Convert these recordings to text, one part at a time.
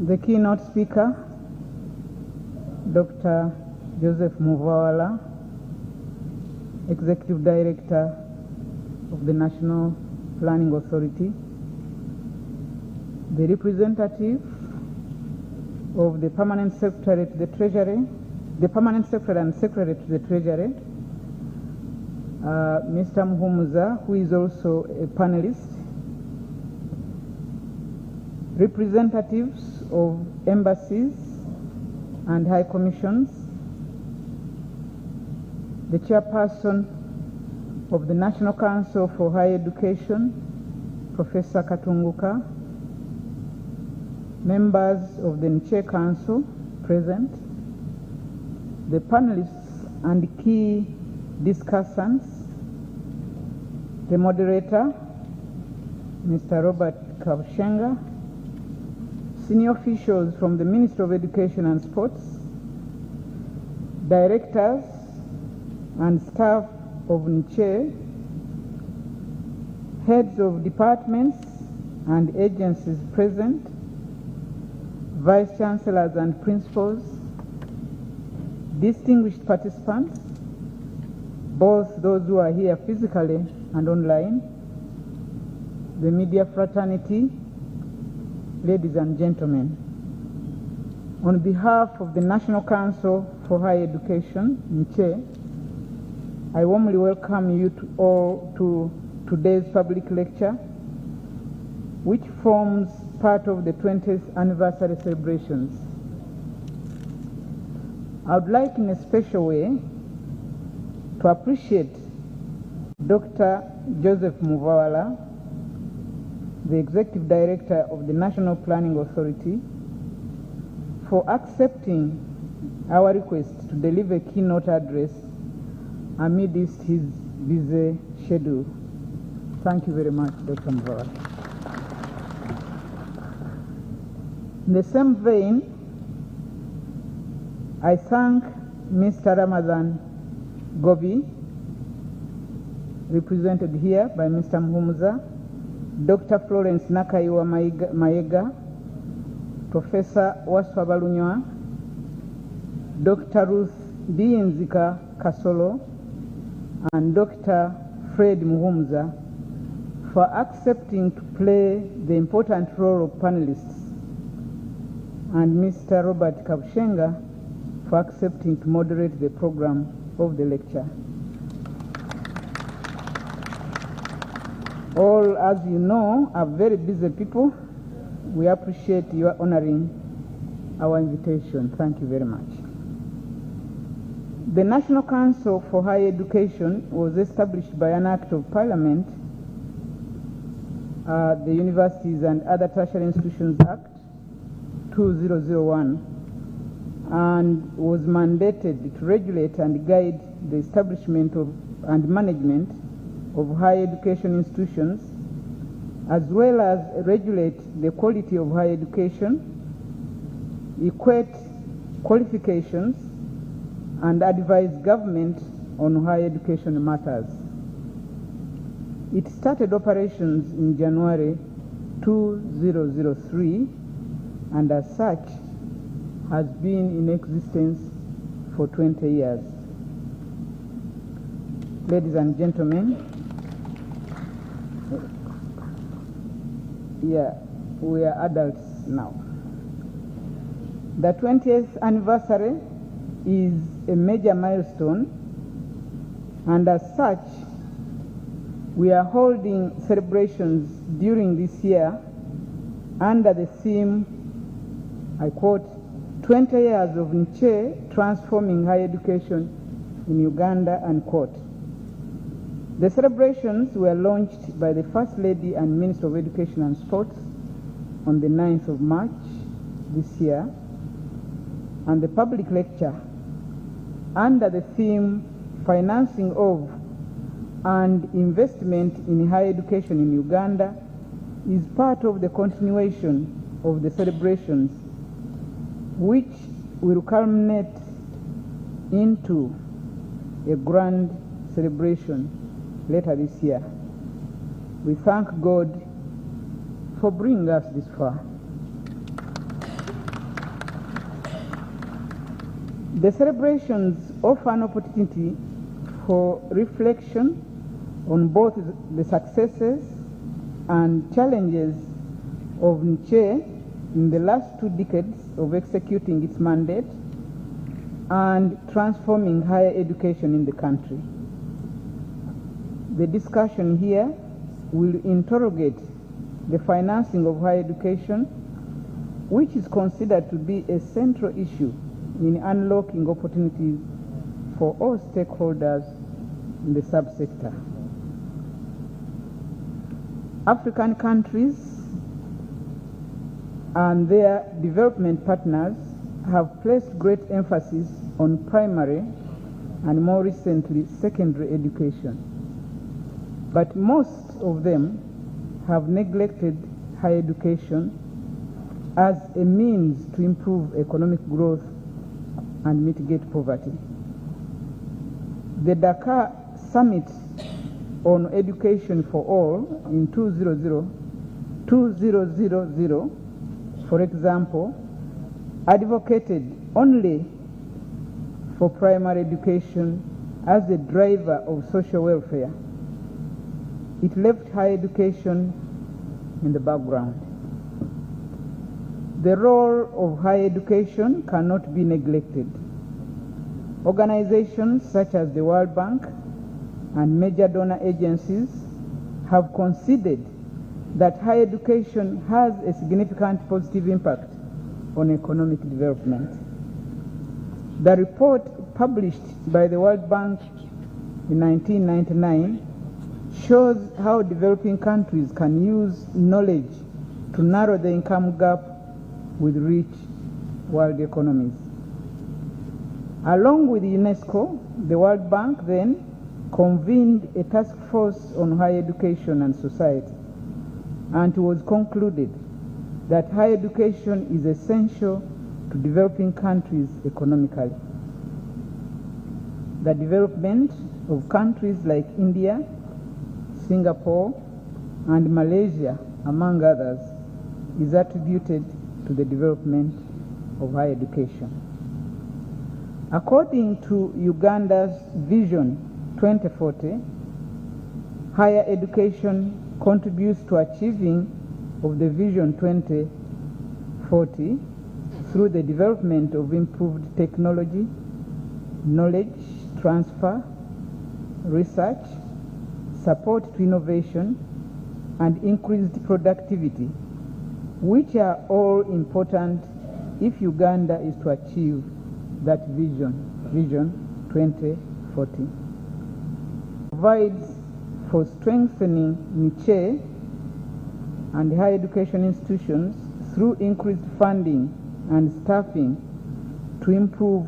The keynote speaker, Dr. Joseph Muvawala, Executive Director of the National Planning Authority, the representative of the Permanent Secretary to the Treasury, the Permanent Secretary and Secretary to the Treasury, Mr. Muhumuza, who is also a panelist, representatives of embassies and high commissions, the chairperson of the National Council for Higher Education, Professor Katunguka, members of the Nche Council present, the panelists and key discussants, the moderator, Mr. Robert Kabushenga, senior officials from the Ministry of Education and Sports, directors and staff of Nche, heads of departments and agencies present, vice chancellors and principals, distinguished participants, both those who are here physically and online, the media fraternity, ladies and gentlemen. On behalf of the National Council for Higher Education, Nche, I warmly welcome you all to today's public lecture, which forms part of the 20th anniversary celebrations. I would like in a special way to appreciate Dr. Joseph Muvawala, the Executive Director of the National Planning Authority, for accepting our request to deliver a keynote address amidst his busy schedule. Thank you very much, Dr. Muvawala. In the same vein, I thank Mr. Ramadan Gobi, represented here by Mr. Muhumuza, Dr. Florence Nakaiwa Maega, Professor Waswa Balunywa, Dr. Ruth Biyinzika Kasolo, and Dr. Fred Muhumuza for accepting to play the important role of panelists, and Mr. Robert Kabushenga for accepting to moderate the program of the lecture. All, as you know, are very busy people. We appreciate your honoring our invitation. Thank you very much. The National Council for Higher Education was established by an Act of Parliament, the Universities and Other Tertiary Institutions Act 2001, and was mandated to regulate and guide the establishment of and management of higher education institutions, as well as regulate the quality of higher education, equate qualifications, and advise government on higher education matters. It started operations in January 2003, and as such has been in existence for 20 years. Ladies and gentlemen, we are adults now. The 20th anniversary is a major milestone, and as such, we are holding celebrations during this year under the theme, I quote, 20 years of Nche transforming higher education in Uganda, unquote. The celebrations were launched by the First Lady and Minister of Education and Sports on the 9th of March this year, and the public lecture under the theme Financing of and Investment in Higher Education in Uganda is part of the continuation of the celebrations, which will culminate into a grand celebration later this year. We thank God for bringing us this far. The celebrations offer an opportunity for reflection on both the successes and challenges of NCHE in the last 2 decades of executing its mandate and transforming higher education in the country. The discussion here will interrogate the financing of higher education, which is considered to be a central issue in unlocking opportunities for all stakeholders in the subsector. African countries and their development partners have placed great emphasis on primary and more recently secondary education. But most of them have neglected higher education as a means to improve economic growth and mitigate poverty. The Dakar Summit on Education for All in 2000, for example, advocated only for primary education as the driver of social welfare. It left higher education in the background. The role of higher education cannot be neglected. Organizations such as the World Bank and major donor agencies have considered that higher education has a significant positive impact on economic development. The report published by the World Bank in 1999 shows how developing countries can use knowledge to narrow the income gap with rich world economies. Along with UNESCO, the World Bank then convened a task force on higher education and society, and it was concluded that higher education is essential to developing countries economically. The development of countries like India, Singapore, and Malaysia, among others, is attributed to the development of higher education. According to Uganda's Vision 2040, higher education contributes to achieving of the Vision 2040 through the development of improved technology, knowledge transfer, research, support to innovation, and increased productivity, which are all important if Uganda is to achieve that Vision 2040. Provides for strengthening NCHE and higher education institutions through increased funding and staffing to improve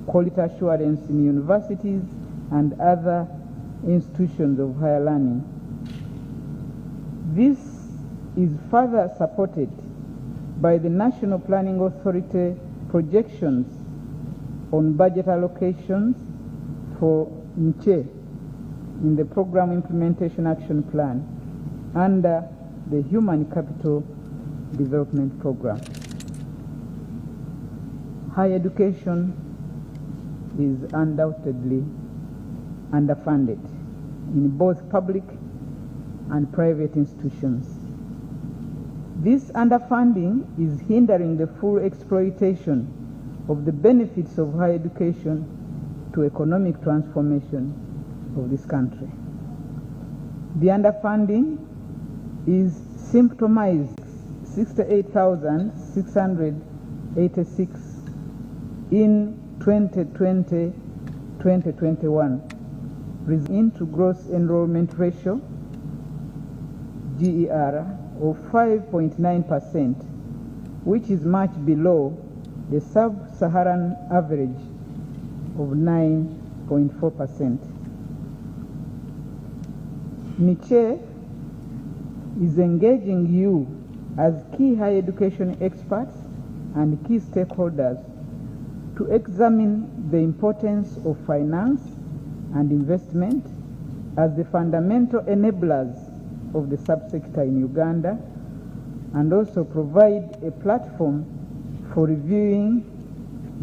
quality assurance in universities and other institutions of higher learning. This is further supported by the National Planning Authority projections on budget allocations for NCHE in the Program Implementation Action Plan under the Human Capital Development Program. Higher education is undoubtedly underfunded in both public and private institutions. This underfunding is hindering the full exploitation of the benefits of higher education to economic transformation of this country. The underfunding is symptomized 68,686 in 2020-2021, into gross enrollment ratio, GER, of 5.9%, which is much below the sub-Saharan average of 9.4%. NCHE is engaging you as key higher education experts and key stakeholders to examine the importance of finance and investment as the fundamental enablers of the subsector in Uganda, and also provide a platform for reviewing,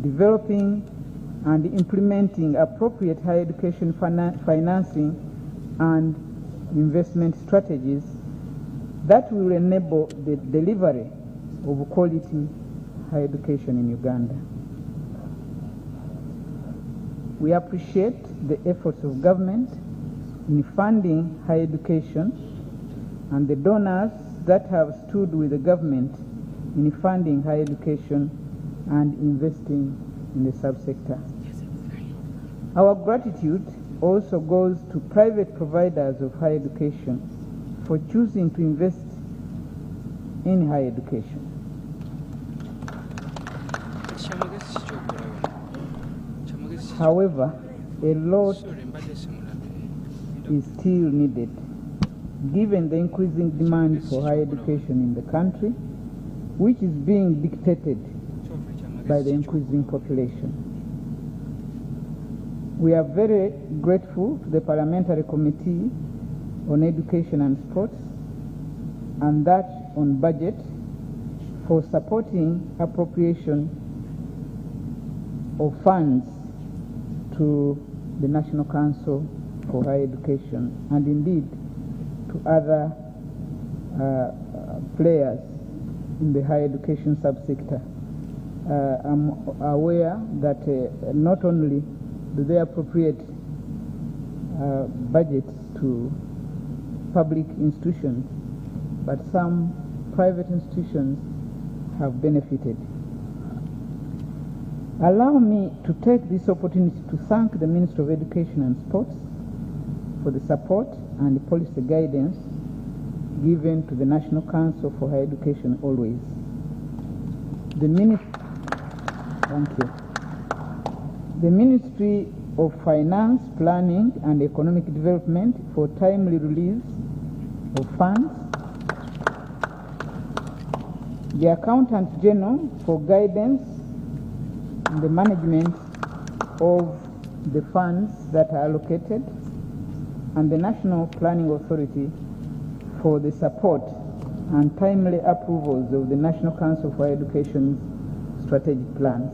developing, and implementing appropriate higher education financing and investment strategies that will enable the delivery of quality higher education in Uganda. We appreciate the efforts of government in funding higher education and the donors that have stood with the government in funding higher education and investing in the subsector. Our gratitude also goes to private providers of higher education for choosing to invest in higher education. However, a lot is still needed, given the increasing demand for higher education in the country, which is being dictated by the increasing population. We are very grateful to the Parliamentary Committee on Education and Sports and that on Budget for supporting appropriation of funds to the National Council for Higher Education and indeed to other players in the higher education subsector. I'm aware that not only do they appropriate budgets to public institutions, but some private institutions have benefited. Allow me to take this opportunity to thank the Ministry of Education and Sports for the support and policy guidance given to the National Council for Higher Education always. The Ministry of Finance, Planning and Economic Development for timely release of funds. The Accountant General for guidance in the management of the funds that are allocated, and the National Planning Authority for the support and timely approvals of the National Council for Education's strategic plans.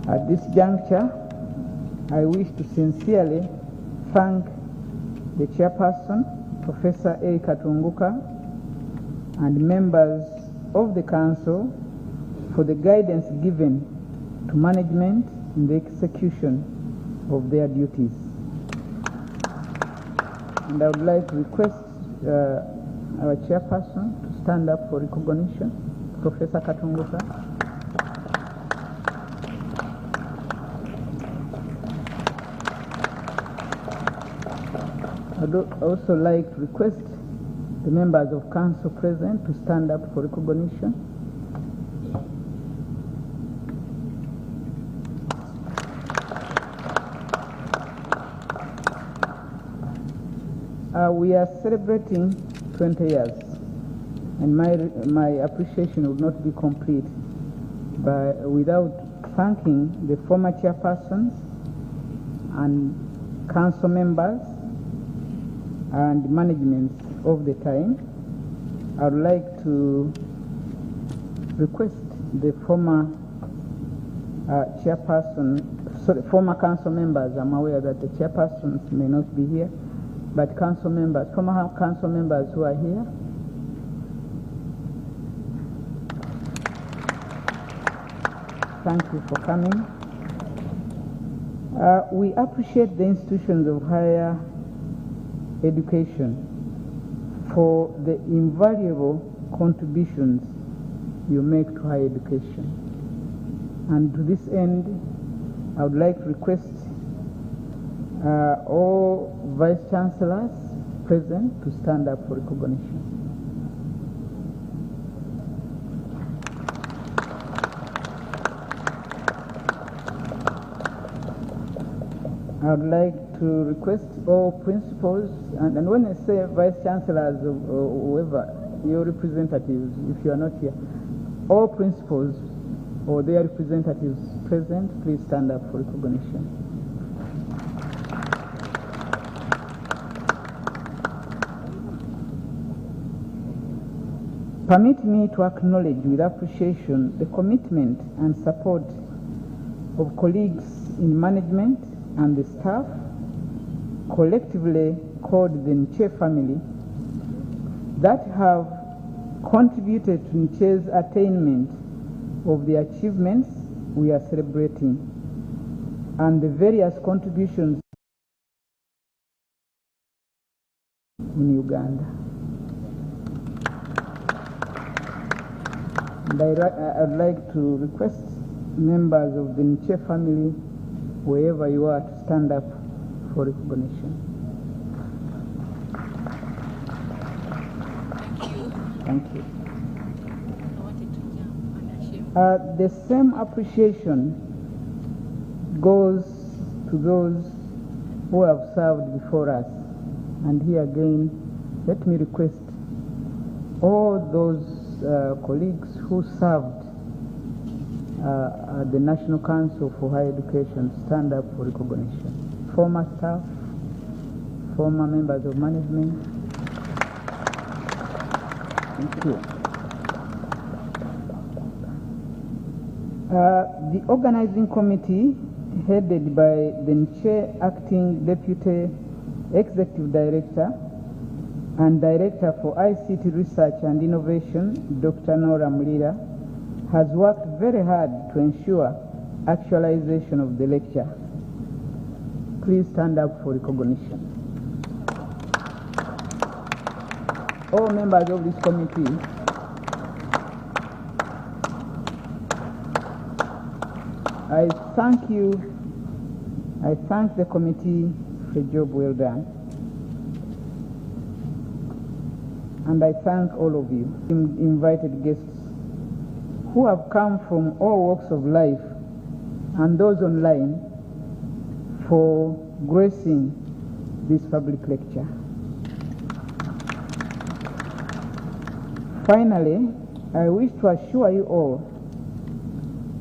At this juncture, I wish to sincerely thank the chairperson, Professor A. Katunguka, and members of the Council for the guidance given to management in the execution of their duties. And I would like to request our chairperson to stand up for recognition, Professor Katunguka. I'd also like to request the members of Council present to stand up for recognition. We are celebrating 20 years, and my appreciation would not be complete without thanking the former chairpersons and council members and management of the time. I would like to request the former former council members. I'm aware that the chairpersons may not be here, but council members, former council members who are here. Thank you for coming. We appreciate the institutions of higher education for the invaluable contributions you make to higher education. And to this end, I would like to request all Vice Chancellors present to stand up for recognition. I would like to request all principals, and when I say Vice Chancellors or whoever, your representatives, if you are not here, all principals or their representatives present, please stand up for recognition. Permit me to acknowledge with appreciation the commitment and support of colleagues in management and the staff, collectively called the Nche family, that have contributed to Nche's attainment of the achievements we are celebrating and the various contributions in Uganda. And I'd like to request members of the Nche family, wherever you are, to stand up for recognition. Thank you. The same appreciation goes to those who have served before us. And here again, let me request all those colleagues who served at the National Council for Higher Education to stand up for recognition. Former staff, former members of management. Thank you. The organizing committee, headed by the Nche Acting Deputy Executive Director and Director for ICT Research and Innovation, Dr. Nora Mulira, has worked very hard to ensure actualization of the lecture. Please stand up for recognition. All members of this committee, I thank you. I thank the committee for a job well done. And I thank all of you, invited guests, who have come from all walks of life and those online for gracing this public lecture. Finally, I wish to assure you all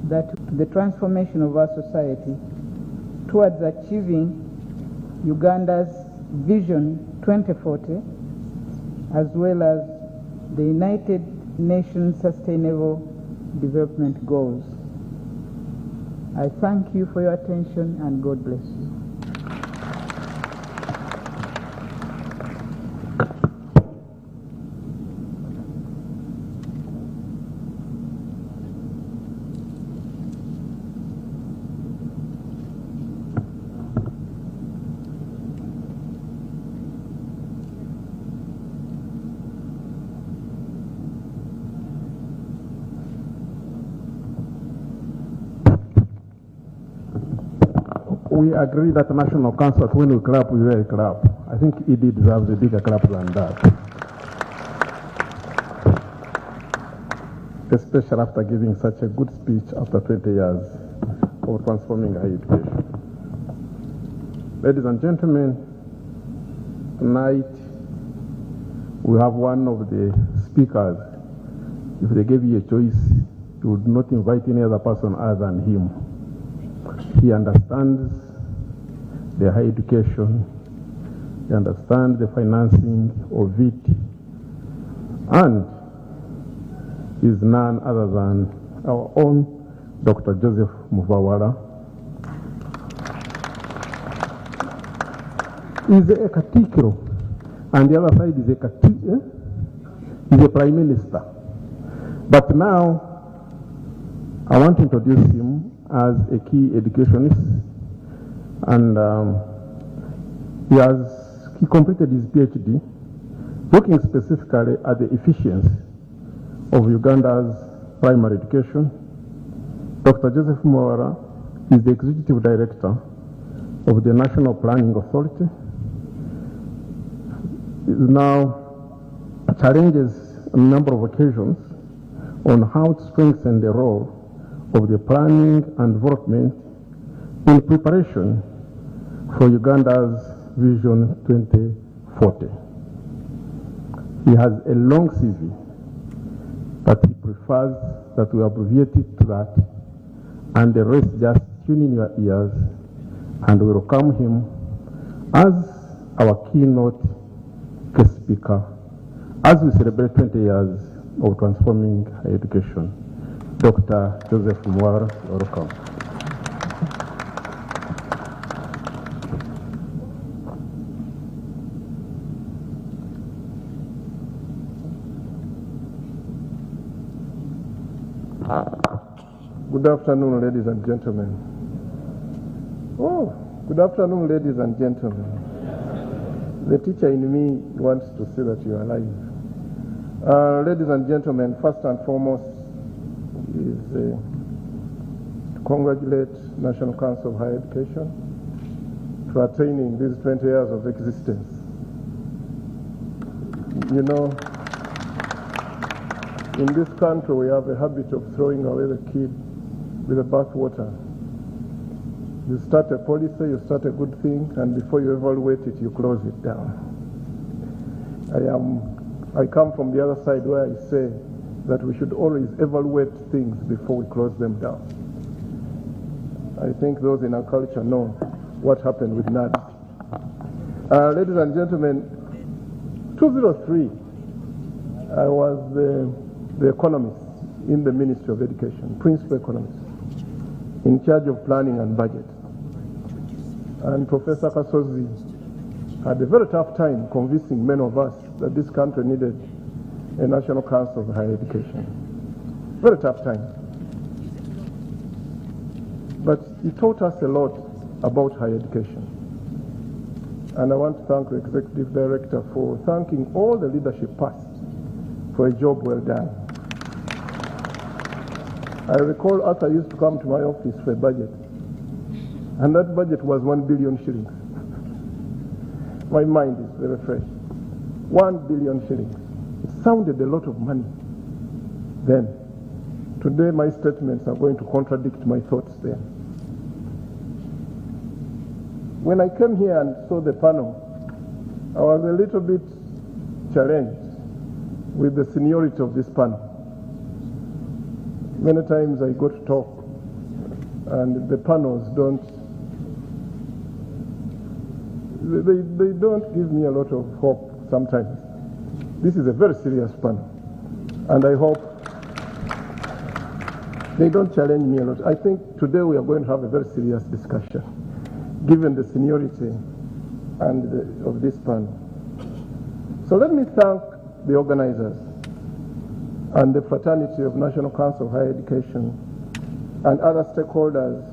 that the transformation of our society towards achieving Uganda's Vision 2040, as well as the United Nations Sustainable Development Goals. I thank you for your attention and God bless you. We agree that the National Council, when we clap, we really clap. I think it deserves a bigger clap than that. Especially after giving such a good speech after 20 years of transforming higher education. Ladies and gentlemen, tonight we have one of the speakers. If they gave you a choice, you would not invite any other person other than him. He understands the higher education, he understands the financing of it, and is none other than our own Dr. Joseph Muvawala. He's a Katikiro, and the other side is a Prime Minister. But now, I want to introduce him as a key educationist, and he completed his PhD looking specifically at the efficiency of Uganda's primary education. Dr. Joseph Muvawala is the Executive Director of the National Planning Authority. He now challenges on a number of occasions on how to strengthen the role of the planning and development in preparation for Uganda's Vision 2040. He has a long CV, but he prefers that we abbreviate it to that, and the rest just tune in your ears, and we welcome him as our keynote guest speaker as we celebrate 20 years of transforming higher education. Dr. Joseph Mwar, welcome. Good afternoon, ladies and gentlemen. Oh, good afternoon, ladies and gentlemen. The teacher in me wants to see that you are alive. Ladies and gentlemen, first and foremost is to congratulate National Council of Higher Education for attaining these 20 years of existence. You know, in this country we have a habit of throwing away the kid with the bathwater. You start a policy, you start a good thing, and before you evaluate it, you close it down. I come from the other side where I say that we should always evaluate things before we close them down. I think those in our culture know what happened with NAD. Ladies and gentlemen, 2003, I was the economist in the Ministry of Education, principal economist, in charge of planning and budget. And Professor Kasozi had a very tough time convincing many of us that this country needed a National Council of Higher Education. Very tough time. But he taught us a lot about higher education. And I want to thank the Executive Director for thanking all the leadership past for a job well done. I recall Arthur used to come to my office for a budget, and that budget was 1 billion shillings. My mind is very fresh. 1 billion shillings. It sounded a lot of money then. Today my statements are going to contradict my thoughts then. When I came here and saw the panel, I was a little bit challenged with the seniority of this panel. Many times I go to talk and the panels they don't give me a lot of hope sometimes. This is a very serious panel, and I hope they don't challenge me a lot. I think today we are going to have a very serious discussion, given the seniority of this panel. So let me thank the organizers and the fraternity of National Council of Higher Education and other stakeholders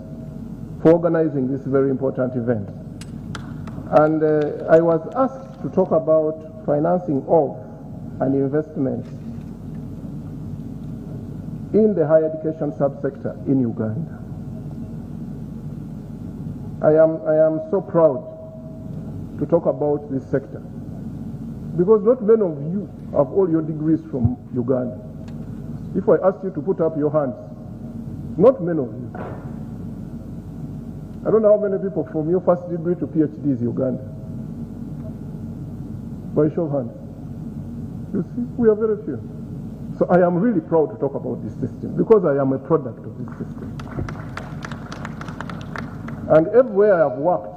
for organizing this very important event. And I was asked to talk about financing of an investment in the higher education subsector in Uganda. I am so proud to talk about this sector, because not many of you have all your degrees from Uganda. If I asked you to put up your hands, not many of you. I don't know how many people from your first degree to PhD is Uganda. By show of hands. You see, we are very few. So I am really proud to talk about this system, because I am a product of this system. And everywhere I have worked,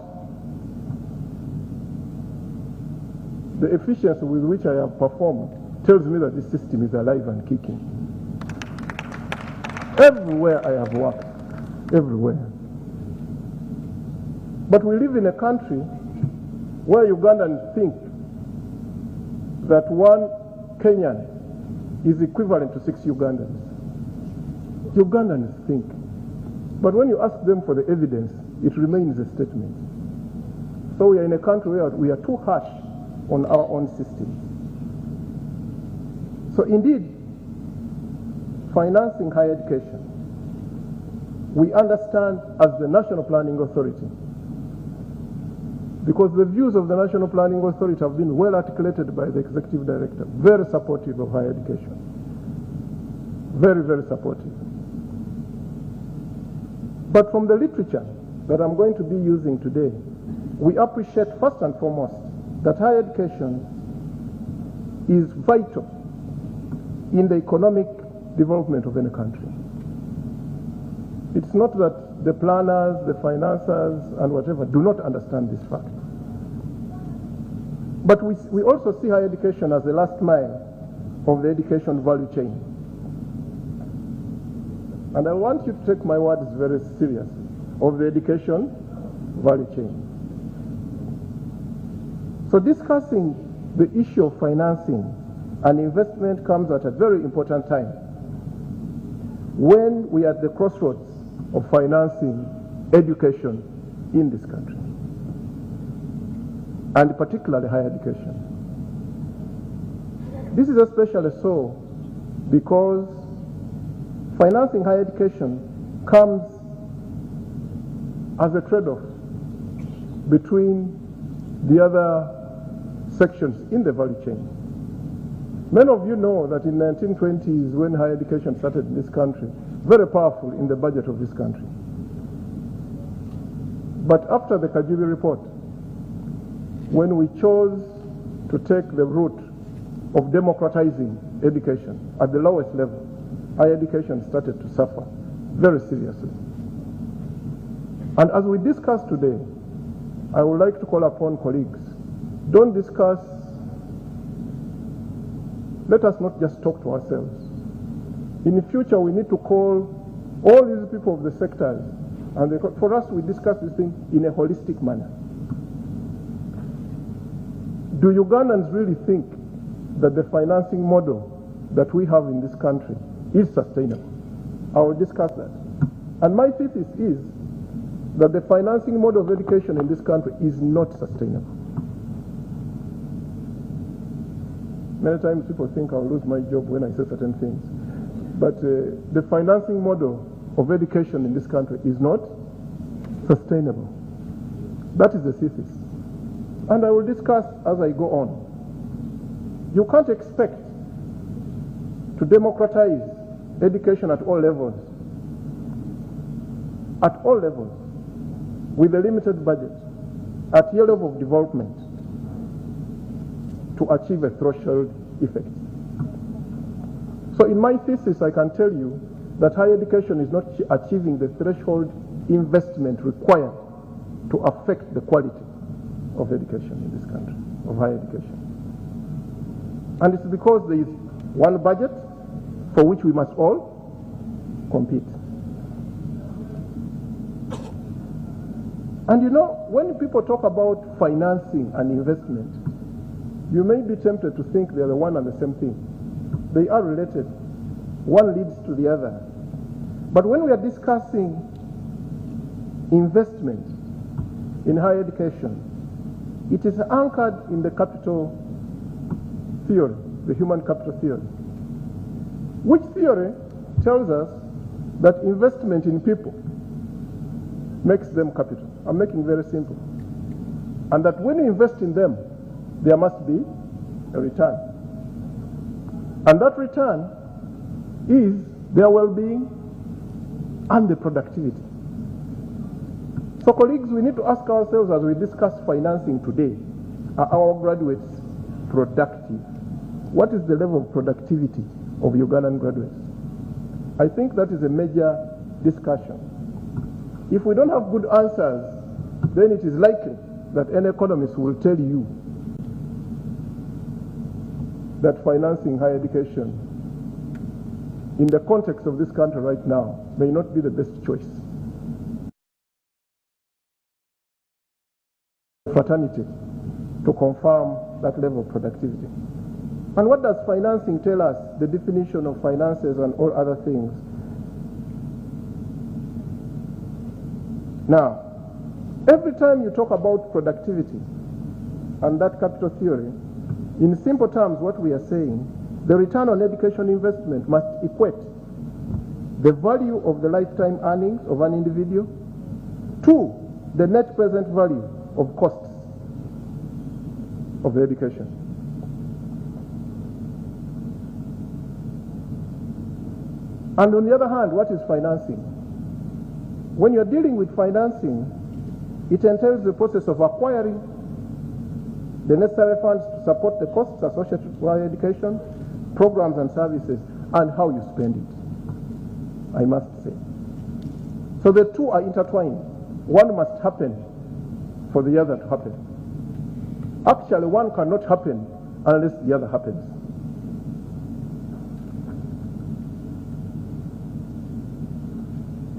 the efficiency with which I have performed tells me that this system is alive and kicking. Everywhere I have worked, everywhere. But we live in a country where Ugandans think that one Kenyan is equivalent to 6 Ugandans. Ugandans think. But when you ask them for the evidence, it remains a statement. So we are in a country where we are too harsh on our own system. So indeed, financing higher education, we understand as the National Planning Authority, because the views of the National Planning Authority have been well articulated by the Executive Director, very supportive of higher education. Very, very supportive. But from the literature that I'm going to be using today, we appreciate first and foremost that higher education is vital in the economic development of any country. It's not that the planners, the financiers, and whatever do not understand this fact. But we also see higher education as the last mile of the education value chain. And I want you to take my words very seriously, of the education value chain. So discussing the issue of financing and investment comes at a very important time when we are at the crossroads of financing education in this country, and particularly higher education. This is especially so because financing higher education comes as a trade-off between the other sections in the value chain. Many of you know that in the 1920s, when higher education started in this country, very powerful in the budget of this country. But after the Kajubi report, when we chose to take the route of democratizing education at the lowest level, higher education started to suffer very seriously. And as we discuss today, I would like to call upon colleagues, don't discuss, let us not just talk to ourselves. In the future, we need to call all these people of the sectors, and for us, we discuss this thing in a holistic manner. Do Ugandans really think that the financing model that we have in this country is sustainable? I will discuss that. And my thesis is that the financing model of education in this country is not sustainable. Many times people think I'll lose my job when I say certain things. But the financing model of education in this country is not sustainable. That is the thesis. And I will discuss as I go on. You can't expect to democratize education at all levels, with a limited budget, at your level of development, to achieve a threshold effect. So in my thesis, I can tell you that higher education is not achieving the threshold investment required to affect the quality of education in this country, of higher education. And it's because there is one budget for which we must all compete. And you know, when people talk about financing and investment, you may be tempted to think they are the one and the same thing. They are related. One leads to the other. But when we are discussing investment in higher education, it is anchored in the capital theory, the human capital theory, which theory tells us that investment in people makes them capital. I'm making it very simple. And that when you invest in them, there must be a return. And that return is their well-being and the productivity. So colleagues, we need to ask ourselves as we discuss financing today, are our graduates productive? What is the level of productivity of Ugandan graduates? I think that is a major discussion. If we don't have good answers, then it is likely that an economist will tell you that financing higher education in the context of this country right now may not be the best choice. Fraternity to confirm that level of productivity. And what does financing tell us? The definition of finances and all other things. Now, every time you talk about productivity and that capital theory, in simple terms, what we are saying, the return on education investment must equate the value of the lifetime earnings of an individual to the net present value of costs of the education. And on the other hand, what is financing? When you're dealing with financing, it entails the process of acquiring the necessary funds to support the costs associated with higher education, programs and services, and how you spend it, I must say. So the two are intertwined. One must happen for the other to happen. Actually, one cannot happen unless the other happens.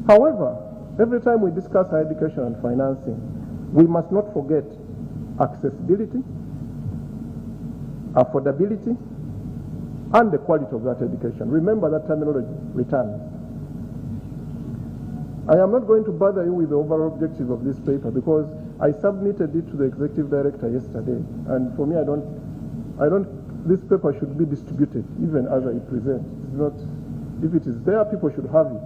However, every time we discuss higher education and financing, we must not forget accessibility, affordability, and the quality of that education. Remember that terminology, returns. I am not going to bother you with the overall objectives of this paper because I submitted it to the executive director yesterday, and for me, this paper should be distributed even as I present. It's not, if it is there, people should have it.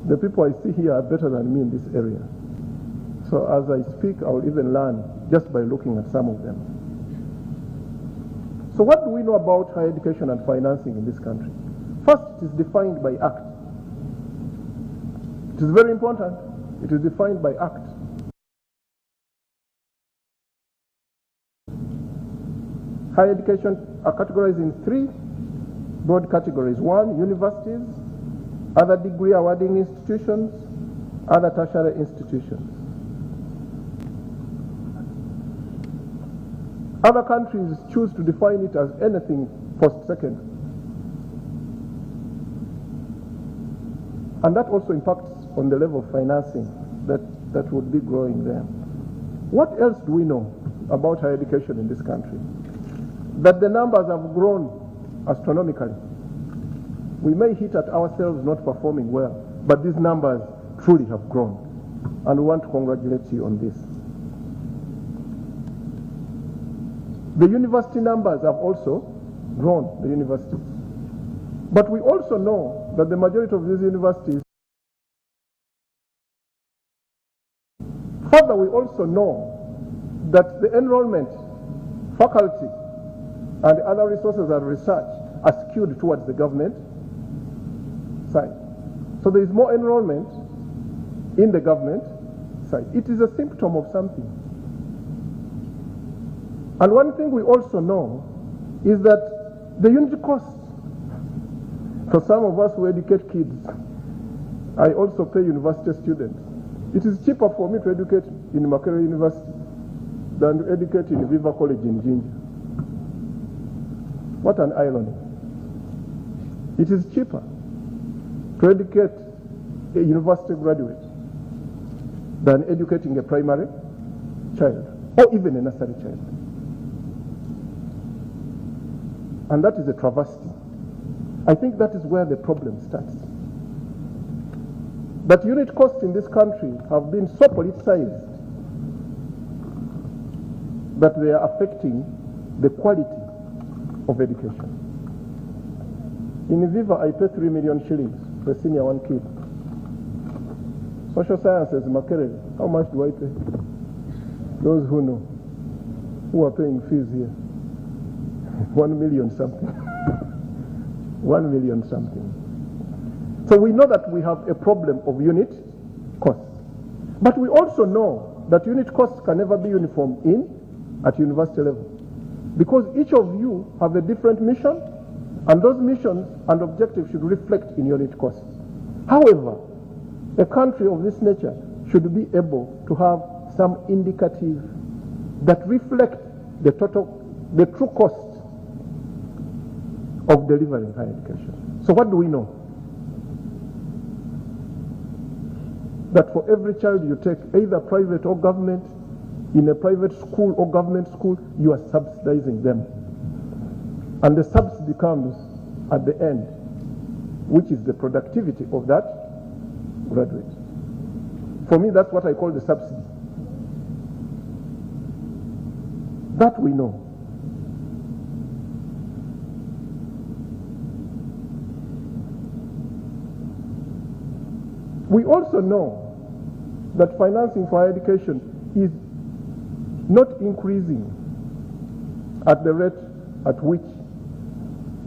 The people I see here are better than me in this area. So as I speak, I will even learn just by looking at some of them. So what do we know about higher education and financing in this country? First, it is defined by Act. It is very important. It is defined by Act. Higher education are categorized in three broad categories. One, universities, other degree awarding institutions, other tertiary institutions. Other countries choose to define it as anything post-secondary. And that also impacts on the level of financing that would be growing there. What else do we know about higher education in this country? That the numbers have grown astronomically. We may hit at ourselves not performing well, but these numbers truly have grown. And we want to congratulate you on this. The university numbers have also grown, the universities. But we also know that the majority of these universities, further we also know that the enrollment, faculty, and other resources and research are skewed towards the government side. So there is more enrollment in the government side. It is a symptom of something. And one thing we also know is that the unit cost, for some of us who educate kids, I also pay university students. It is cheaper for me to educate in Makerere University than to educate in Viva College in Jinja. What an irony. It is cheaper to educate a university graduate than educating a primary child or even a nursery child. And that is a travesty. I think that is where the problem starts. That unit costs in this country have been so politicized that they are affecting the quality of education. In Viva, I pay 3 million shillings for a senior one kid. Social sciences, Makerere, how much do I pay? Those who know, who are paying fees here. 1 million something. 1 million something. So we know that we have a problem of unit costs. But we also know that unit costs can never be uniform at university level. Because each of you have a different mission, and those missions and objectives should reflect in unit costs. However, a country of this nature should be able to have some indicative that reflect the true cost of delivering higher education. So what do we know? That for every child you take, either private or government, in a private school or government school, you are subsidizing them. And the subsidy comes at the end, which is the productivity of that graduate. For me, that's what I call the subsidy. That we know. We also know that financing for higher education is not increasing at the rate at which,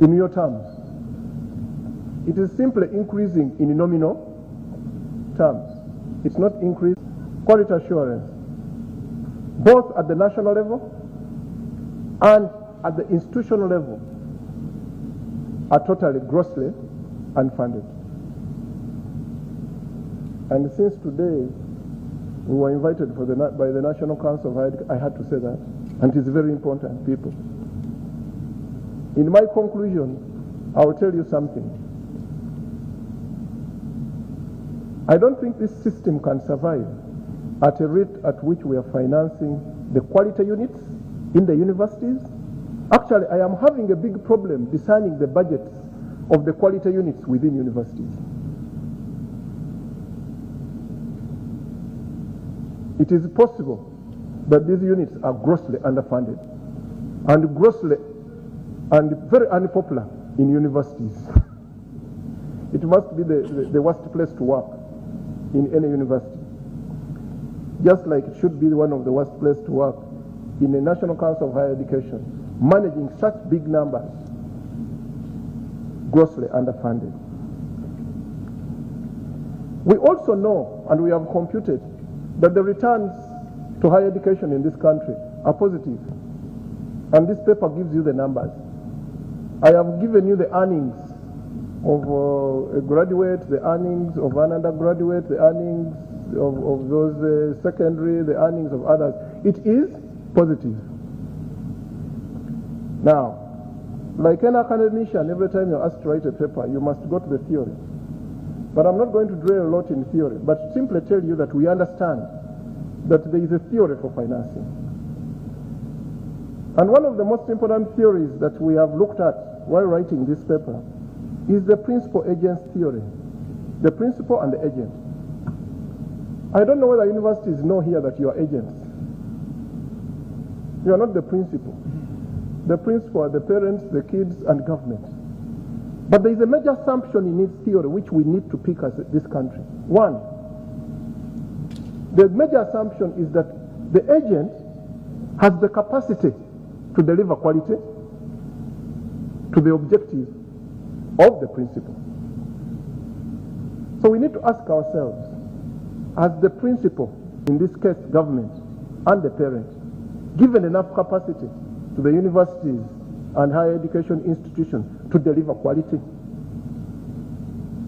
in your terms, it is simply increasing in nominal terms. It's not increasing. Quality assurance, both at the national level and at the institutional level, are totally grossly unfunded. And since today we were invited by the National Council of Higher Education, I had to say that. And it is very important, people. In my conclusion, I will tell you something. I don't think this system can survive at a rate at which we are financing the quality units in the universities. Actually, I am having a big problem discerning the budgets of the quality units within universities. It is possible that these units are grossly underfunded and grossly and very unpopular in universities. It must be the worst place to work in any university. Just like it should be one of the worst places to work in the National Council of Higher Education, managing such big numbers, grossly underfunded. We also know, and we have computed, that the returns to higher education in this country are positive. And this paper gives you the numbers. I have given you the earnings of a graduate, the earnings of an undergraduate, the earnings of those secondary, the earnings of others. It is positive. Now, like an academician, every time you're asked to write a paper, you must go to the theory. But I'm not going to dwell a lot in theory, but simply tell you that we understand that there is a theory for financing. And one of the most important theories that we have looked at while writing this paper is the principal-agent theory, the principal and the agent. I don't know whether universities know here that you are agents. You are not the principal. The principal are the parents, the kids, and government. But there is a major assumption in its theory which we need to pick as this country. One, the major assumption is that the agent has the capacity to deliver quality to the objective of the principal. So we need to ask ourselves, as the principal, in this case government, and the parent, given enough capacity to the universities and higher education institutions to deliver quality?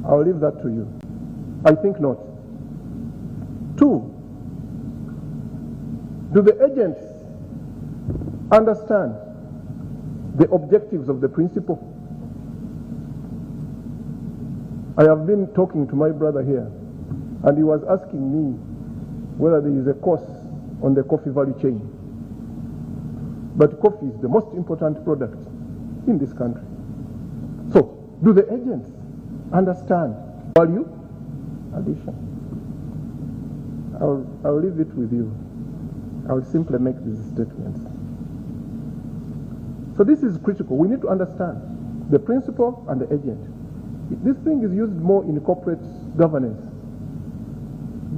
I'll leave that to you. I think not. Two, do the agents understand the objectives of the principal? I have been talking to my brother here, and he was asking me whether there is a course on the coffee value chain. But coffee is the most important product in this country. So, do the agents understand value addition? I'll leave it with you. I'll simply make these statements. So this is critical. We need to understand the principal and the agent. This thing is used more in corporate governance,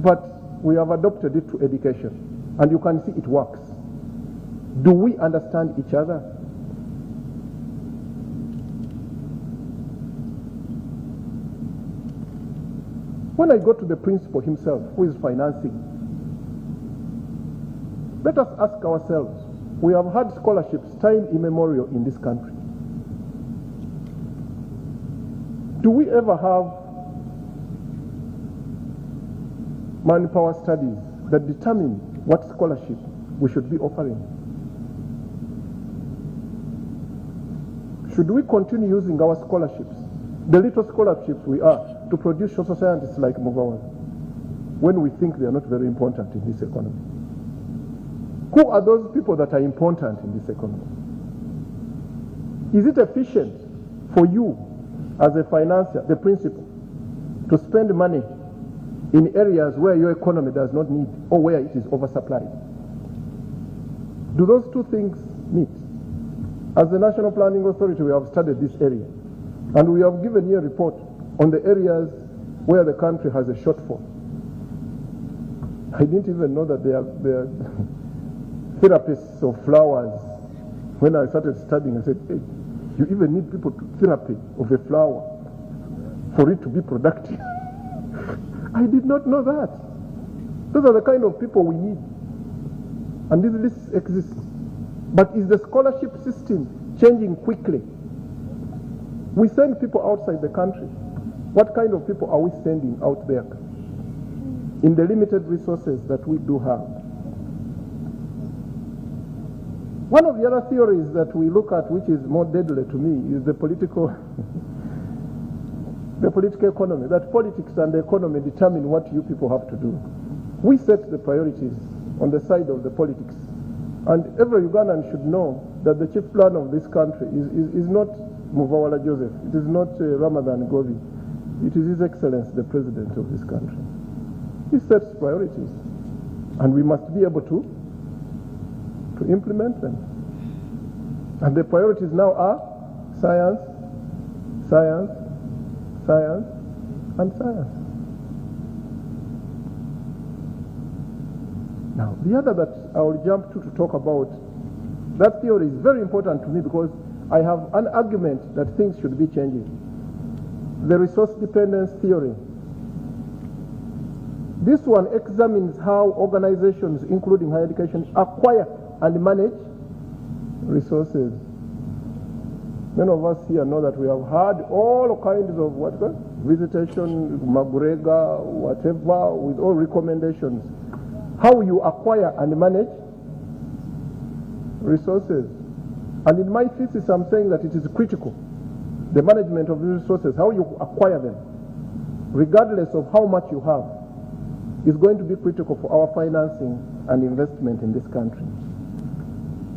but we have adopted it to education, and you can see it works. Do we understand each other? When I go to the principal himself, who is financing, let us ask ourselves, we have had scholarships time immemorial in this country. Do we ever have manpower studies that determine what scholarship we should be offering? Should we continue using our scholarships, the little scholarships we are, to produce social scientists like Mugawa, when we think they are not very important in this economy? Who are those people that are important in this economy? Is it efficient for you as a financier, the principal, to spend money in areas where your economy does not need or where it is oversupplied? Do those two things meet? As the National Planning Authority, we have studied this area, and we have given you a report on the areas where the country has a shortfall. I didn't even know that there are therapists of flowers. When I started studying, I said, hey, you even need people to therapy of a flower for it to be productive. I did not know that. Those are the kind of people we need. And these lists exist. But is the scholarship system changing quickly? We send people outside the country. What kind of people are we sending out there in the limited resources that we do have? One of the other theories that we look at, which is more deadly to me, is the political the political economy, that politics and the economy determine what you people have to do. We set the priorities on the side of the politics. And every Ugandan should know that the chief planner of this country is not Muvawala Joseph. It is not Ramadan Govi. It is His Excellency, the President of this country. He sets priorities. And we must be able to implement them. And the priorities now are science, science, science, and science. Now, the other that I will jump to talk about, that theory is very important to me because I have an argument that things should be changing. The resource dependence theory. This one examines how organizations, including higher education, acquire and manage resources. Many of us here know that we have had all kinds of visitation, McGregor, whatever, with all recommendations. How you acquire and manage resources. And in my thesis, I'm saying that it is critical. The management of the resources, how you acquire them, regardless of how much you have, is going to be critical for our financing and investment in this country.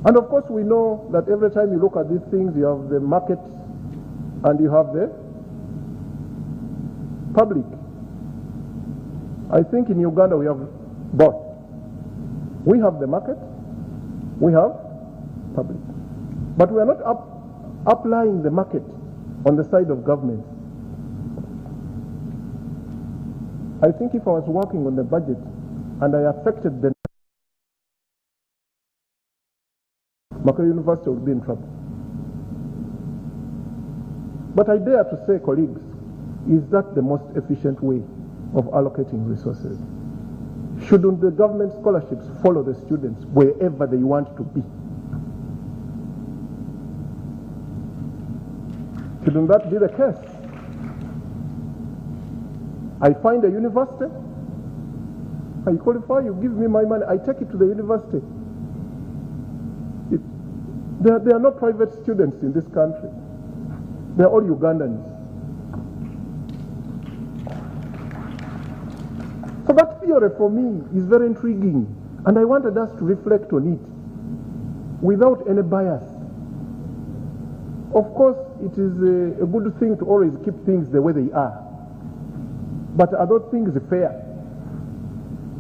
And of course, we know that every time you look at these things, you have the market and you have the public. I think in Uganda we have both. We have the market, we have public. But we are not applying the market on the side of government. I think if I was working on the budget and I affected the Makerere University would be in trouble. But I dare to say, colleagues, is that the most efficient way of allocating resources? Shouldn't the government scholarships follow the students wherever they want to be? Shouldn't that be the case? I find a university, I qualify, you give me my money, I take it to the university. There are no private students in this country. They are all Ugandans. So that theory for me is very intriguing, and I wanted us to reflect on it without any bias. Of course, it is a good thing to always keep things the way they are. But are those things fair?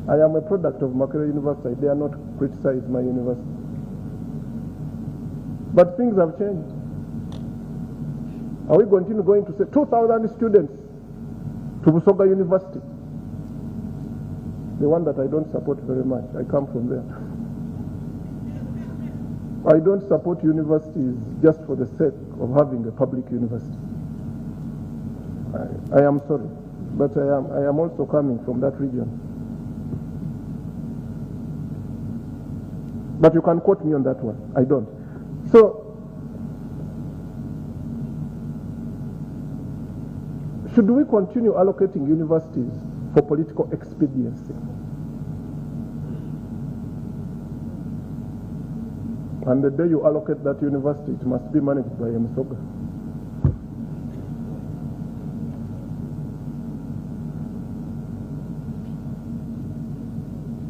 I am a product of Makerere University. I dare not criticize my university. But things have changed. Are we going to say 2,000 students to Busoga University? The one that I don't support very much. I come from there. I don't support universities just for the sake of having a public university. I am sorry, but I am also coming from that region. But you can quote me on that one. I don't. So, should we continue allocating universities for political expediency? And the day you allocate that university, it must be managed by Msoga.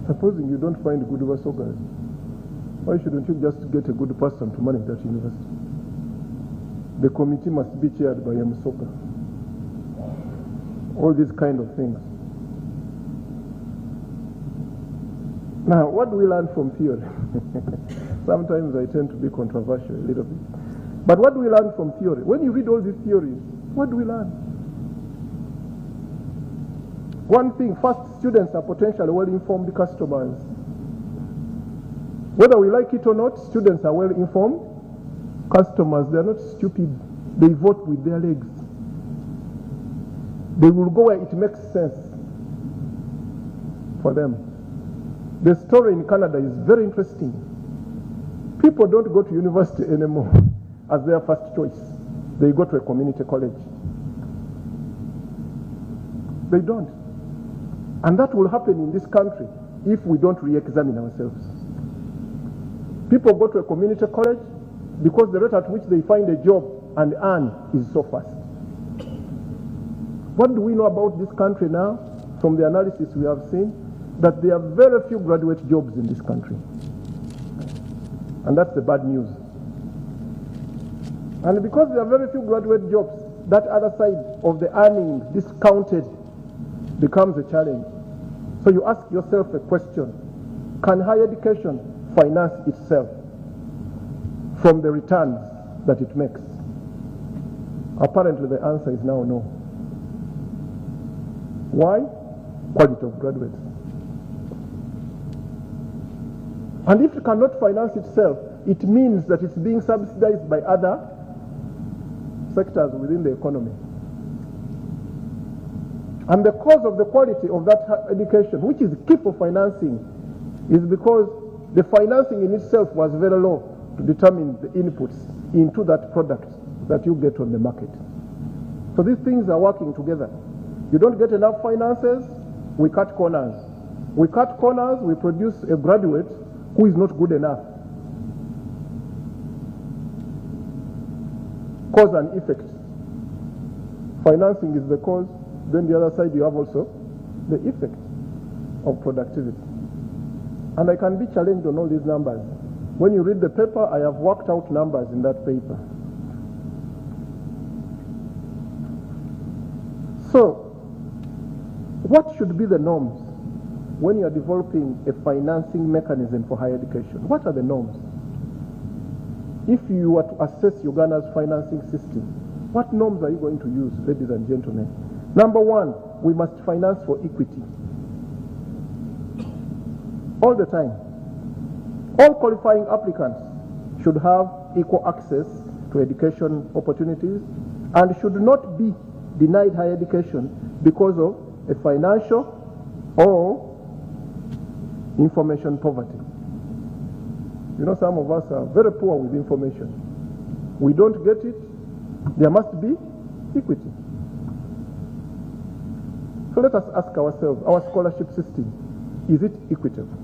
Supposing you don't find good Msogas, why shouldn't you just get a good person to manage that university? The committee must be chaired by Msoga. All these kind of things. Now, what do we learn from theory? Sometimes I tend to be controversial a little bit. But what do we learn from theory? When you read all these theories, what do we learn? One thing, first, students are potentially well-informed customers. Whether we like it or not, students are well-informed customers. They are not stupid. They vote with their legs. They will go where it makes sense for them. The story in Canada is very interesting. People don't go to university anymore as their first choice. They go to a community college. They don't. And that will happen in this country if we don't re-examine ourselves. People go to a community college because the rate at which they find a job and earn is so fast. What do we know about this country now? From the analysis we have seen, that there are very few graduate jobs in this country. And that's the bad news. And because there are very few graduate jobs, that other side of the earnings discounted becomes a challenge. So you ask yourself a question: can higher education finance itself from the returns that it makes? Apparently the answer is now no. Why? Quality of graduates. And if it cannot finance itself, it means that it's being subsidized by other sectors within the economy. And the cause of the quality of that education, which is key for financing, is because the financing in itself was very low to determine the inputs into that product that you get on the market. So these things are working together. You don't get enough finances, we cut corners. We cut corners, we produce a graduate who is not good enough. Cause and effect. Financing is the cause, then the other side you have also the effect of productivity. And I can be challenged on all these numbers. When you read the paper, I have worked out numbers in that paper. So, what should be the norms when you are developing a financing mechanism for higher education? What are the norms? If you were to assess Uganda's financing system, what norms are you going to use, ladies and gentlemen? Number one, we must finance for equity. All the time. All qualifying applicants should have equal access to education opportunities and should not be denied higher education because of a financial or information poverty. You know, some of us are very poor with information. We don't get it. There must be equity. So let us ask ourselves, our scholarship system, is it equitable?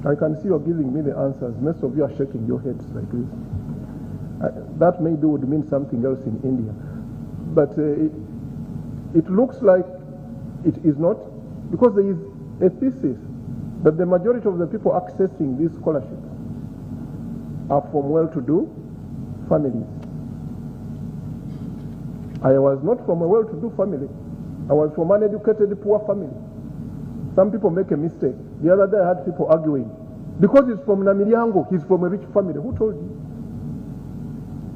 I can see you're giving me the answers. Most of you are shaking your heads like this. That maybe would mean something else in India. But it looks like it is not, because there is a thesis that the majority of the people accessing these scholarships are from well-to-do families. I was not from a well-to-do family. I was from an uneducated, poor family. Some people make a mistake. The other day I had people arguing. Because he's from Namiryango, he's from a rich family. Who told you?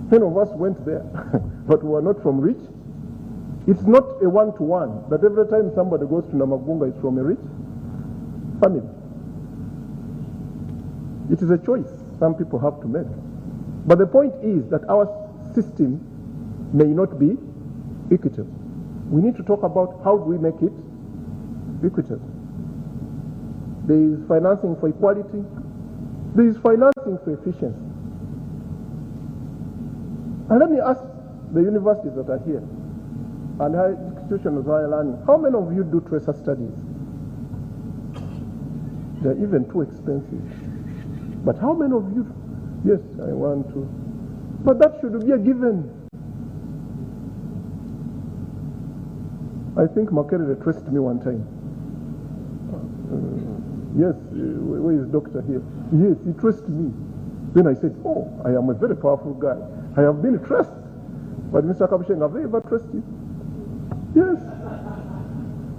10 of us went there, but we were not from rich. It's not a one-to-one, that every time somebody goes to Namagunga, it's from a rich family. It is a choice some people have to make. But the point is that our system may not be equitable. We need to talk about how do we make it equitable. There is financing for equality. There is financing for efficiency. And let me ask the universities that are here and higher institutions of higher learning, how many of you do tracer studies? They're even too expensive. But how many of you? Yes, I want to. But that should be a given. I think Makerere traced me one time. Yes, where is doctor here? Yes, he traced me. Then I said, oh, I am a very powerful guy. I have been traced. But Mr. Kabisheng, have they ever traced you? Yes.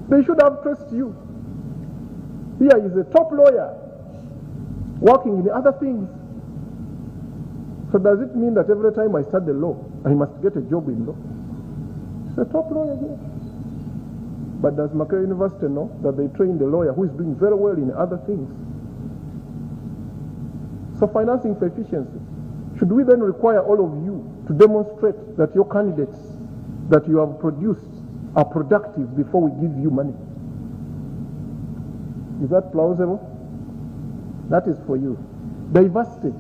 They should have traced you. Here is a top lawyer working in other things. So does it mean that every time I start the law, I must get a job in law? It's a top lawyer here. But does Makerere University know that they train the lawyer who is doing very well in other things? So financing for efficiency. Should we then require all of you to demonstrate that your candidates that you have produced are productive before we give you money? Is that plausible? That is for you. Diversity.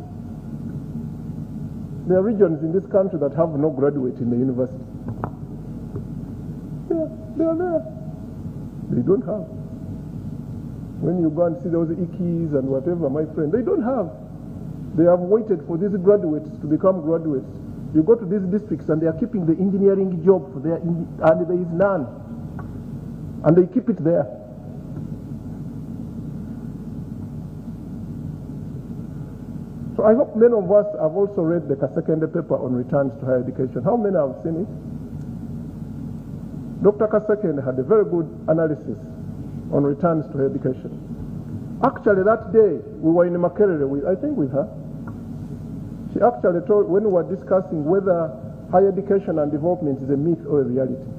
There are regions in this country that have no graduate in the university. Yeah, they are there. They don't have. When you go and see those IKIs and whatever, my friend, they don't have. They have waited for these graduates to become graduates You go to these districts and they are keeping the engineering job for their and there is none. And they keep it there. So I hope many of us have also read the Kasekende paper on returns to higher education. How many have seen it? Dr. Kasekende had a very good analysis on returns to higher education. Actually, that day we were in Makerere, I think with her. She actually told, when we were discussing whether higher education and development is a myth or a reality.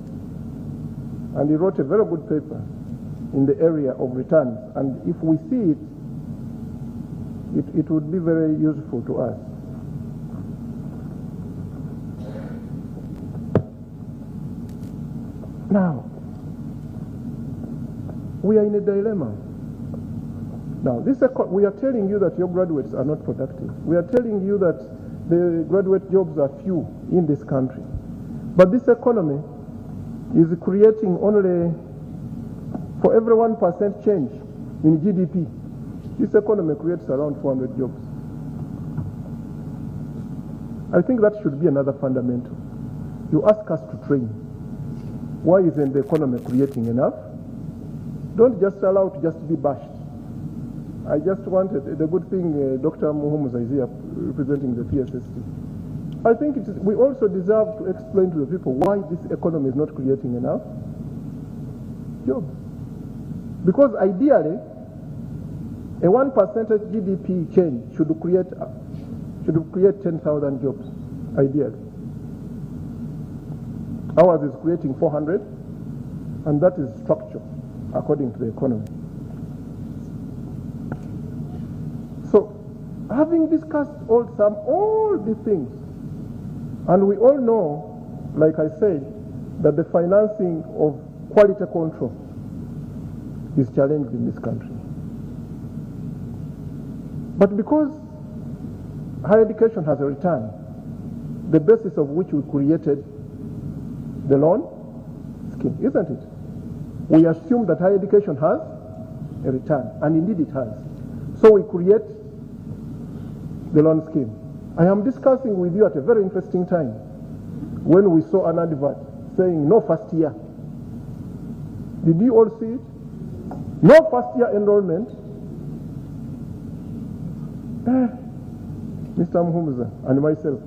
And he wrote a very good paper in the area of returns. And if we see it, it would be very useful to us. Now, we are in a dilemma. Now, we are telling you that your graduates are not productive. We are telling you that the graduate jobs are few in this country. But this economy is creating only, for every 1% change in GDP, this economy creates around 400 jobs. I think that should be another fundamental. You ask us to train. Why isn't the economy creating enough? Don't just allow it to just be bashed. I just wanted the good thing, Dr. Muhumuza is here representing the PSST. I think we also deserve to explain to the people why this economy is not creating enough jobs. Because ideally, a 1% GDP change should create 10,000 jobs, ideally. Ours is creating 400, and that is structure, according to the economy. So, having discussed all these things, and we all know, like I said, that the financing of quality control is challenged in this country. But because higher education has a return, the basis of which we created the loan scheme, isn't it? We assume that higher education has a return, and indeed it has. So we create the loan scheme. I am discussing with you at a very interesting time when we saw an advert saying no first year. Did you all see it? No first year enrollment. Mr. Muhumuza and myself.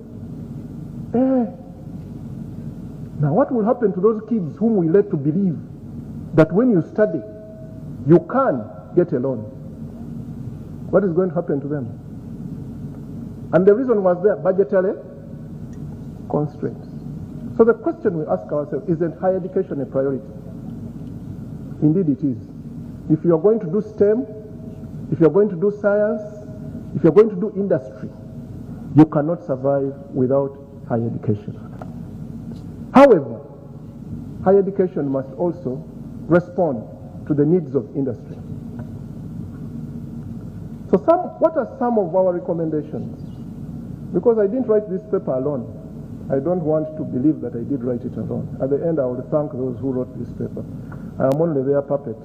Now what will happen to those kids whom we led to believe that when you study, you can get a loan? What is going to happen to them? And the reason was there, budgetary constraints. So the question we ask ourselves, isn't higher education a priority? Indeed it is. If you are going to do STEM, if you are going to do science, if you're going to do industry, you cannot survive without higher education. However, higher education must also respond to the needs of industry. So what are some of our recommendations? Because I didn't write this paper alone. I don't want to believe that I did write it alone. At the end, I will thank those who wrote this paper. I am only their puppet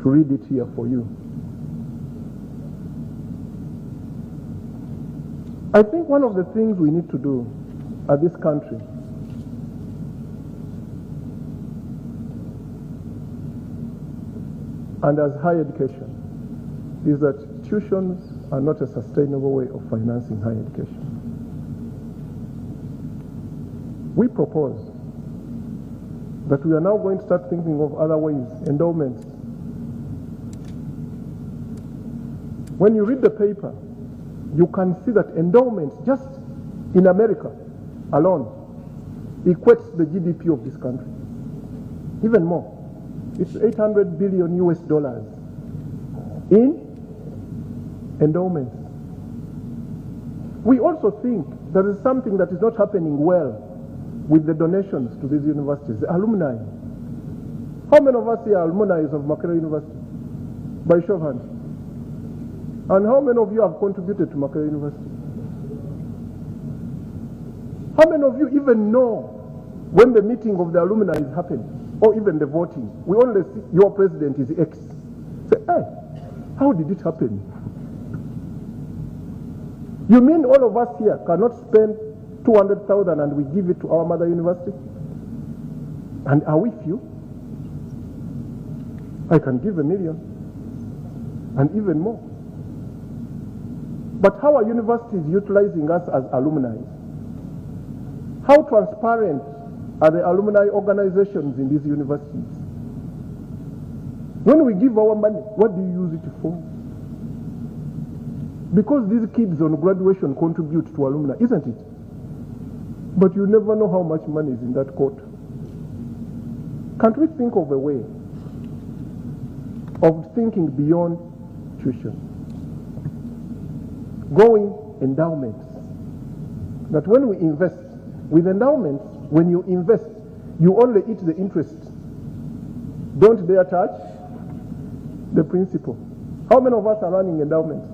to read it here for you. I think one of the things we need to do at this country and as higher education is that tuitions are not a sustainable way of financing higher education. We propose that we are now going to start thinking of other ways, endowments. When you read the paper, you can see that endowments just in America alone equates the GDP of this country. Even more. It's $800 billion in endowments. We also think there is something that is not happening well with the donations to these universities, the alumni. How many of us here are alumni of Makerere University? By show of hands. And how many of you have contributed to Makerere University? How many of you even know when the meeting of the alumni is happening, or even the voting? We only see your president is X. Say, hey, how did it happen? You mean all of us here cannot spend 200,000 and we give it to our mother university? And are we few? I can give $1 million and even more. But how are universities utilizing us as alumni? How transparent are the alumni organizations in these universities? When we give our money, what do you use it for? Because these kids on graduation contribute to alumni, isn't it? But you never know how much money is in that coat. Can't we think of a way of thinking beyond tuition? Growing endowments. That when we invest, with endowments, when you invest, you only eat the interest. Don't dare touch the principal. How many of us are running endowments?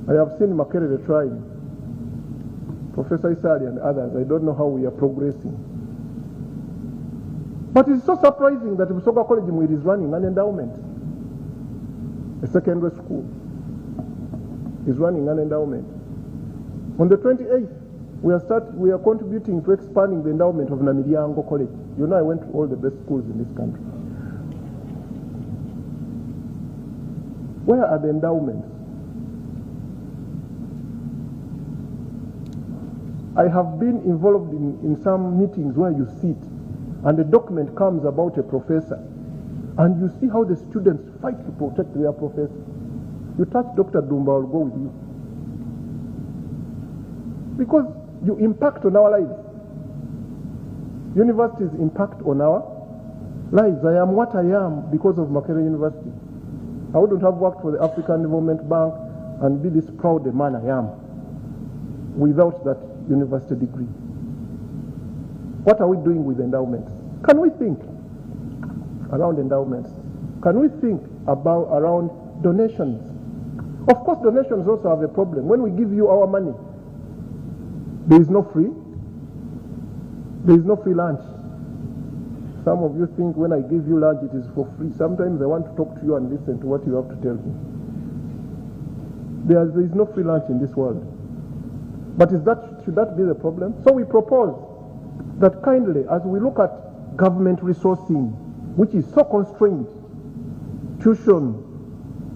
I have seen Makerere trying, Professor Isari and others. I don't know how we are progressing. But it's so surprising that Busoga College is running an endowment. A secondary school is running an endowment. On the 28th, we are contributing to expanding the endowment of Namiriango College. You know, I went to all the best schools in this country. Where are the endowments? I have been involved in some meetings where you sit and a document comes about a professor and you see how the students fight to protect their professor. You touch Dr. Dumba, I'll go with you. Because you impact on our lives. Universities impact on our lives. I am what I am because of Makerere University. I wouldn't have worked for the African Development Bank and be this proud man I am without that university degree. What are we doing with endowments? Can we think around endowments? Can we think around donations? Of course, donations also have a problem. When we give you our money, there is no free lunch. Some of you think when I give you lunch, it is for free. Sometimes I want to talk to you and listen to what you have to tell me. There is no free lunch in this world. But should that be the problem? So we propose that kindly, as we look at government resourcing, which is so constrained, tuition,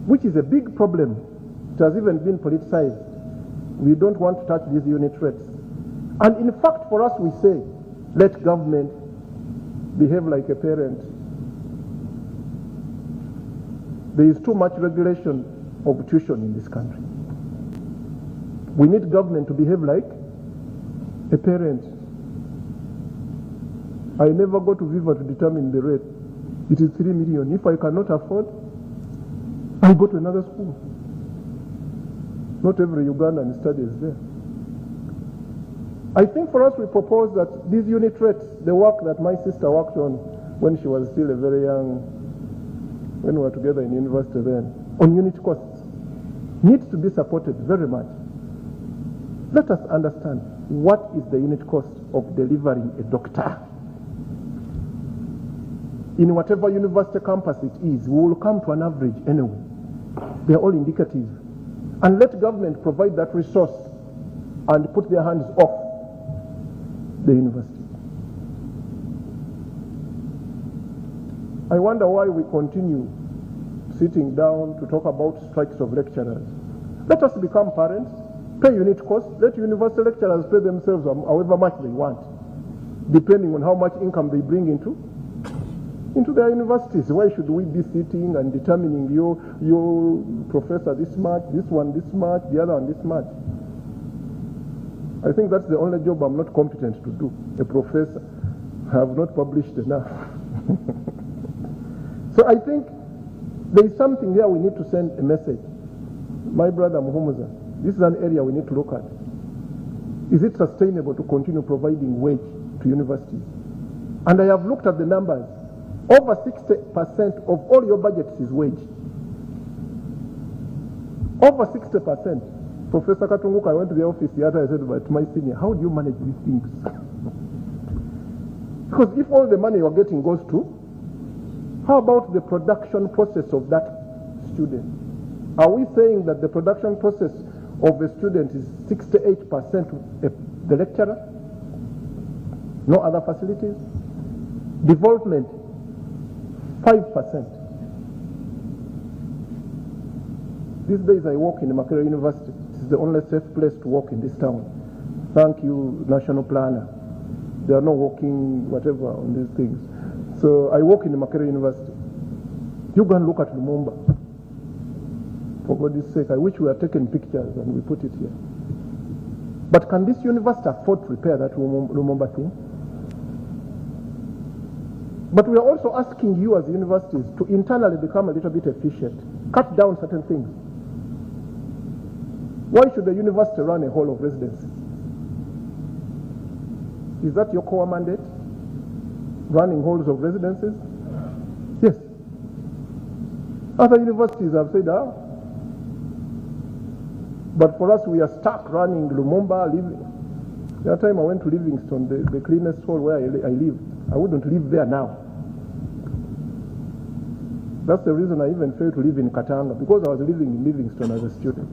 which is a big problem, it has even been politicized. We don't want to touch these unit rates. And in fact, for us, we say, let government behave like a parent. There is too much regulation of tuition in this country. We need government to behave like a parent. I never go to Viva to determine the rate. It is 3 million. If I cannot afford, I go to another school. Not every Ugandan studies there. I think for us we propose that these unit rates, the work that my sister worked on when she was still a very young, when we were together in university then, on unit costs, needs to be supported very much. Let us understand what is the unit cost of delivering a doctor. In whatever university campus it is, we will come to an average anyway. They are all indicative. And let government provide that resource and put their hands off the university. I wonder why we continue sitting down to talk about strikes of lecturers. Let us become parents, pay unit costs, let university lecturers pay themselves however much they want, depending on how much income they bring into their universities. Why should we be sitting and determining your professor this much, this one this much, the other one this much? I think that's the only job I'm not competent to do, a professor. I have not published enough. So I think there is something here we need to send a message. My brother Muhumuza, this is an area we need to look at. Is it sustainable to continue providing wage to universities? And I have looked at the numbers. Over 60% of all your budgets is wage. Over 60%. Professor Katunguka, I went to the office the other day, I said, but my senior, how do you manage these things? Because if all the money you're getting goes to, how about the production process of that student? Are we saying that the production process of a student is 68% the lecturer, no other facilities. Development, 5%. These days I walk in Makerere University. It is the only safe place to walk in this town. Thank you, National Planner. There are no walking whatever on these things. So I walk in Makerere University. You go and look at Lumumba. For God's sake, I wish we had taken pictures and we put it here. But can this university afford to repair that Lumumba thing? But we are also asking you as universities to internally become a little bit efficient. Cut down certain things. Why should the university run a hall of residences? Is that your core mandate? Running halls of residences? Yes. Other universities have said, but for us, we are stuck running Lumumba, living. The other time I went to Livingston, the cleanest hall where I live. I wouldn't live there now. That's the reason I even failed to live in Katanga, because I was living in Livingston as a student.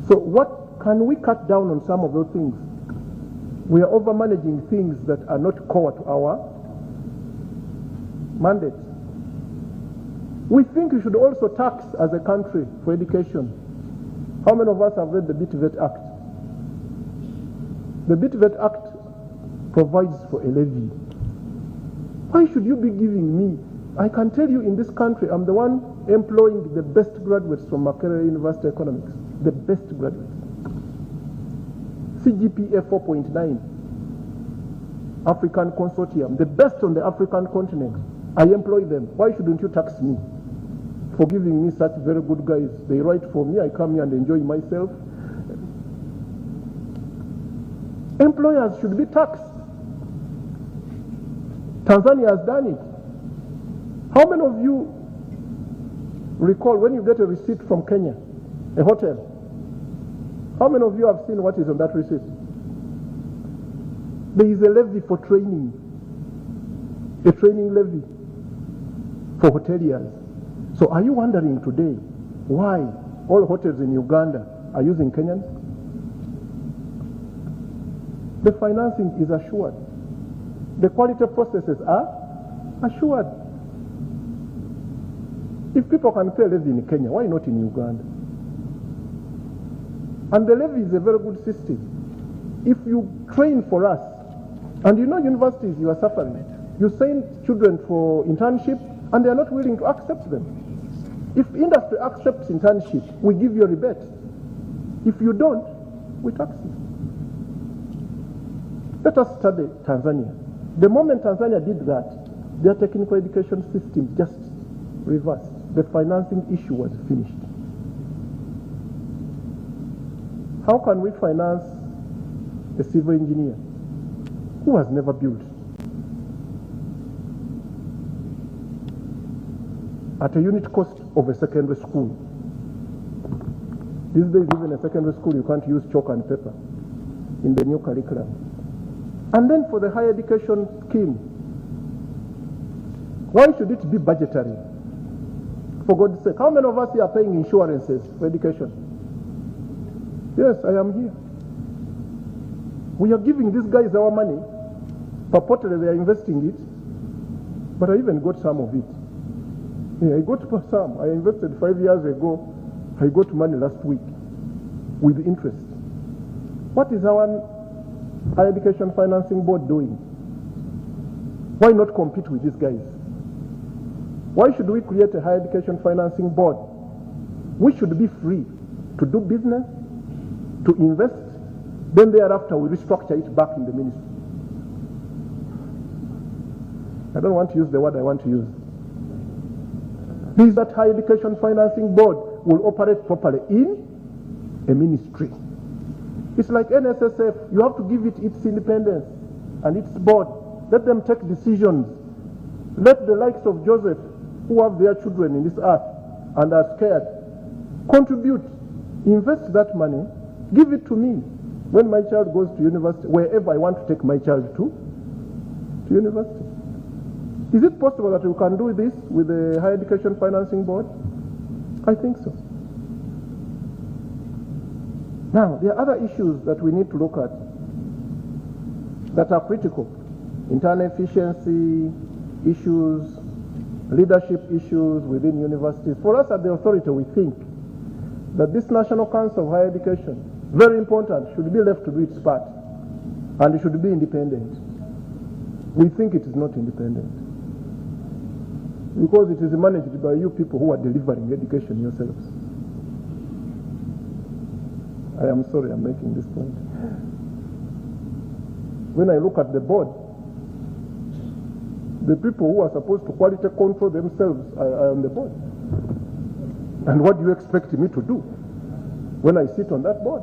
So what can we cut down on some of those things? We are over-managing things that are not core to our mandate. We think we should also tax as a country for education. How many of us have read the BitVet Act? The BitVet Act provides for a levy. Why should you be giving me? I can tell you in this country, I'm the one employing the best graduates from Makerere University Economics. The best graduates. CGPA 4.9. African Consortium. The best on the African continent. I employ them. Why shouldn't you tax me for giving me such very good guys? They write for me, I come here and enjoy myself. Employers should be taxed. Tanzania has done it. How many of you recall when you get a receipt from Kenya, a hotel? How many of you have seen what is on that receipt? There is a levy for training, a training levy for hoteliers. So are you wondering today why all hotels in Uganda are using Kenyans? The financing is assured. The quality processes are assured. If people can pay levy in Kenya, why not in Uganda? And the levy is a very good system. If you train for us, and you know universities, you are suffering. You send children for internship, and they are not willing to accept them. If industry accepts internship, we give you a rebate. If you don't, we tax you. Let us study Tanzania. The moment Tanzania did that, their technical education system just reversed. The financing issue was finished. How can we finance a civil engineer who has never built at a unit cost of a secondary school? These days, even a secondary school, you can't use chalk and paper in the new curriculum. And then for the higher education scheme, why should it be budgetary? For God's sake, how many of us here are paying insurances for education? Yes, I am here. We are giving these guys our money. Purportedly they are investing it, but I even got some of it. Yeah, I got some. I invested 5 years ago. I got money last week with interest. What is our higher education financing board doing? Why not compete with these guys? Why should we create a higher education financing board? We should be free to do business, to invest, then thereafter we restructure it back in the ministry. I don't want to use the word I want to use. This that higher education financing board will operate properly in a ministry. It's like NSSF. You have to give it its independence and its board. Let them take decisions. Let the likes of Joseph, who have their children in this earth and are scared, contribute, invest that money, give it to me when my child goes to university, wherever I want to take my child to university. Is it possible that we can do this with the Higher Education Financing Board? I think so. Now, there are other issues that we need to look at that are critical. Internal efficiency issues, leadership issues within universities. For us at the authority, we think that this National Council of Higher Education, very important, should be left to do its part, and it should be independent. We think it is not independent, because it is managed by you people who are delivering education yourselves. I am sorry I'm making this point. When I look at the board, the people who are supposed to quality control themselves are on the board. And what do you expect me to do when I sit on that board?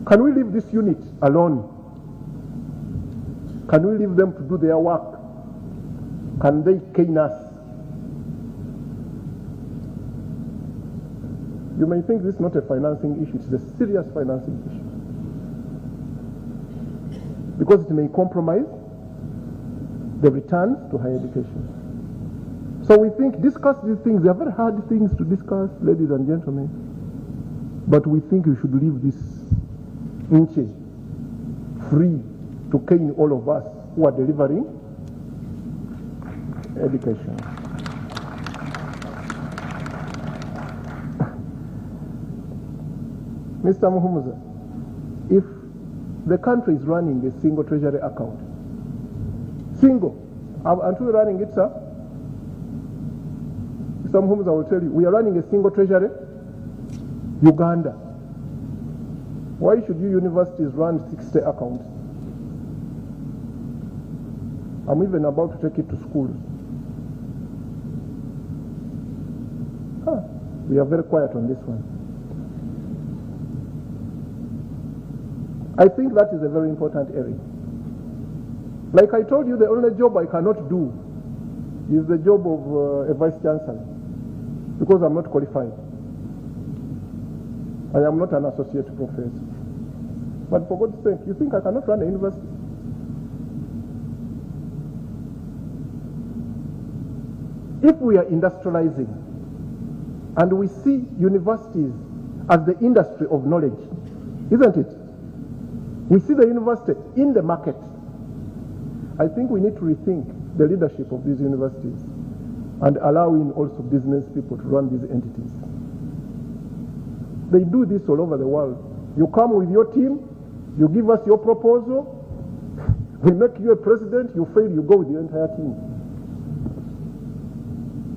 Can we leave this unit alone? Can we leave them to do their work? Can they cane us? You may think this is not a financing issue. It's a serious financing issue, because it may compromise the returns to higher education. So we think, discuss these things. They are very hard things to discuss, ladies and gentlemen. But we think we should leave this inch free to cane all of us who are delivering education. Mr. Muhumuza, if the country is running a single treasury account, single, aren't we running it, sir? Mr. Muhumuza will tell you, we are running a single treasury. Uganda. Why should you universities run 60 accounts? I'm even about to take it to schools. We are very quiet on this one. I think that is a very important area. Like I told you, the only job I cannot do is the job of a vice chancellor, because I'm not qualified. I am not an associate professor. But for God's sake, you think I cannot run a university? If we are industrializing and we see universities as the industry of knowledge, isn't it? We see the university in the market. I think we need to rethink the leadership of these universities and allowing also business people to run these entities. They do this all over the world. You come with your team, you give us your proposal, we make you a president, you fail, you go with the entire team.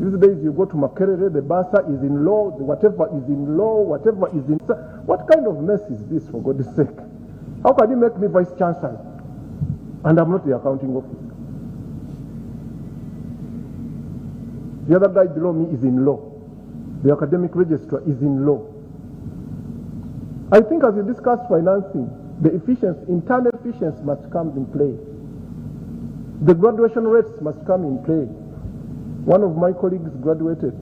These days you go to Makerere, the Basa is in law, whatever is in law, whatever is in... What kind of mess is this, for God's sake? How can you make me vice chancellor and I'm not the accounting officer? The other guy below me is in law. The academic registrar is in law. I think as you discuss financing, the efficiency, internal efficiency must come in play. The graduation rates must come in play. One of my colleagues graduated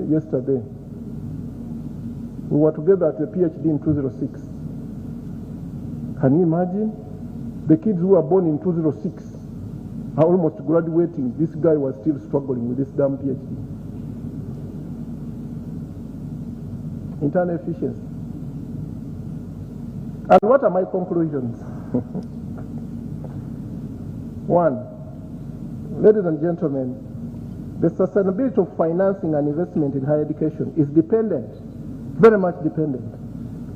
yesterday. We were together at a PhD in 2006. Can you imagine? The kids who were born in 2006 are almost graduating. This guy was still struggling with this damn PhD. Internal efficiency. And what are my conclusions? One, ladies and gentlemen, the sustainability of financing and investment in higher education is dependent, very much dependent,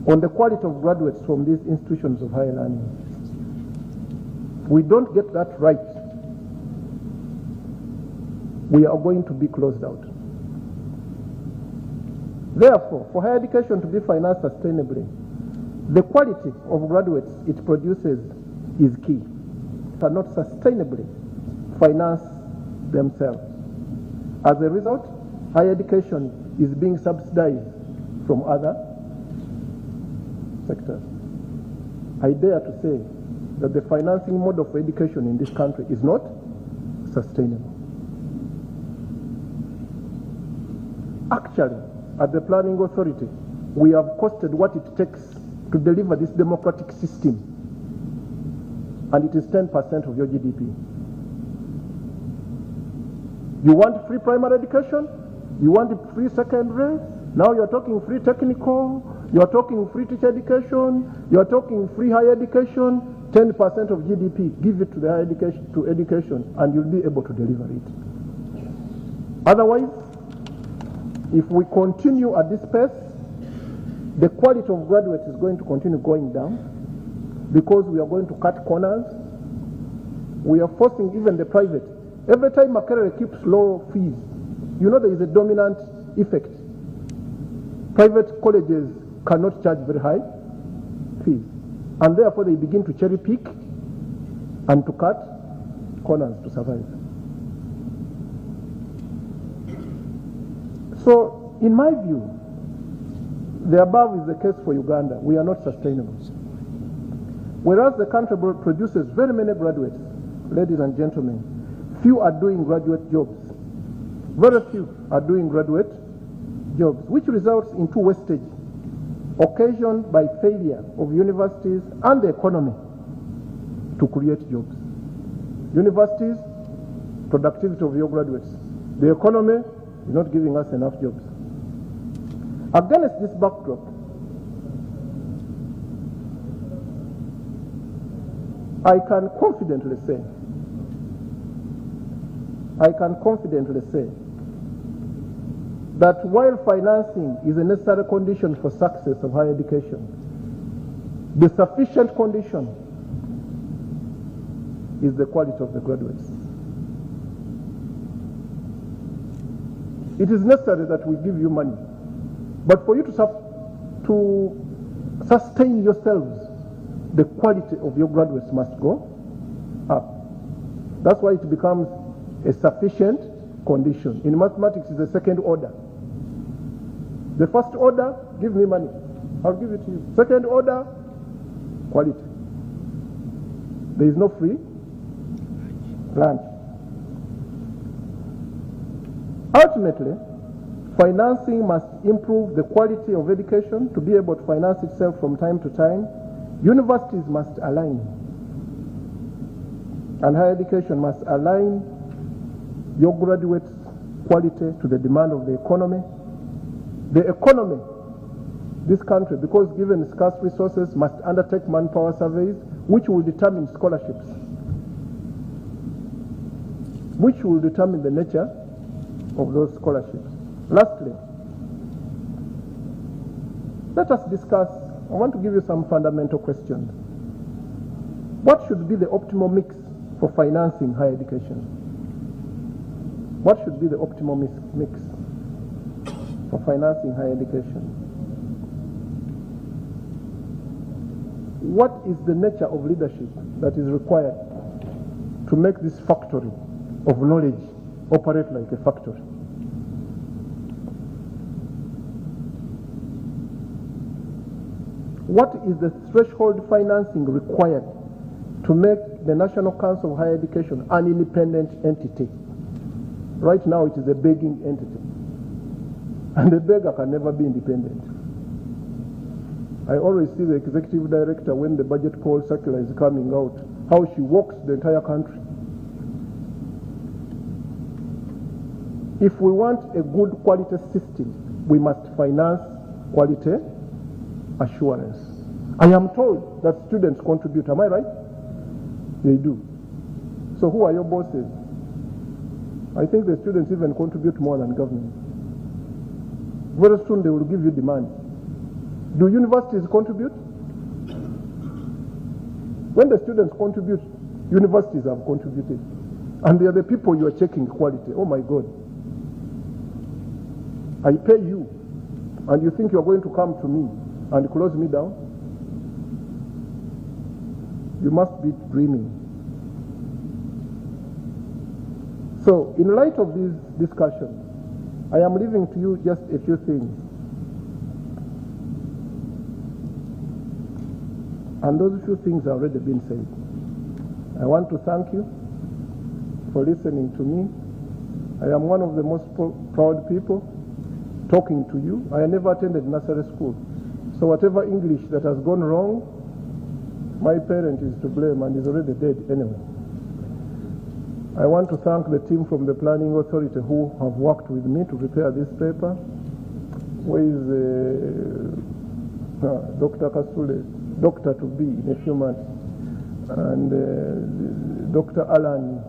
on the quality of graduates from these institutions of higher learning. We don't get that right, we are going to be closed out. Therefore, for higher education to be financed sustainably, the quality of graduates it produces is key. They cannot sustainably finance themselves. As a result, higher education is being subsidized from other sectors. I dare to say that the financing model for education in this country is not sustainable. Actually, at the Planning Authority, we have costed what it takes to deliver this democratic system, and it is 10% of your GDP. You want free primary education? You want free secondary? Now you're talking free technical, You are talking free teacher education, you are talking free higher education, 10% of GDP, give it to the higher education, to education, and you'll be able to deliver it. Otherwise, if we continue at this pace, the quality of graduates is going to continue going down because we are going to cut corners. We are forcing even the private. Every time Makerere keeps low fees, you know there is a dominant effect. Private colleges cannot charge very high fees, and therefore they begin to cherry pick and to cut corners to survive. So, in my view, the above is the case for Uganda. We are not sustainable. Whereas the country produces very many graduates, ladies and gentlemen, few are doing graduate jobs. Very few are doing graduate jobs, which results into wastage occasioned by failure of universities and the economy to create jobs. Universities, productivity of your graduates. The economy is not giving us enough jobs. Against this backdrop, I can confidently say that while financing is a necessary condition for success of higher education, the sufficient condition is the quality of the graduates. It is necessary that we give you money, but for you to sustain yourselves, the quality of your graduates must go up. That's why it becomes a sufficient condition. In mathematics, it's the second order. The first order, give me money, I'll give it to you. Second order, quality. There is no free lunch. Ultimately, financing must improve the quality of education to be able to finance itself from time to time. Universities must align, and higher education must align your graduates' quality to the demand of the economy. The economy, this country, because given scarce resources, must undertake manpower surveys which will determine scholarships, which will determine the nature of those scholarships. Lastly, let us discuss, I want to give you some fundamental questions. What should be the optimal mix for financing higher education? What should be the optimal mix for financing higher education? What is the nature of leadership that is required to make this factory of knowledge operate like a factory? What is the threshold financing required to make the National Council of Higher Education an independent entity? Right now it is a begging entity, and the beggar can never be independent. I always see the executive director, when the budget call circular is coming out, how she walks the entire country. If we want a good quality system, we must finance quality assurance. I am told that students contribute, am I right? They do. So who are your bosses? I think the students even contribute more than government. Very soon they will give you demand. Do universities contribute? When the students contribute, universities have contributed. And they are the people you are checking quality. Oh my God. I pay you, and you think you are going to come to me and close me down? You must be dreaming. So, in light of this discussion, I am leaving to you just a few things. And those few things have already been said. I want to thank you for listening to me. I am one of the most proud people talking to you. I never attended nursery school. So whatever English that has gone wrong, my parent is to blame and is already dead anyway. I want to thank the team from the Planning Authority who have worked with me to prepare this paper. Where is Dr. Kasule, doctor to be in a few months, and Dr. Alan,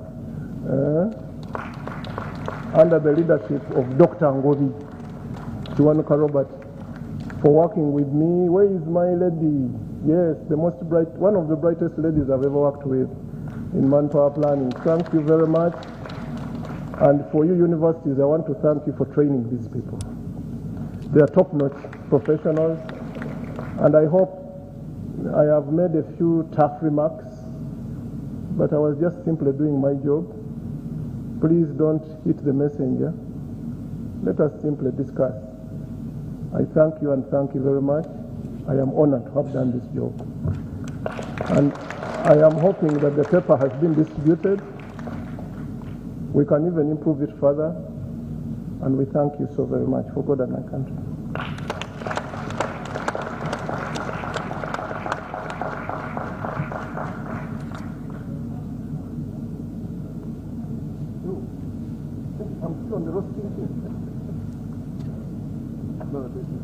under the leadership of Dr. Ngovi, Chiwanuka Robert, for working with me. Where is my lady? Yes, the most bright, one of the brightest ladies I've ever worked with in manpower planning. Thank you very much. And for you universities, I want to thank you for training these people. They are top-notch professionals, and I hope I have made a few tough remarks, but I was just simply doing my job. Please don't hit the messenger. Let us simply discuss. I thank you and thank you very much. I am honored to have done this job. And I am hoping that the paper has been distributed. We can even improve it further. And we thank you so very much for God and my country. I'm still on the roasting thing. No, this is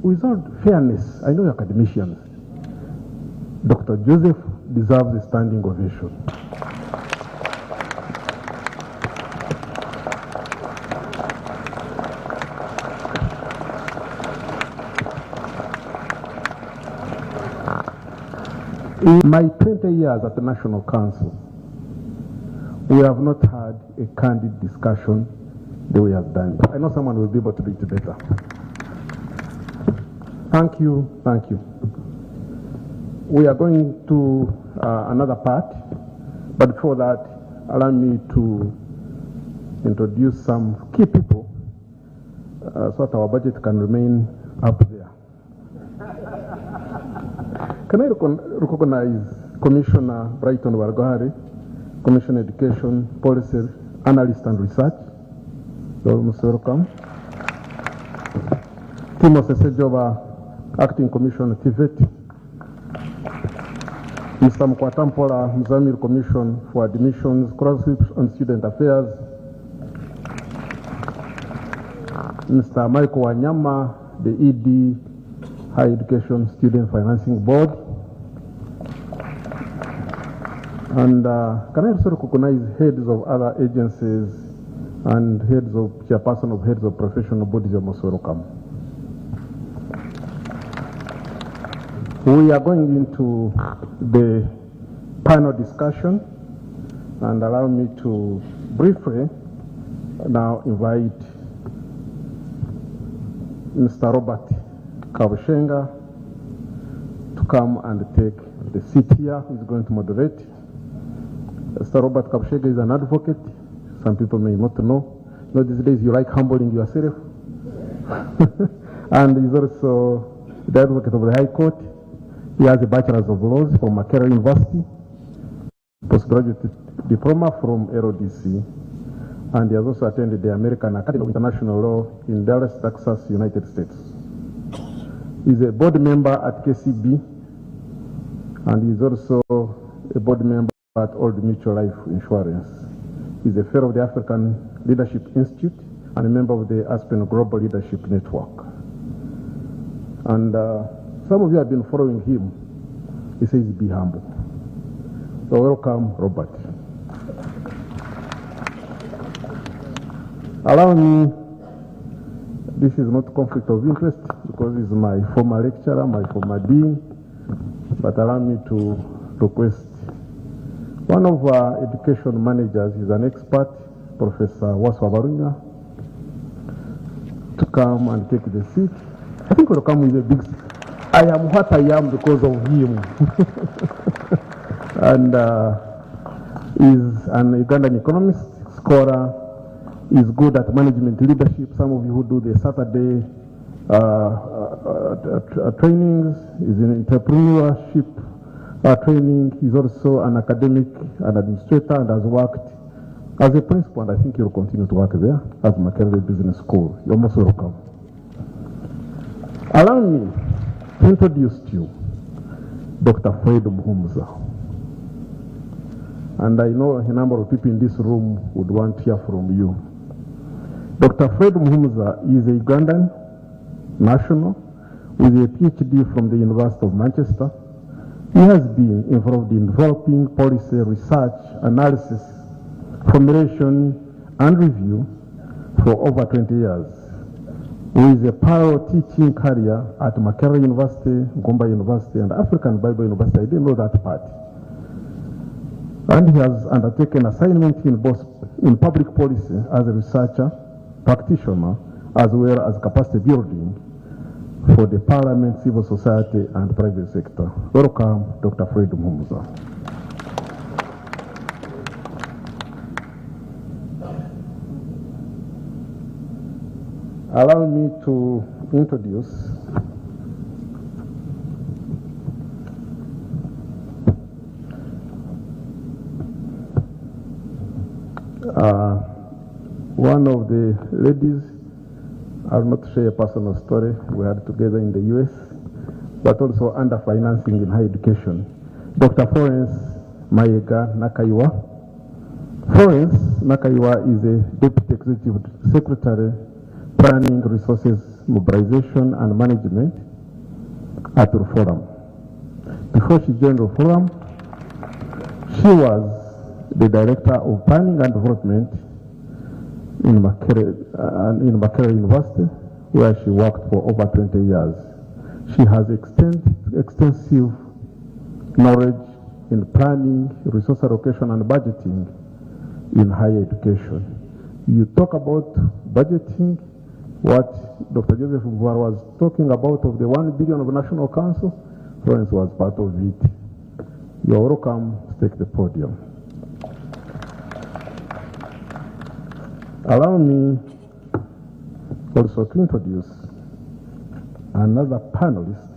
with all fairness, I know you're academicians. Dr. Joseph deserves a standing ovation. In my 20 years at the National Council, we have not had a candid discussion the way we have done. I know someone will be able to do it better. Thank you, thank you. We are going to another part, but before that, allow me to introduce some key people so that our budget can remain up there. Can I recognize Commissioner Brighton Wargohari, Commissioner Education, Policy, Analyst and Research? You're most welcome. Timothy Sejoba, Acting Commissioner TVET. Mr. Mkwatampola Mzamir, Commission for Admissions, Scholarships and Student Affairs. Mr. Michael Wanyama, the ED, Higher Education Student Financing Board. And can I also recognize heads of other agencies and heads of chairperson of heads of professional bodies? You're most welcome. We are going into the panel discussion, and allow me to briefly now invite Mr. Robert Kabushenga to come and take the seat here. He's going to moderate. Mr. Robert Kabushenga is an advocate. Some people may not know. You know, these days you like humbling yourself. And he's also the advocate of the High Court. He has a Bachelor's of Laws from Makerere University, postgraduate diploma from LDC, and he has also attended the American Academy of International Law in Dallas, Texas, United States. He's a board member at KCB, and he's also a board member at Old Mutual Life Insurance. He's a fellow of the African Leadership Institute and a member of the Aspen Global Leadership Network. And some of you have been following him. He says, be humble. So welcome, Robert. Allow me, this is not conflict of interest because he's my former lecturer, my former dean, but allow me to request one of our education managers, is an expert, Professor Waswa Barunya, to come and take the seat. I think we'll come with a big seat. I am what I am because of him. And is an Ugandan economist, scholar, is good at management leadership. Some of you who do the Saturday trainings, is in entrepreneurship training. He's also an academic, an administrator, and has worked as a principal, and I think he'll continue to work there at Makerere Business School. You're most welcome. Allow me to introduce to you Dr. Fred Muhumuza. And I know a number of people in this room would want to hear from you. Dr. Fred Muhumuza is a Ugandan national with a PhD from the University of Manchester. He has been involved in developing policy research, analysis, formulation, and review for over 20 years, with a parallel teaching career at Makerere University, Gomba University, and African Bible University. I didn't know that part. And he has undertaken assignment in both in public policy as a researcher, practitioner, as well as capacity building for the Parliament, civil society, and private sector. Welcome, Dr. Fred Muhumuza. Allow me to introduce one of the ladies. I will not share a personal story we had together in the US, but also under financing in higher education. Dr. Florence Mayiga Nakaiwa. Florence Nakaiwa is a Deputy Executive Secretary, Planning, Resources, Mobilization and Management at Reform. Before she joined Reform, she was the Director of Planning and Development in Makerere University, where she worked for over 20 years. She has extensive knowledge in planning, resource allocation, and budgeting in higher education. You talk about budgeting, what Dr. Joseph Mvara was talking about of the 1 billion of National Council, Florence was part of it. You are welcome to take the podium. Allow me also to introduce another panelist,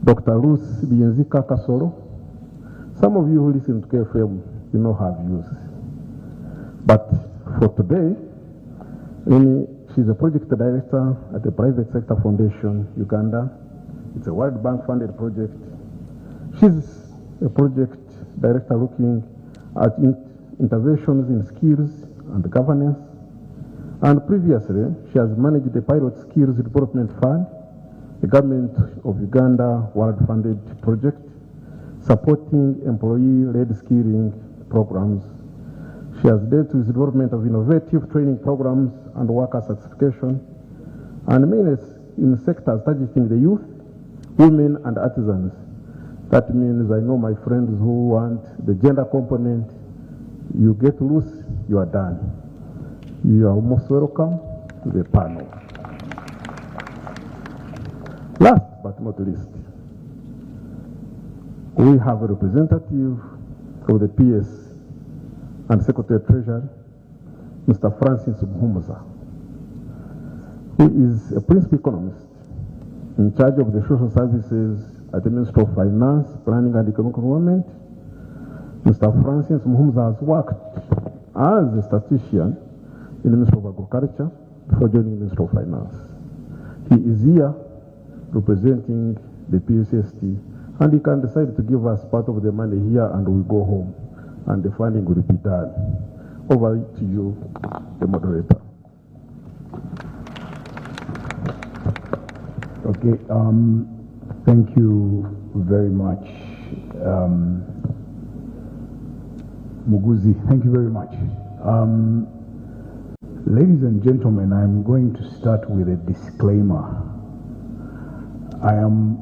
Dr. Ruth Bienzika Kasoro. Some of you who listen to KFM, you know her views. But for today, she's a project director at the Private Sector Foundation, Uganda. It's a World Bank funded project. She's a project director looking at interventions in skills and governance. And previously, she has managed the Pilot Skills Development Fund, the government of Uganda world-funded project, supporting employee-led skilling programs. She has dealt with the development of innovative training programs and worker certification, and mainly in sectors targeting the youth, women, and artisans. That means I know my friends who want the gender component. You get loose, you are done. You are most welcome to the panel. Last but not least, we have a representative of the PS and Secretary of Treasury, Mr. Francis Muhumuza, who is a principal economist in charge of the social services at the Ministry of Finance, Planning and Economic Development. Mr. Francis Muhumuza has worked as a statistician in the Ministry of Agriculture before joining the Ministry of Finance. He is here representing the PSST, and he can decide to give us part of the money here and we go home, and the funding will be done. Over to you, the moderator. Okay, thank you very much. Muguzi, thank you very much. Ladies and gentlemen, I'm going to start with a disclaimer. I am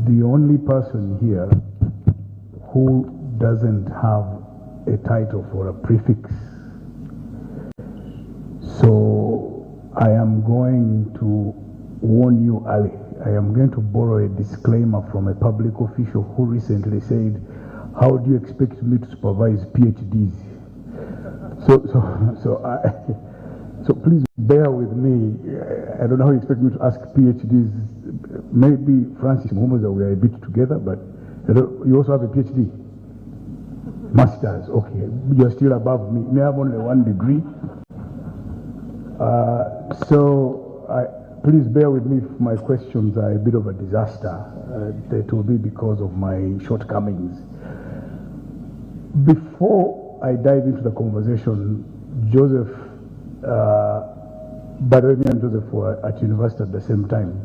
the only person here who doesn't have a title for a prefix. So I am going to warn you early. I am going to borrow a disclaimer from a public official who recently said, "How do you expect me to supervise PhDs?" So please bear with me. I don't know how you expect me to ask PhDs. Maybe Francis Muhumuza, we are a bit together, but you also have a PhD? Masters, okay. You're still above me. Me, I have only 1 degree. Please bear with me if my questions are a bit of a disaster. That will be because of my shortcomings. Before I dive into the conversation, Joseph, Baroni and Joseph were at university at the same time.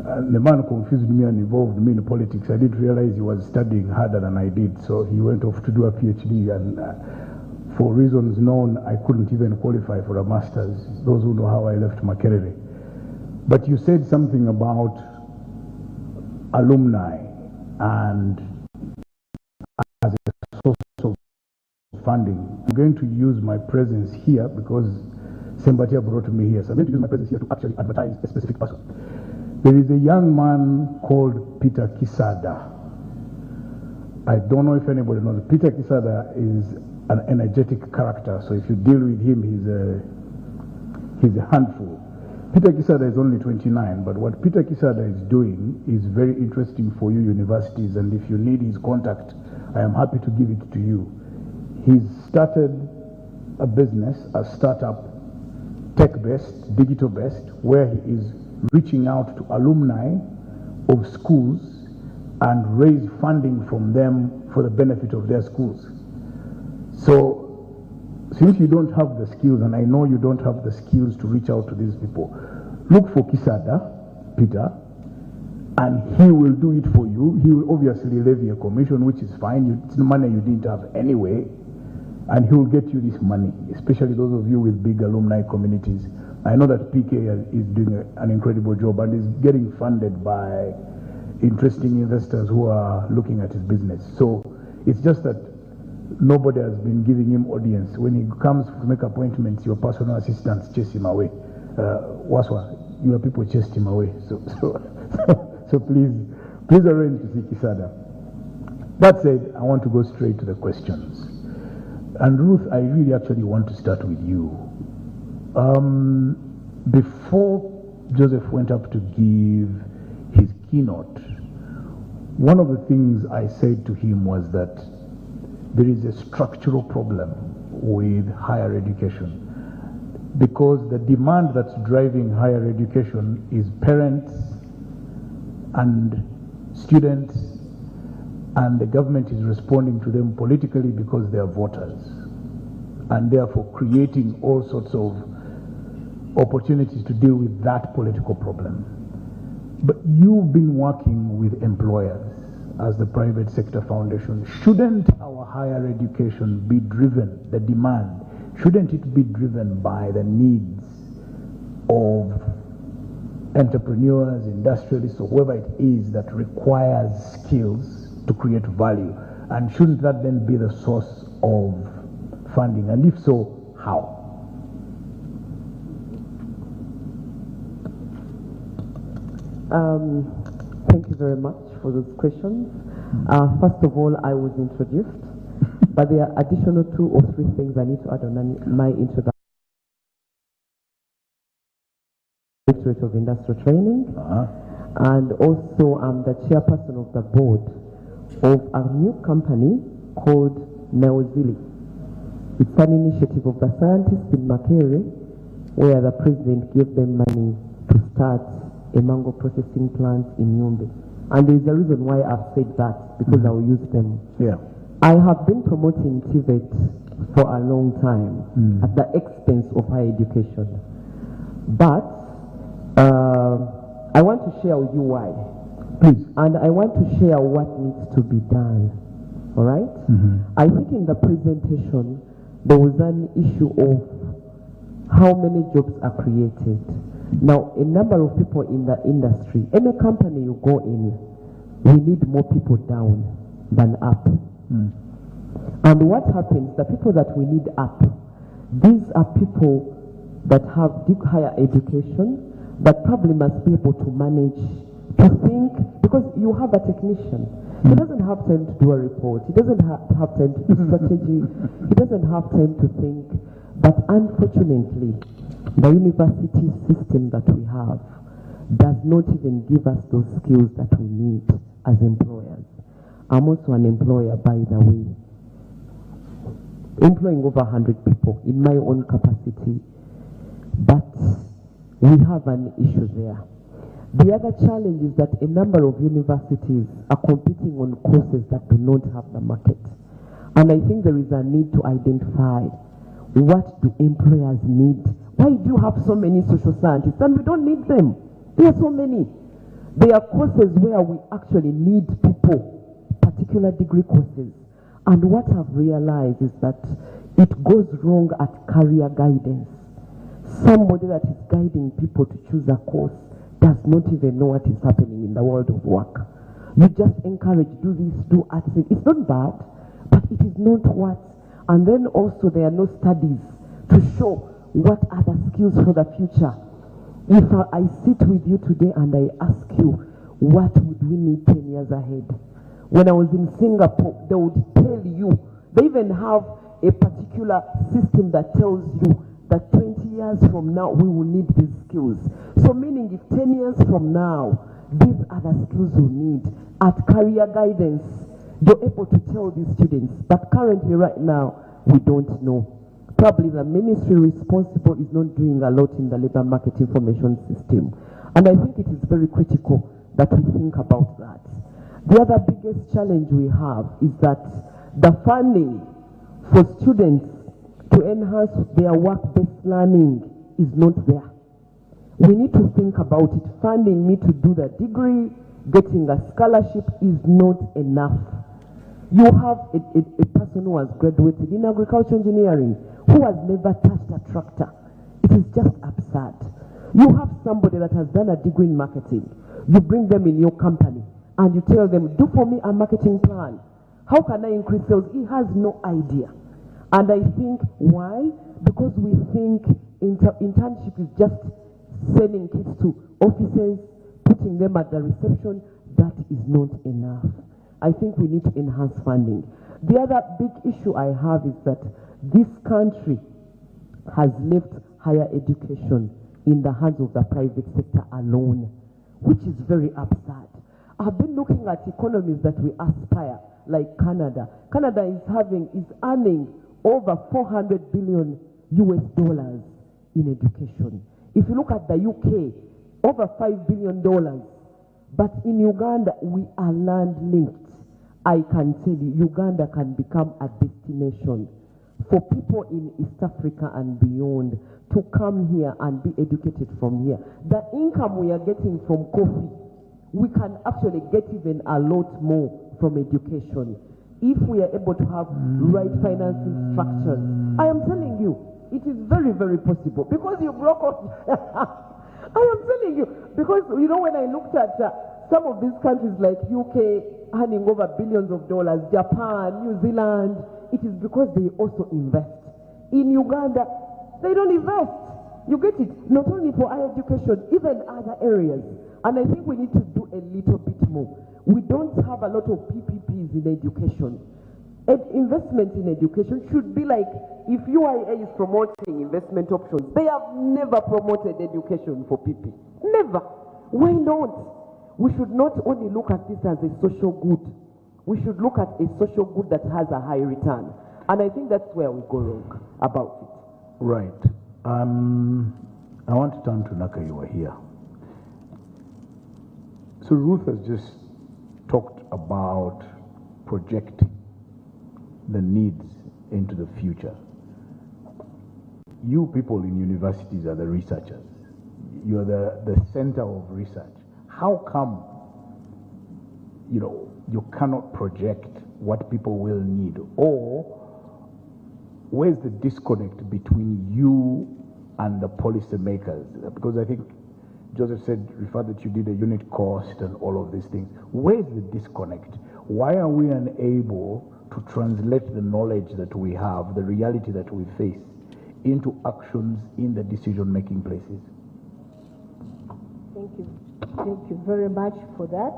And the man confused me and involved me in politics. I didn't realize he was studying harder than I did, so he went off to do a PhD, and for reasons known, I couldn't even qualify for a master's. Those who know how I left Makerere. But you said something about alumni and as a source of funding. I'm going to use my presence here because Sembatia brought me here. So I'm going to use my presence here to actually advertise a specific person. There is a young man called Peter Kisada. I don't know if anybody knows. Peter Kisada is an energetic character, so if you deal with him, he's a handful. Peter Kisada is only 29, but what Peter Kisada is doing is very interesting for you universities, and if you need his contact, I am happy to give it to you. He's started a business, a startup, tech-based, digital-based, where he is reaching out to alumni of schools and raise funding from them for the benefit of their schools. So, since you don't have the skills, and I know you don't have the skills to reach out to these people, look for Kisada, Peter, and he will do it for you. He will obviously levy a commission, which is fine. It's the money you didn't have anyway, and he will get you this money, especially those of you with big alumni communities. I know that PK is doing an incredible job and is getting funded by interesting investors who are looking at his business. So it's just that nobody has been giving him audience. When he comes to make appointments, your personal assistants chase him away. Waswa, your people chased him away. So please arrange to see Kisada. That said, I want to go straight to the questions. And Ruth, I really actually want to start with you. Before Joseph went up to give his keynote, one of the things I said to him was that there is a structural problem with higher education, because the demand that's driving higher education is parents and students, and the government is responding to them politically because they are voters, and therefore creating all sorts of opportunities to deal with that political problem. But you've been working with employers as the private sector foundation. Shouldn't our higher education be driven, the demand, shouldn't it be driven by the needs of entrepreneurs, industrialists, or whoever it is that requires skills to create value? And shouldn't that then be the source of funding? And if so, how? Thank you very much for those questions. First of all, I was introduced, but there are additional 2 or 3 things I need to add on my introduction. Directorate of Industrial Training, and also I'm the chairperson of the board of a new company called Neozili. It's an initiative of the scientists in Makerere, where the president gave them money to start a mango processing plant in Yumbe. And there's a reason why I've said that, because I'll use them. Yeah. I have been promoting TVET for a long time at the expense of higher education. But I want to share with you why. Please. And I want to share what needs to be done. All right? I think in the presentation, there was an issue of how many jobs are created. Now, a number of people in the industry, any company you go in, we need more people down than up. And what happens, the people that we need up, these are people that have deep higher education, but probably must be able to manage, to think, because you have a technician. He doesn't have time to do a report. He doesn't have time to do strategy. He doesn't have time to think. But unfortunately, the university system that we have does not even give us those skills that we need as employers. I'm also an employer, by the way, employing over 100 people in my own capacity. But we have an issue there. The other challenge is that a number of universities are competing on courses that do not have the market. And I think there is a need to identify what do employers need? Why do you have so many social scientists and we don't need them? There are so many. There are courses where we actually need people, particular degree courses. And what I've realized is that it goes wrong at career guidance. Somebody that is guiding people to choose a course does not even know what is happening in the world of work. You just encourage, do this, do art. It's not bad, but it is not what. And then also there are no studies to show what are the skills for the future. If I sit with you today and I ask you, what would we need 10 years ahead? When I was in Singapore, they would tell you, they even have a particular system that tells you that 20 years from now, we will need these skills. So meaning if 10 years from now, these are the skills we need. At career guidance, you're able to tell these students, but currently right now, we don't know. Probably the ministry responsible is not doing a lot in the labor market information system. And I think it is very critical that we think about that. The other biggest challenge we have is that the funding for students to enhance their work-based learning is not there. We need to think about it. Funding me to do the degree, getting a scholarship is not enough. You have a person who has graduated in agricultural engineering who has never touched a tractor. It is just absurd. You have somebody that has done a degree in marketing. You bring them in your company and you tell them, do for me a marketing plan. How can I increase sales? He has no idea. And I think why? Because we think internship is just sending kids to offices, putting them at the reception. That is not enough. I think we need to enhance funding. The other big issue I have is that this country has left higher education in the hands of the private sector alone, which is very absurd. I've been looking at economies that we aspire, like Canada. Canada is earning over $400 billion in education. If you look at the UK, over $5 billion. But in Uganda, we are land linked. I can tell you, Uganda can become a destination for people in East Africa and beyond to come here and be educated from here. The income we are getting from coffee, we can actually get even a lot more from education if we are able to have right financing structures. I am telling you, it is very, very possible because you broke off. I am telling you, because you know when I looked at some of these countries like UK earning over billions of dollars, Japan, New Zealand, it is because they also invest. In Uganda, they don't invest. You get it? Not only for higher education, even other areas. And I think we need to do a little bit more. We don't have a lot of PPPs in education. Investment in education should be like, if UIA is promoting investment options, they have never promoted education for people. Never. Why not? We should not only look at this as a social good. We should look at a social good that has a high return. And I think that's where we go wrong about it. Right. I want to turn to Nakaiwa here. So Ruth has just talked about projecting the needs into the future. You people in universities are the researchers. You're the center of research. How come, you cannot project what people will need? Or where's the disconnect between you and the policymakers? Because I think Joseph referred that you did a unit cost and all of these things. Where's the disconnect? Why are we unable to translate the knowledge that we have, the reality that we face, into actions in the decision-making places? Thank you. Thank you very much for that.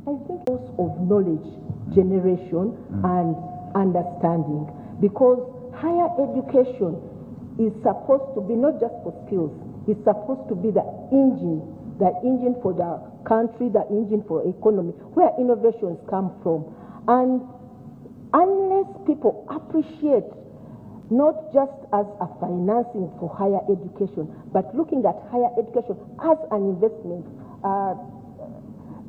I think also of knowledge generation and understanding, because higher education is supposed to be not just for skills, it's supposed to be the engine for the country, the engine for economy, where innovations come from. And unless people appreciate not just as a financing for higher education, but looking at higher education as an investment.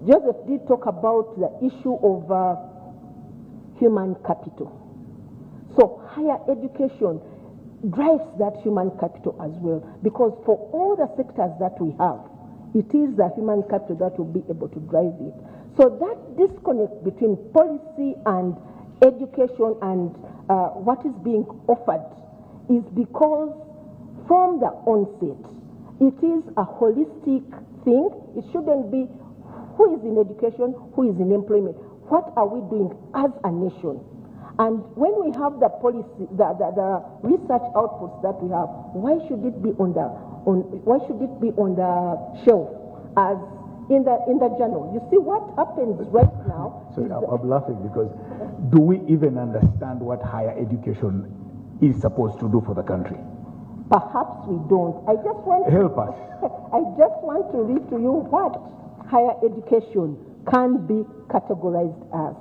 Joseph did talk about the issue of human capital. So higher education drives that human capital as well, because for all the sectors that we have, it is the human capital that will be able to drive it. So that disconnect between policy and education and what is being offered is because from the onset, it is a holistic thing. It shouldn't be who is in education, who is in employment. What are we doing as a nation? And when we have the policy, the research outputs that we have, why should it be on the shelf as in the journal? You see what happens right now. So I'm laughing because do we even understand what higher education is supposed to do for the country? Perhaps we don't. I just want help us. I just want to read to you what higher education can be categorized as.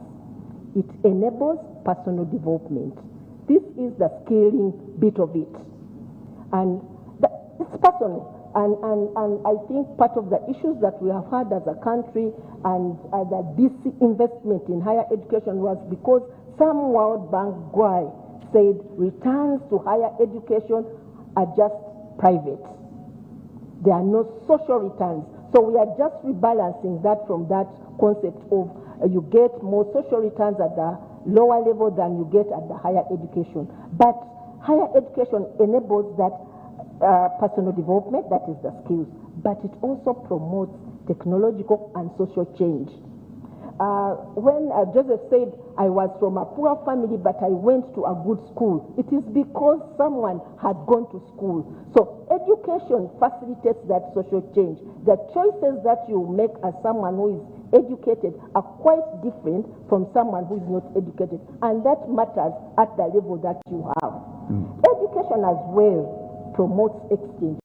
It enables personal development. This is the scaling bit of it. And it's personal. And I think part of the issues that we have had as a country and the disinvestment in higher education was because some World Bank guy said returns to higher education are just private. There are no social returns. So we are just rebalancing that from that concept of you get more social returns at the lower level than you get at the higher education. But higher education enables that personal development, that is the skills, but it also promotes technological and social change. When Joseph said, I was from a poor family, but I went to a good school, it is because someone had gone to school. So education facilitates that social change. The choices that you make as someone who is educated are quite different from someone who is not educated, and that matters at the level that you have. Education as well promotes exchange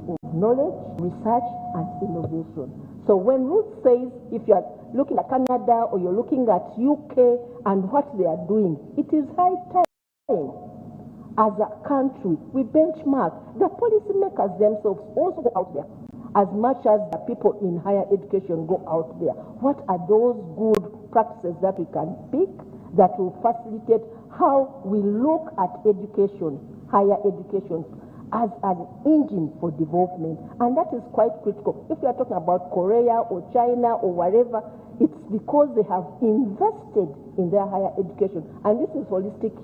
of knowledge, research, and innovation. So when Ruth says, if you are looking at Canada or you're looking at UK and what they are doing, it is high time as a country we benchmark. The policymakers themselves also go out there as much as the people in higher education go out there. What are those good practices that we can pick that will facilitate how we look at education, higher education, as an engine for development? And that is quite critical. If you are talking about Korea or China or wherever, it's because they have invested in their higher education. And this is holistic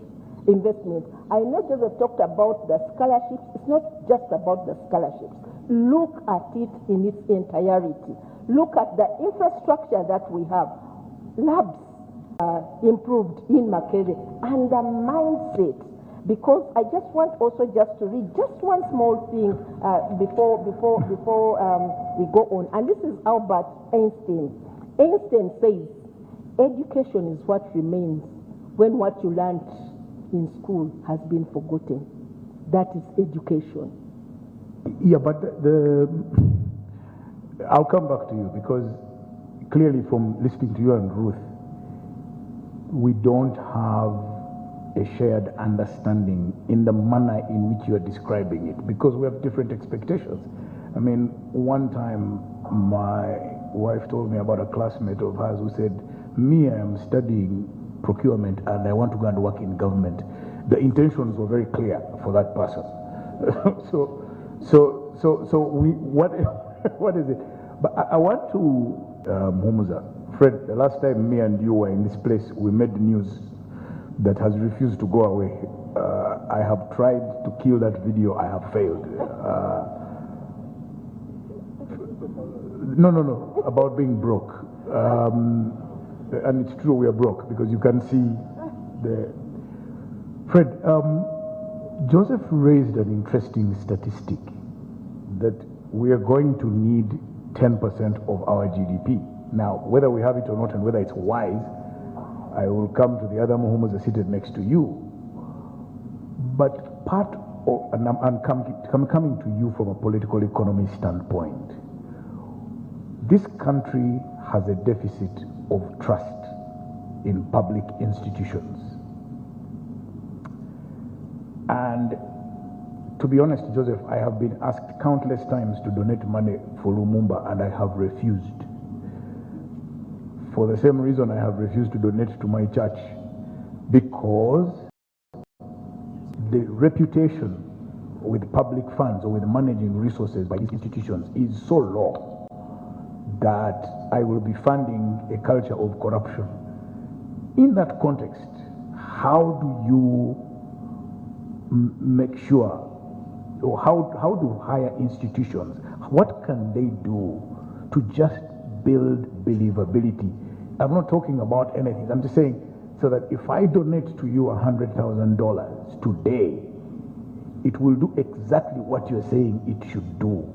investment. I know Joseph talked about the scholarships. It's not just about the scholarships. Look at it in its entirety. Look at the infrastructure that we have. Labs improved in Makere, and the mindset. Because I just want also just to read just one small thing before we go on. And this is Albert Einstein. Einstein says, education is what remains when what you learned in school has been forgotten. That is education. Yeah, but I'll come back to you because clearly from listening to you and Ruth, we don't have a shared understanding in the manner in which you are describing it because we have different expectations. I mean, one time my wife told me about a classmate of hers who said, me, I am studying procurement and I want to go and work in government. The intentions were very clear for that person. What is it? But I want to, Humuza, Fred, the last time me and you were in this place, we made news that has refused to go away. I have tried to kill that video, I have failed. No, about being broke. And it's true we are broke because you can see the... Fred, Joseph raised an interesting statistic that we are going to need 10% of our GDP. Now, whether we have it or not and whether it's wise, I will come to the other Muhammads seated next to you. But part of, and I'm coming to you from a political economy standpoint, this country has a deficit of trust in public institutions. And to be honest, Joseph, I have been asked countless times to donate money for Lumumba and I have refused. For the same reason I have refused to donate to my church, because the reputation with public funds or with managing resources by these institutions is so low that I will be funding a culture of corruption. In that context, how do you make sure, or how do higher institutions, what can they do to just build believability? I'm not talking about anything. I'm just saying, so that if I donate to you $100,000 today, it will do exactly what you're saying it should do.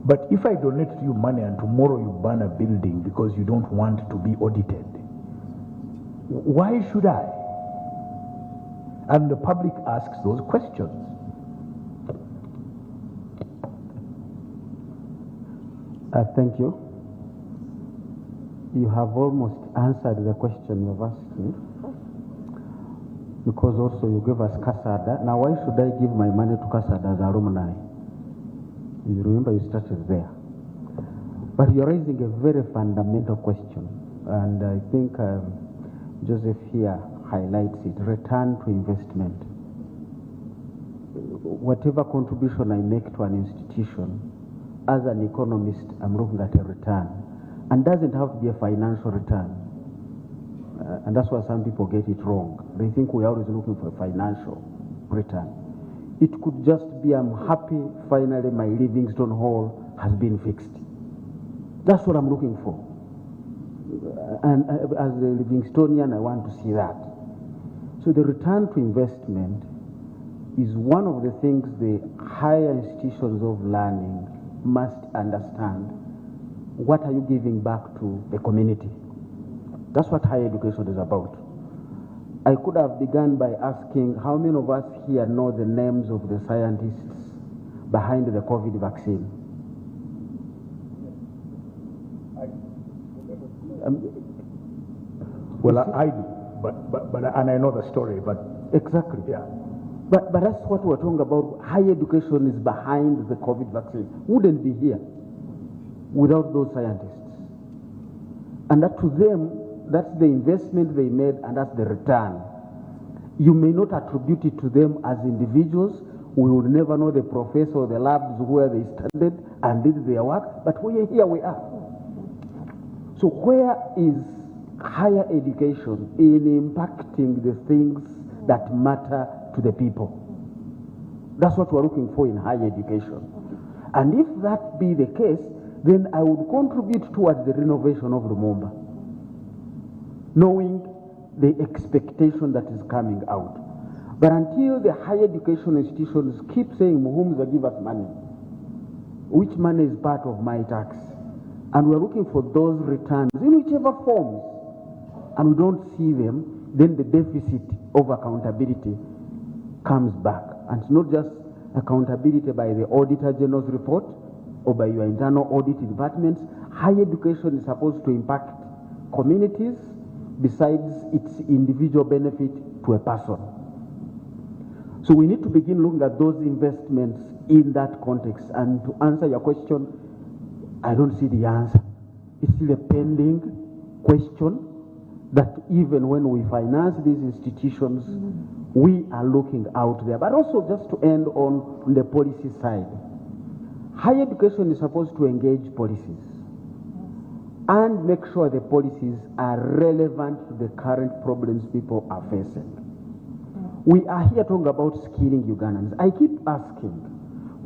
But if I donate to you money and tomorrow you burn a building because you don't want to be audited, why should I? And the public asks those questions. Thank you. You have almost answered the question you've asked me, because also you gave us Kasada. Now, why should I give my money to Kasada as alumni? You remember you started there. But you're raising a very fundamental question, and I think Joseph here highlights it: return to investment. Whatever contribution I make to an institution, as an economist, I'm looking at a return, and doesn't have to be a financial return. And that's why some people get it wrong. They think we're always looking for a financial return. It could just be, I'm happy finally my Livingstone Hall has been fixed. That's what I'm looking for. And as a Livingstonian, I want to see that. So the return to investment is one of the things the higher institutions of learning must understand. What are you giving back to the community? That's what higher education is about. I could have begun by asking how many of us here know the names of the scientists behind the COVID vaccine? Well, I do, but and I know the story, but exactly. Yeah. But that's what we're talking about. Higher education is behind the COVID vaccine. Wouldn't be here without those scientists. And that to them, that's the investment they made, and that's the return. You may not attribute it to them as individuals. We will never know the professor or the labs where they studied and did their work, but here we are. So where is higher education in impacting the things that matter to the people? That's what we're looking for in higher education. And if that be the case, then I would contribute towards the renovation of Lumumba, knowing the expectation that is coming out. But until the higher education institutions keep saying, Muhumza, give us money, which money is part of my tax, and we're looking for those returns in whichever forms, and we don't see them, then the deficit of accountability comes back. And it's not just accountability by the Auditor General's report or by your internal audit departments. Higher education is supposed to impact communities besides its individual benefit to a person. So we need to begin looking at those investments in that context. And to answer your question, I don't see the answer. It's still a pending question that even when we finance these institutions, we are looking out there. But also, just to end on the policy side, higher education is supposed to engage policies and make sure the policies are relevant to the current problems people are facing. We are here talking about skilling Ugandans. I keep asking,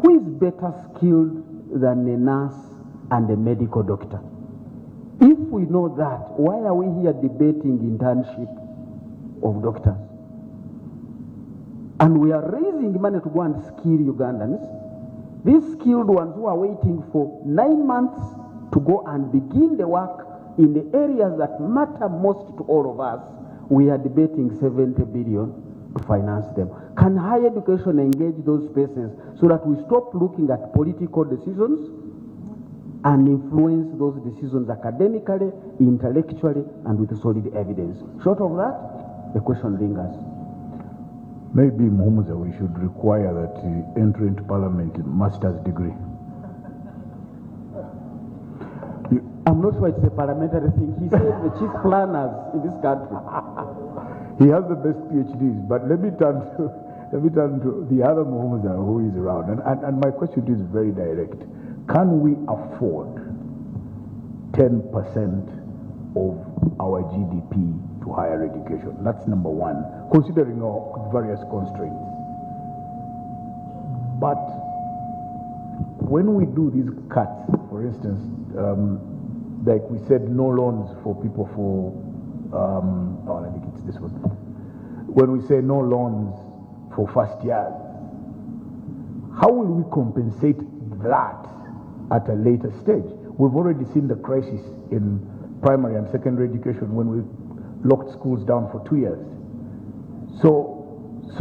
who is better skilled than a nurse and a medical doctor? If we know that, why are we here debating internship of doctors? And we are raising money to go and skill Ugandans. These skilled ones who are waiting for 9 months to go and begin the work in the areas that matter most to all of us, we are debating 70 billion to finance them. Can higher education engage those spaces so that we stop looking at political decisions and influence those decisions academically, intellectually, and with solid evidence? Short of that, the question lingers. Maybe, Muhumuza, we should require that entry into parliament master's degree. I'm not sure it's a parliamentary thing. He said the chief planners in this country. He has the best PhDs, but let me turn to let me turn to the other Muhammad who is around. And my question is very direct. Can we afford 10% of our GDP to higher education? That's number one, considering our various constraints. But when we do these cuts, for instance, like we said, no loans for people for, I think it's this one. When we say no loans for first years, how will we compensate that at a later stage? We've already seen the crisis in primary and secondary education when we locked schools down for 2 years. So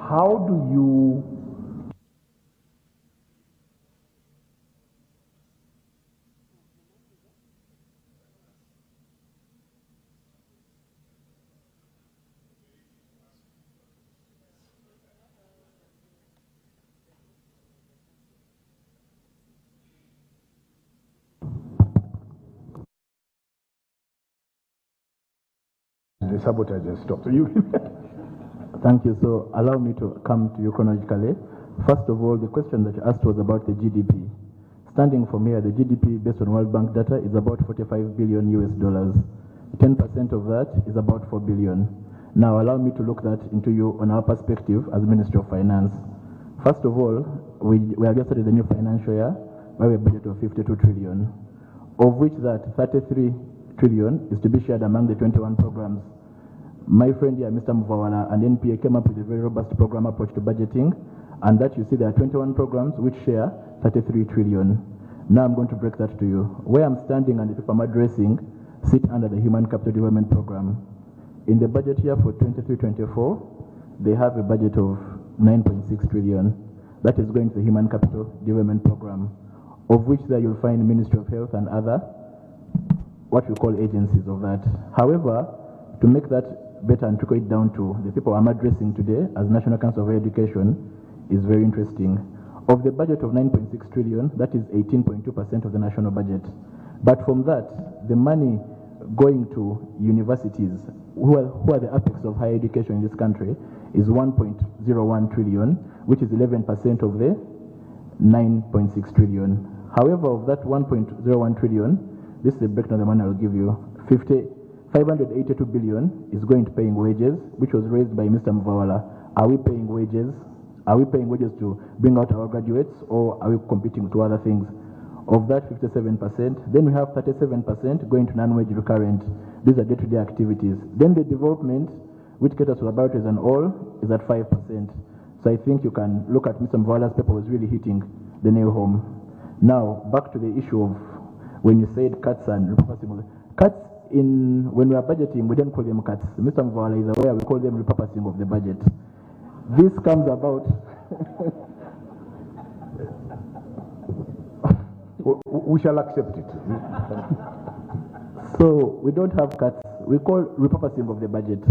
how do you the sabotage has stopped? So you Thank you. So allow me to come to you chronologically. First of all, the question that you asked was about the GDP. Standing from here, the GDP based on World Bank data is about 45 billion US dollars. 10% of that is about 4 billion. Now allow me to look that into you on our perspective as Ministry of Finance. First of all, we have just started the new financial year by a budget of 52 trillion, of which that 33 trillion is to be shared among the 21 programs. My friend here, Mr. Muvawala, and NPA came up with a very robust program approach to budgeting, and that you see there are 21 programs which share 33 trillion. Now I'm going to break that to you. Where I'm standing and the people I'm addressing sit under the Human Capital Development Program. In the budget year for 23-24, they have a budget of 9.6 trillion. That is going to the Human Capital Development Program, of which there you'll find Ministry of Health and other, what we call agencies of that. However, to make that better and to go it down to the people I'm addressing today as National Council of Higher Education is very interesting. Of the budget of 9.6 trillion, that is 18.2% of the national budget. But from that, the money going to universities, who are the apex of higher education in this country, is 1.01 trillion, which is 11% of the 9.6 trillion. However, of that 1.01 trillion, this is the breakdown of the money I'll give you. 582 billion is going to paying wages, which was raised by Mr. Muvawala. Are we paying wages? Are we paying wages to bring out our graduates, or are we competing to other things? Of that 57%, then we have 37% going to non-wage recurrent. These are day-to-day activities. Then the development, which caters to laboratories and all, is at 5%. So I think you can look at Mr. Mvala's paper was really hitting the nail home. Now, back to the issue of when you said cuts and repurposing. Cuts when we are budgeting, we don't call them cuts. Mr. Mvala is aware we call them repurposing of the budget. This comes about. We shall accept it. So we don't have cuts. We call repurposing of the budget.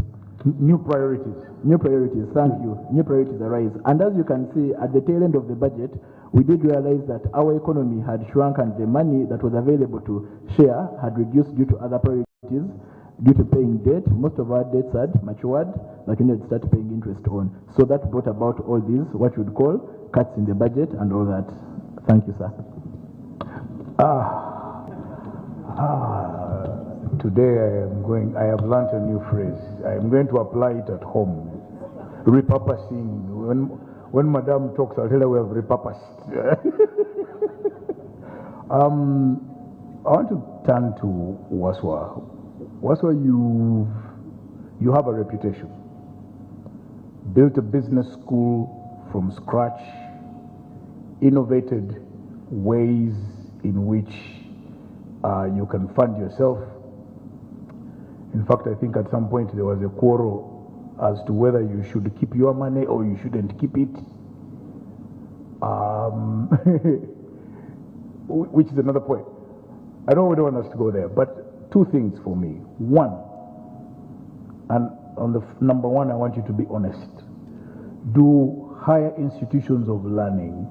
New priorities. New priorities, thank you. New priorities arise. And as you can see, at the tail end of the budget, we did realize that our economy had shrunk and the money that was available to share had reduced due to other priorities, due to paying debt. Most of our debts had matured, that we need to start paying interest on. So that brought about all these, what you would call, cuts in the budget and all that. Thank you, sir. Today I have learned a new phrase. I am going to apply it at home. Repurposing. When Madame talks, I'll tell her we have repurposed. I want to turn to Waswa. Waswa, you have a reputation. Built a business school from scratch, innovated ways in which you can fund yourself. In fact, I think at some point there was a quarrel as to whether you should keep your money or you shouldn't keep it, which is another point. I don't want us to go there, but two things for me. One, and on the number one, I want you to be honest. Do higher institutions of learning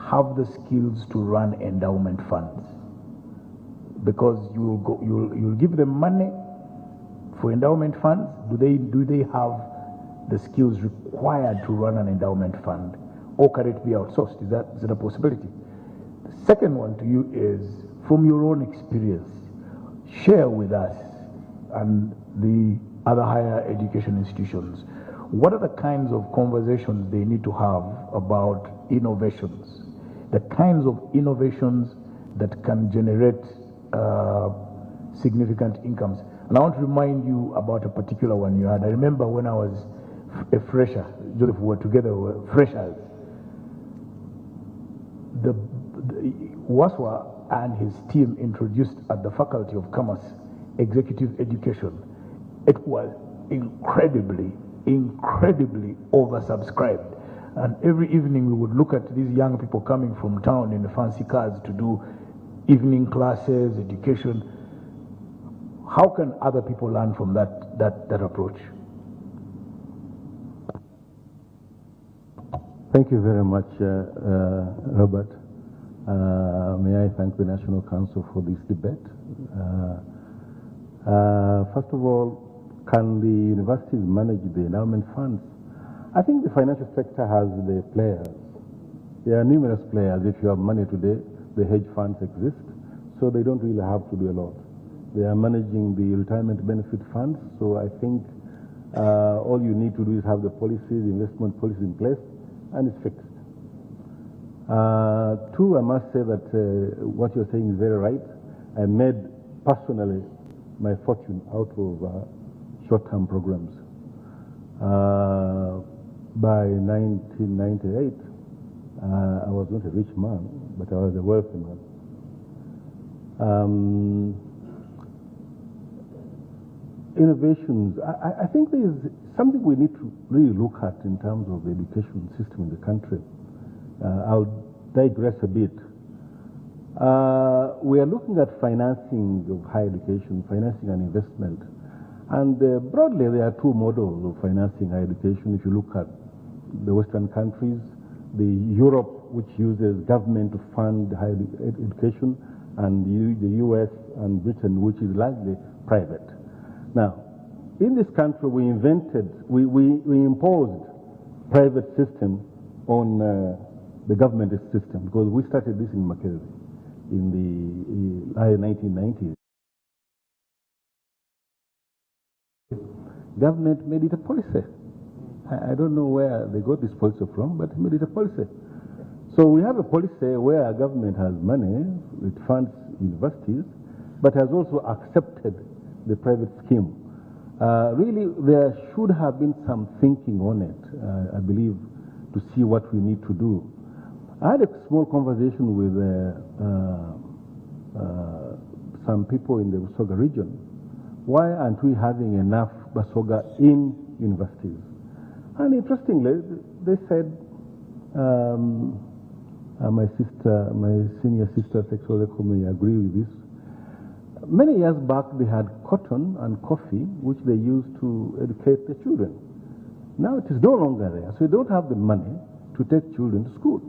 have the skills to run endowment funds? Because you'll give them money for endowment funds. Do they have the skills required to run an endowment fund, or can it be outsourced? Is that a possibility? The second one to you is, from your own experience, share with us and the other higher education institutions, what are the kinds of conversations they need to have about innovations, the kinds of innovations that can generate significant incomes? And I want to remind you about a particular one you had. I remember when I was a fresher, Joseph, we were together, we were freshers. The Waswa and his team introduced at the Faculty of Commerce Executive Education. It was incredibly oversubscribed. And every evening we would look at these young people coming from town in the fancy cars to do evening classes, education. How can other people learn from that approach? Thank you very much, Robert. May I thank the National Council for this debate. First of all, can the universities manage the endowment funds? I think the financial sector has the players. There are numerous players. If you have money today, the hedge funds exist, so they don't really have to do a lot. They are managing the retirement benefit funds, so I think all you need to do is have the policies, investment policies in place, and it's fixed. Two, I must say that what you're saying is very right. I made personally my fortune out of short-term programs. By 1998, I was not a rich man, but I was a wealthy man. Innovations, I think there is something we need to really look at in terms of the education system in the country. I'll digress a bit. We are looking at financing of higher education, financing and investment. And broadly, there are two models of financing higher education. If you look at the Western countries, the Europe, which uses government to fund higher education, and the US and Britain, which is largely private. Now, in this country, we imposed private system on the government system, because we started this in Makerere in the early 1990s. Government made it a policy. I don't know where they got this policy from, but made it a policy. So we have a policy where our government has money, it funds universities, but has also accepted the private scheme. Really, there should have been some thinking on it, I believe, to see what we need to do. I had a small conversation with some people in the Busoga region. Why aren't we having enough Basoga in universities? And interestingly, they said, my senior sister, Sexual Eco, may agree with this. Many years back, they had cotton and coffee, which they used to educate the children. Now it is no longer there, so we don't have the money to take children to school.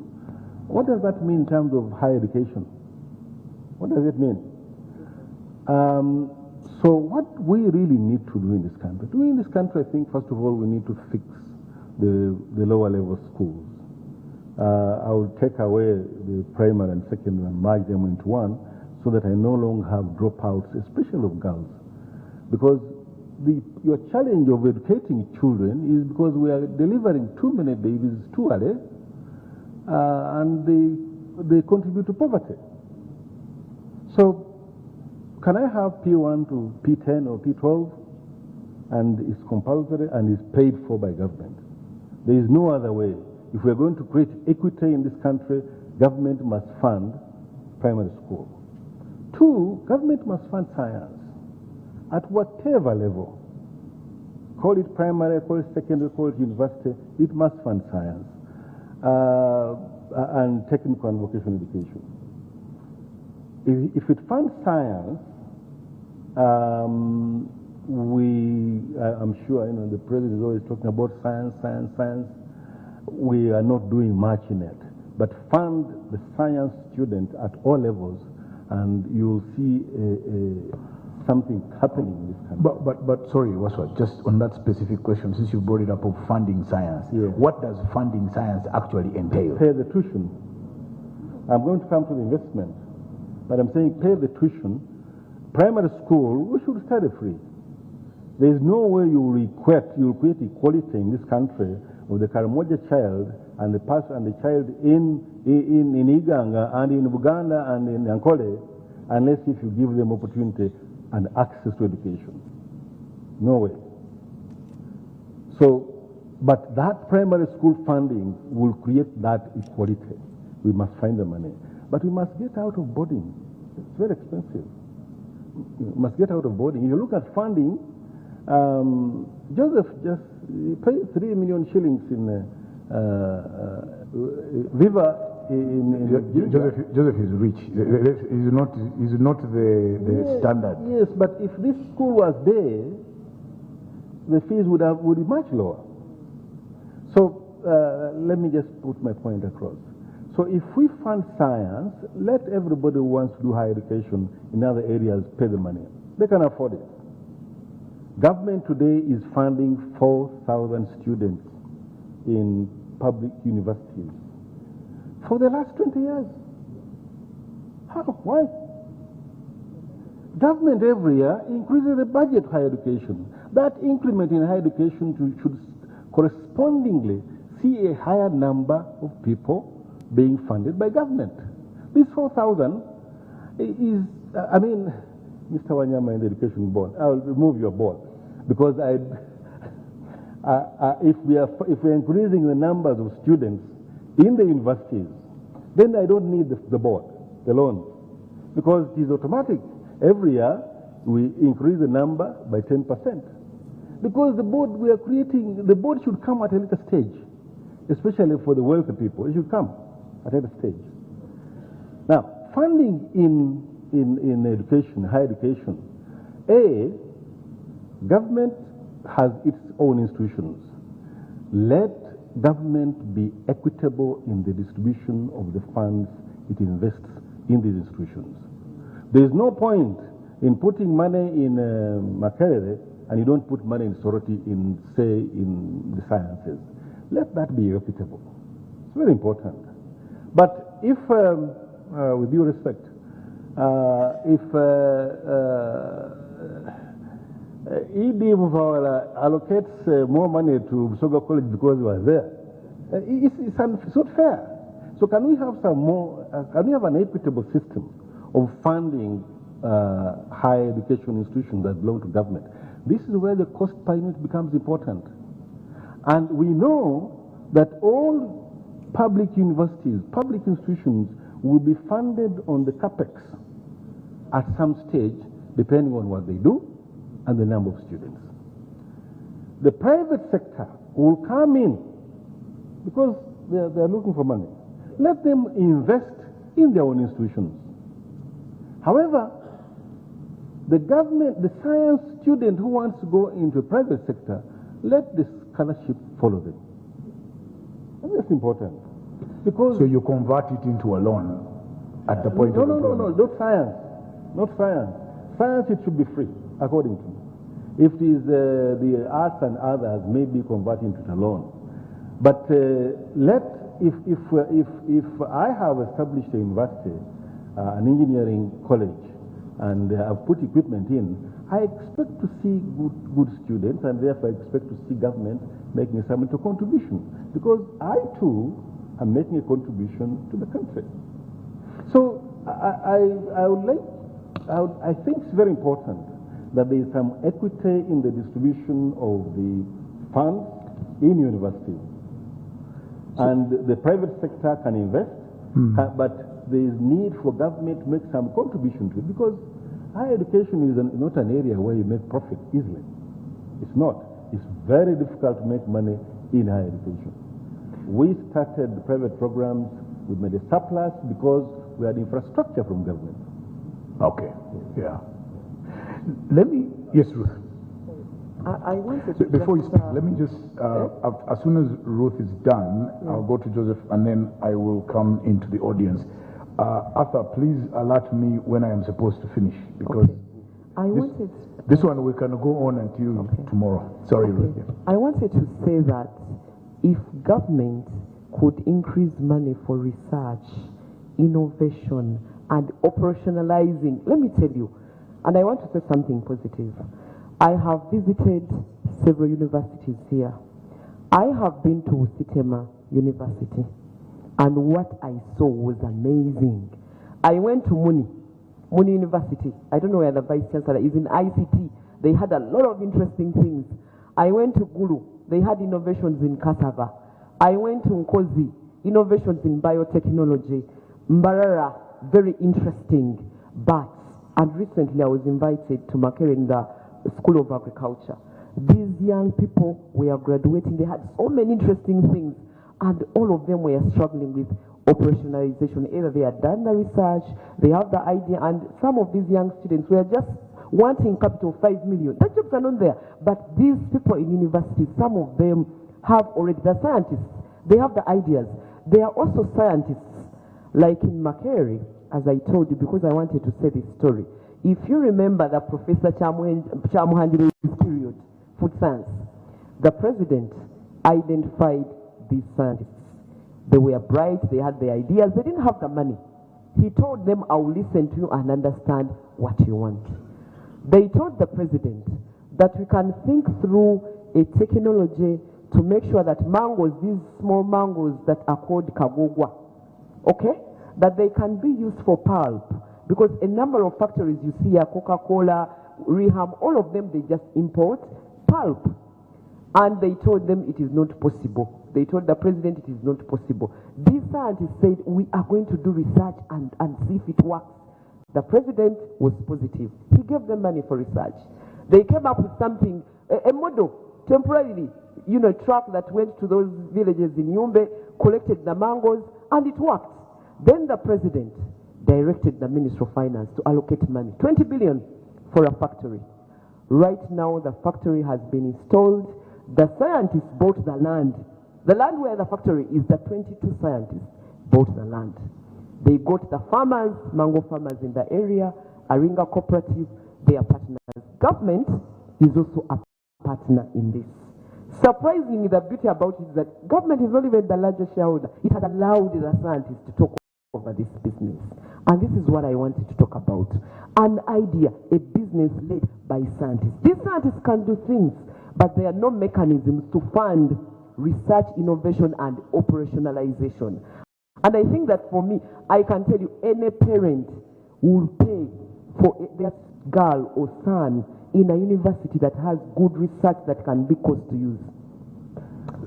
What does that mean in terms of higher education? What does it mean? So what we really need to do in this country, I think, first of all, we need to fix the lower level schools. I will take away the primary and secondary and merge them into one, so that I no longer have dropouts, especially of girls. Because your challenge of educating children is because we are delivering too many babies too early, and they contribute to poverty. So, can I have P1 to P10 or P12, and it's compulsory and is paid for by government? There is no other way. If we are going to create equity in this country, government must fund primary school. Two, government must fund science at whatever level. Call it primary, call it secondary, call it university, it must fund science and technical and vocational education. If it funds science, I'm sure, the president is always talking about science. We are not doing much in it. But fund the science student at all levels, and you'll see a something happening in this country. But sorry, Waswa, just on that specific question, since you brought it up of funding science, yes. What does funding science actually entail? Pay the tuition. I'm going to come to the investment, but I'm saying pay the tuition. Primary school, we should study free. There is no way you'll create equality in this country of the Karamoja child and the person and the child in Iganga and in Buganda and in Ankole, unless if you give them opportunity and access to education. No way. So, but that primary school funding will create that equality. We must find the money. But we must get out of boarding. It's very expensive. We must get out of boarding. If you look at funding, Joseph just paid 3 million shillings in Viva. Joseph is rich. Is not the standard. Yes, but if this school was there, the fees would be much lower. So let me just put my point across. So if we fund science, let everybody who wants to do higher education in other areas pay the money. They can afford it. Government today is funding 4,000 students in public universities for the last 20 years. How? Why? Government every year increases the budget for higher education. That increment in higher education should correspondingly see a higher number of people being funded by government. This 4,000 is, I mean, Mr. Wanyama in the Education Board, I'll remove your board because if we're increasing the numbers of students in the universities, then I don't need the board, the loan, because it is automatic. Every year we increase the number by 10%. Because the board we are creating, the board should come at a later stage, especially for the wealthy people. It should come at a later stage. Now, funding in education, higher education, government has its own institutions. Let government be equitable in the distribution of the funds it invests in these institutions. There is no point in putting money in Makerere and you don't put money in Soroti in, say, in the sciences. Let that be equitable. It's very important. But if, with due respect, if ED allocates more money to Busoga College because we are there, it's not fair. So can we have some more, can we have an equitable system of funding higher education institutions that belong to government? This is where the cost per unit becomes important. And we know that all public universities, public institutions will be funded on the capex at some stage, depending on what they do and the number of students. The private sector will come in because they're looking for money. Let them invest in their own institutions. However, the government, the science student who wants to go into the private sector, let the scholarship follow them. And that's important. Because so you convert it into a loan at the point of employment. No, not science. Not science. Science, it should be free, according to me. If it is the arts and others, maybe convert into a loan. But if I have established a university, an engineering college, and I've put equipment in, I expect to see good students, and therefore I expect to see government making some contribution, because I too am making a contribution to the country. So I think it's very important that there is some equity in the distribution of the funds in universities. And the private sector can invest, but there is need for government to make some contribution to it, because higher education is not an area where you make profit easily. It's not. It's very difficult to make money in higher education. We started the private programs, we made a surplus because we had infrastructure from government. Okay, yeah. Let me, yes, Ruth. I wanted to before you speak, let me just, as soon as Ruth is done, I'll go to Joseph and then I will come into the audience. Arthur, please alert me when I am supposed to finish, because This one we can go on until tomorrow. Sorry, Ruth. I wanted to say that if government could increase money for research, innovation, and operationalizing, let me tell you, and I want to say something positive. I have visited several universities here. I have been to Sitema University, and what I saw was amazing. I went to Muni University. I don't know where the vice chancellor is, in ICT. They had a lot of interesting things. I went to Gulu. They had innovations in cassava. I went to Nkozi, innovations in biotechnology. Mbarara, very interesting. And recently I was invited to Makerere in the School of Agriculture. These young people were graduating. They had so many interesting things, and all of them were struggling with operationalization. Either they had done the research, they have the idea, and some of these young students were just wanting capital 5 million. The jobs are not there. But these people in universities, some of them have already, the scientists, they have the ideas. They are also scientists, like in Makerere, as I told you, because I wanted to say this story. If you remember the Professor Chamuhandire's period, food science, the president identified these scientists. They were bright, they had the ideas, they didn't have the money. He told them, I will listen to you and understand what you want. They told the president that we can think through a technology to make sure that mangoes, these small mangoes that are called kagogwa, okay, that they can be used for pulp. Because a number of factories you see here, Coca-Cola, Reham, all of them, they just import pulp. And they told them it is not possible. They told the president it is not possible. These scientists said, we are going to do research and see if it works. The president was positive. He gave them money for research. They came up with something, a model, temporarily, truck that went to those villages in Yumbe, collected the mangoes, and it worked. Then the president directed the Minister of Finance to allocate money, 20 billion for a factory. Right now, the factory has been installed. The scientists bought the land. The land where the factory is, the 22 scientists bought the land. They got the farmers, mango farmers in the area, Aringa Cooperative, they are partners. Government is also a partner in this. Surprisingly, the beauty about it is that government is not even the largest shareholder. It has allowed the scientists to talk over this business. And this is what I wanted to talk about. An idea, a business led by scientists. These scientists can do things, but there are no mechanisms to fund research, innovation, and operationalization. And I think that for me, I can tell you, any parent will pay for their girl or son in a university that has good research that can be cost to use.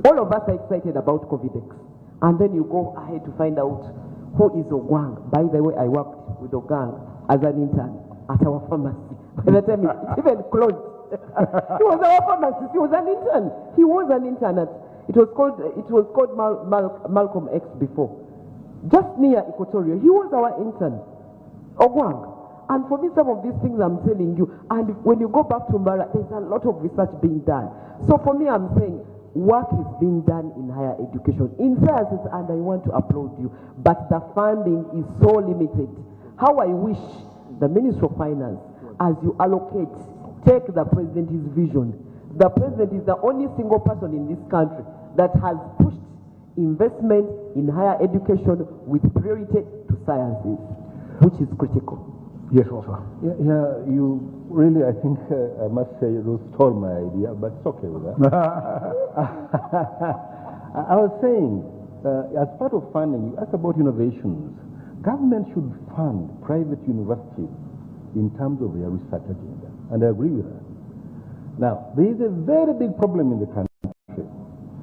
All of us are excited about COVIDX. And then you go ahead to find out who is Ogwang. By the way, I worked with Ogwang as an intern at our pharmacy. By the time it even closed, he was our pharmacist. He was an intern. He was an intern at, it was called Malcolm X before. Just near Equatorial. He was our intern. Ogwang. And for me, some of these things I'm telling you, and when you go back to Mbara, there's a lot of research being done. So for me, I'm saying work is being done in higher education, in sciences, and I want to applaud you. But the funding is so limited. How I wish the Minister of Finance, as you allocate, take the president's vision. The president is the only single person in this country that has pushed investment in higher education with priority to sciences, which is critical. Yes, also. Yeah, you really, I think, I must say, you stole my idea, but it's okay with that. I was saying, as part of funding, you asked about innovations. Government should fund private universities in terms of their research agenda, and I agree with that. Now, there is a very big problem in the country.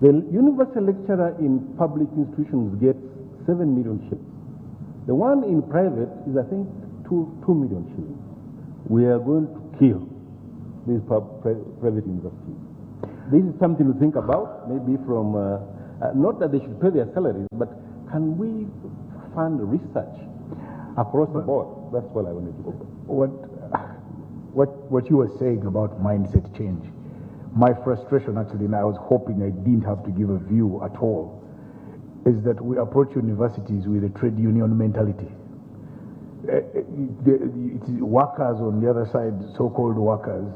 The university lecturer in public institutions gets 7 million shillings. The one in private is, I think, 2 million shillings. We are going to kill these private universities. This is something to think about, maybe from, not that they should pay their salaries, but can we fund research across the board? That's what I wanted to say. What you were saying about mindset change, my frustration actually, and I was hoping I didn't have to give a view at all, is that we approach universities with a trade union mentality. workers on the other side, so-called workers,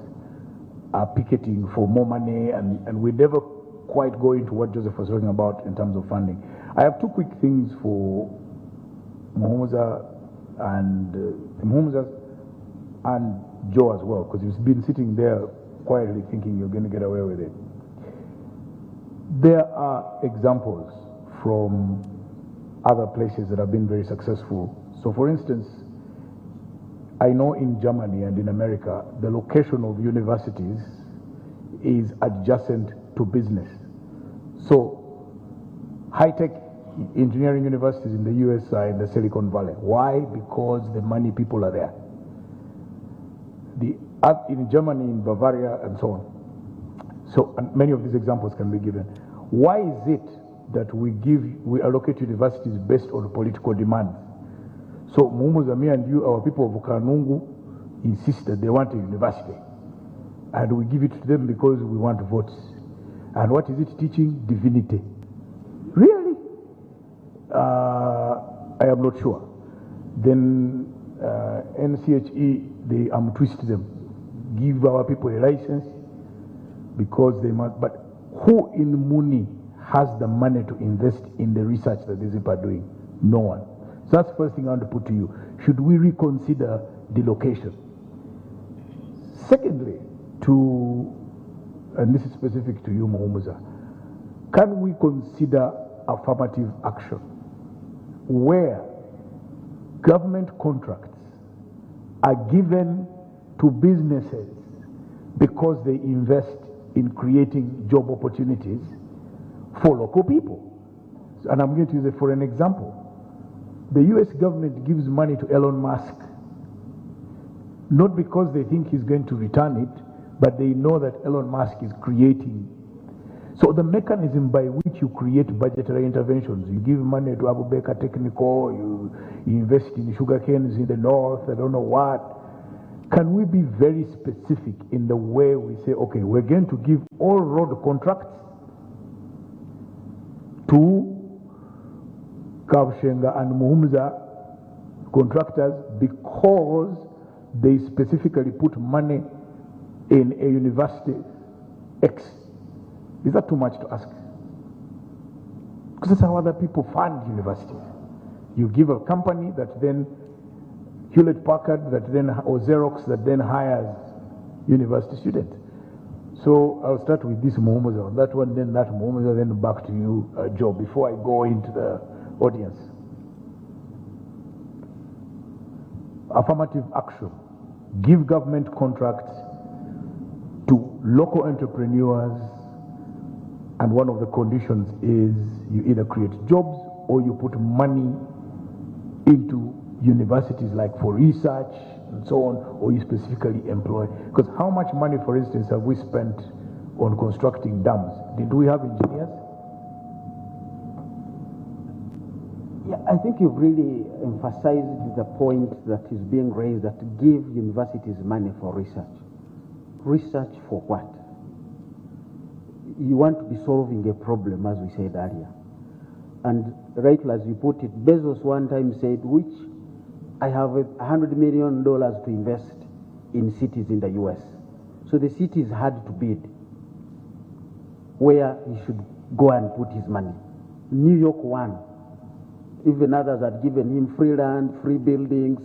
are picketing for more money, and we never quite go into what Joseph was talking about in terms of funding. I have two quick things for Muhumuza and Joe as well, because he's been sitting there quietly thinking you're going to get away with it. There are examples from other places that have been very successful. So for instance, I know in Germany and in America, the location of universities is adjacent to business. So high-tech engineering universities in the US are in the Silicon Valley. Why? Because the money people are there. In Germany, in Bavaria, and so on. So and many of these examples can be given. Why is it that we allocate universities based on political demands? So Muhumuza, and you, our people of Kanungu, insist that they want a university. And we give it to them because we want votes. And what is it teaching? Divinity. Really? I am not sure. Then NCHE, they twist them. Give our people a license because they must. But who in Muni has the money to invest in the research that these people are doing? No one. So that's the first thing I want to put to you. Should we reconsider the location? Secondly, and this is specific to you, Muhumuza, can we consider affirmative action where government contracts are given to businesses because they invest in creating job opportunities for local people? And I'm going to use it for an example. The US government gives money to Elon Musk, not because they think he's going to return it, but they know that Elon Musk is creating. So the mechanism by which you create budgetary interventions, you give money to Abubakar Technical, you invest in sugar canes in the north, I don't know what. Can we be very specific in the way we say, okay, we're going to give all road contracts to Kavshenga and Muhumuza contractors because they specifically put money in a university X? Is that too much to ask? Because that's how other people fund universities. You give a company that then Hewlett Packard that then, or Xerox that then hires university students. So I'll start with this Muhumuza on that one, then that Muhumuza, then back to you, Joe, before I go into the audience. Affirmative action. Give government contracts to local entrepreneurs, and one of the conditions is you either create jobs or you put money into universities, like for research and so on, or you specifically employ. Because how much money, for instance, have we spent on constructing dams? Did we have engineers? Yeah, I think you've really emphasized the point that is being raised, that give universities money for research. Research for what? You want to be solving a problem, as we said earlier. And rightly as you put it, Bezos one time said, I have $100 million to invest in cities in the US. So the cities had to bid where he should go and put his money. New York won. Even others had given him free land, free buildings.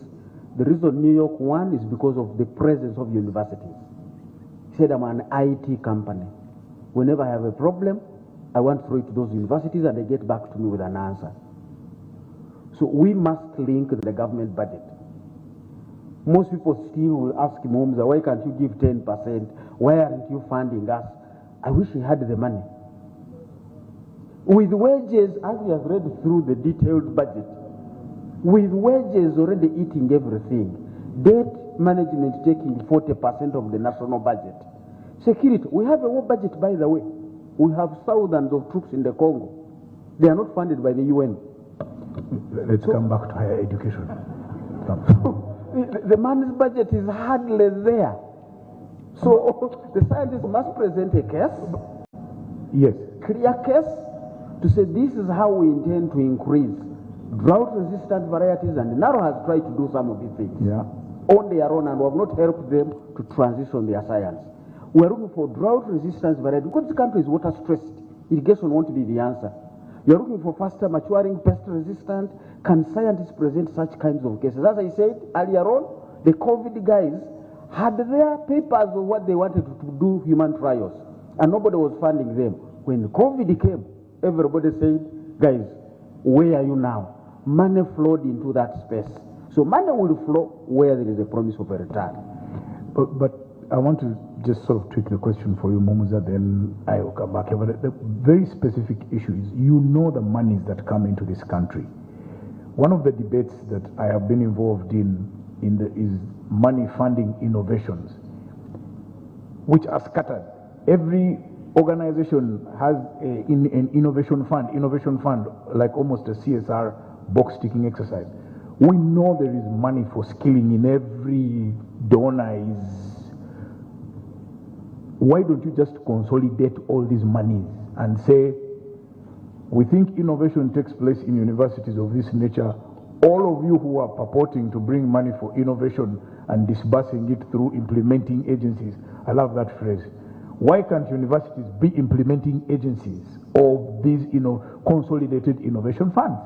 The reason New York won is because of the presence of universities. He said, I'm an IT company. Whenever I have a problem, I want to throw it to those universities and they get back to me with an answer. So we must link the government budget. Most people still will ask Muhumuza, why can't you give 10%? Why aren't you funding us? I wish he had the money. With wages, as we have read through the detailed budget, with wages already eating everything, debt management taking 40% of the national budget, security, we have a war budget, by the way. We have thousands of troops in the Congo. They are not funded by the UN. Let's come back to higher education. The man's budget is hardly there. So the scientists must present a case. Yes. Clear case to say this is how we intend to increase drought-resistant varieties, and Naro has tried to do some of these things on their own, and we have not helped them to transition their science. We are looking for drought-resistant varieties because the country is water-stressed. Irrigation won't be the answer. You are looking for faster maturing, pest-resistant. Can scientists present such kinds of cases? As I said earlier on, the COVID guys had their papers of what they wanted to do human trials, and nobody was funding them. When COVID came, everybody said, guys, where are you now? Money flowed into that space. So money will flow where there is a promise of a return. But I want to just sort of tweak the question for you, Momuza, then I will come back. But the very specific issue is, you know the monies that come into this country. One of the debates that I have been involved in is money funding innovations, which are scattered. Every organization has an innovation fund, like almost a CSR box ticking exercise. We know there is money for skilling in every donor is. Why don't you just consolidate all these monies and say, we think innovation takes place in universities of this nature. All of you who are purporting to bring money for innovation and disbursing it through implementing agencies, I love that phrase. Why can't universities be implementing agencies of these, consolidated innovation funds?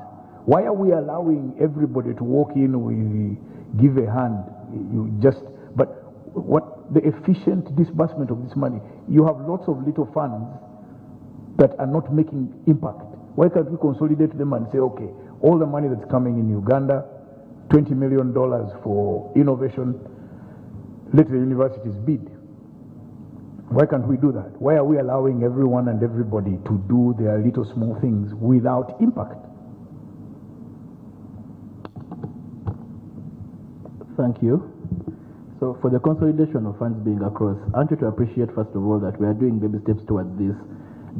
Why are we allowing everybody to walk in with give a hand? But what the efficient disbursement of this money? You have lots of little funds that are not making impact. Why can't we consolidate them and say, okay, all the money that's coming in Uganda, $20 million for innovation, let the universities bid. Why can't we do that? Why are we allowing everyone and everybody to do their little small things without impact? Thank you. So for the consolidation of funds being across, I want you to appreciate first of all that we are doing baby steps towards this.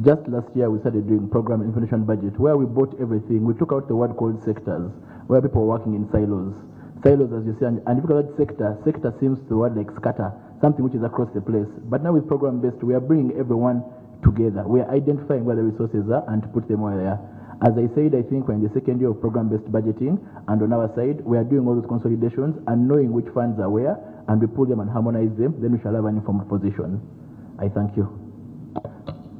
Just last year we started doing program information budget where we bought everything. We took out the word called sectors, where people are working in silos. Silos, as you say, and if you look at that sector seems the word like scatter, something which is across the place. But now with program based, we are bringing everyone together. We are identifying where the resources are and to put them where they are. As I said, I think we're in the second year of program-based budgeting, and on our side, we are doing all those consolidations and knowing which funds are where, and we pull them and harmonize them, then we shall have an informed position. I thank you.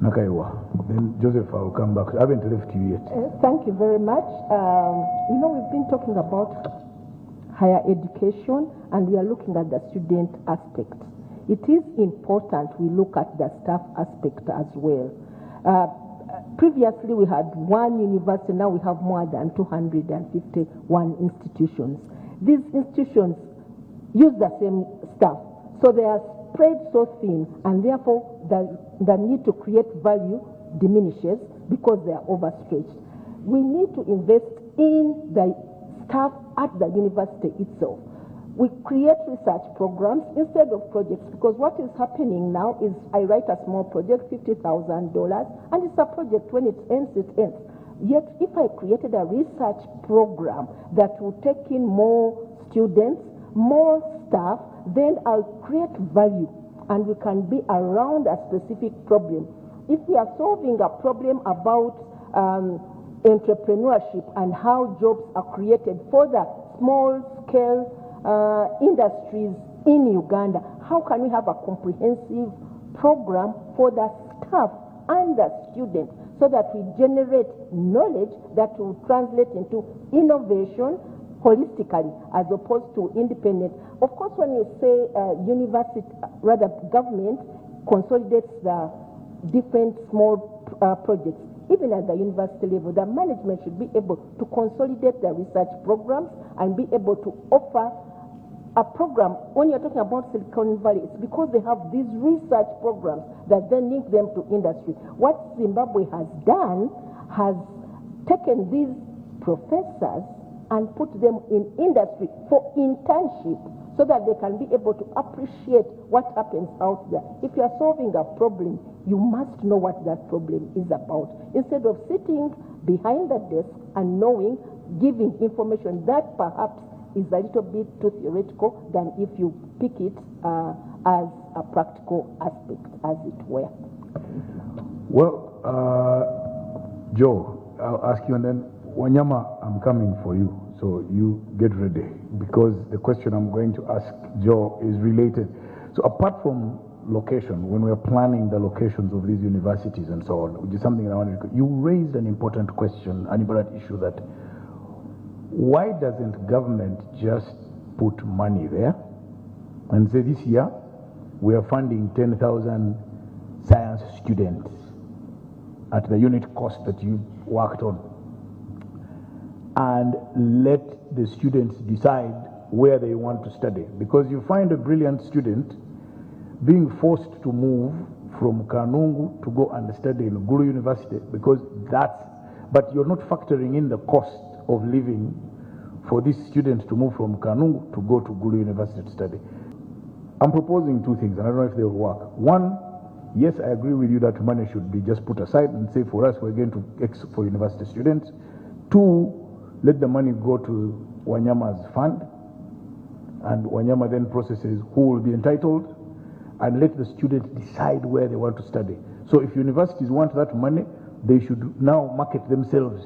Nakaiwa. Then Joseph, I will come back. I haven't left you yet. Thank you very much. We've been talking about higher education, and we are looking at the student aspect. It is important we look at the staff aspect as well. Previously, we had one university. Now we have more than 251 institutions. These institutions use the same staff, so they are spread so thin, and therefore the need to create value diminishes because they are overstretched. We need to invest in the staff at the university itself. We create research programs instead of projects, because what is happening now is I write a small project, $50,000, and it's a project. When it ends, it ends. Yet if I created a research program that will take in more students, more staff, then I'll create value and we can be around a specific problem. If we are solving a problem about entrepreneurship and how jobs are created for the small scale industries in Uganda, how can we have a comprehensive program for the staff and the students so that we generate knowledge that will translate into innovation holistically as opposed to independent? Of course, when you say government consolidates the different small projects, even at the university level, the management should be able to consolidate the research programs and be able to offer a program. When you're talking about Silicon Valley, it's because they have these research programs that then link them to industry. What Zimbabwe has done has taken these professors and put them in industry for internship so that they can be able to appreciate what happens out there. If you're solving a problem, you must know what that problem is about. Instead of sitting behind the desk and knowing, giving information that perhaps is a little bit too theoretical than if you pick it as a practical aspect, as it were. Well, Joe, I'll ask you, and then Wanyama, I'm coming for you, so you get ready, because the question I'm going to ask Joe is related. So apart from location, when we're planning the locations of these universities and so on, which is something I wanted to, you raised an important question, an important issue, that why doesn't government just put money there and say, this year we are funding 10,000 science students at the unit cost that you worked on, and let the students decide where they want to study? Because you find a brilliant student being forced to move from Kanungu to go and study in Gulu University, because that's, but you're not factoring in the cost of living for this student to move from Kanungu to go to Gulu University to study. I'm proposing two things, and I don't know if they will work. One, yes, I agree with you that money should be just put aside and say, for us, we're going to X for university students. Two, let the money go to Wanyama's fund, and Wanyama then processes who will be entitled, and let the students decide where they want to study. So if universities want that money, they should now market themselves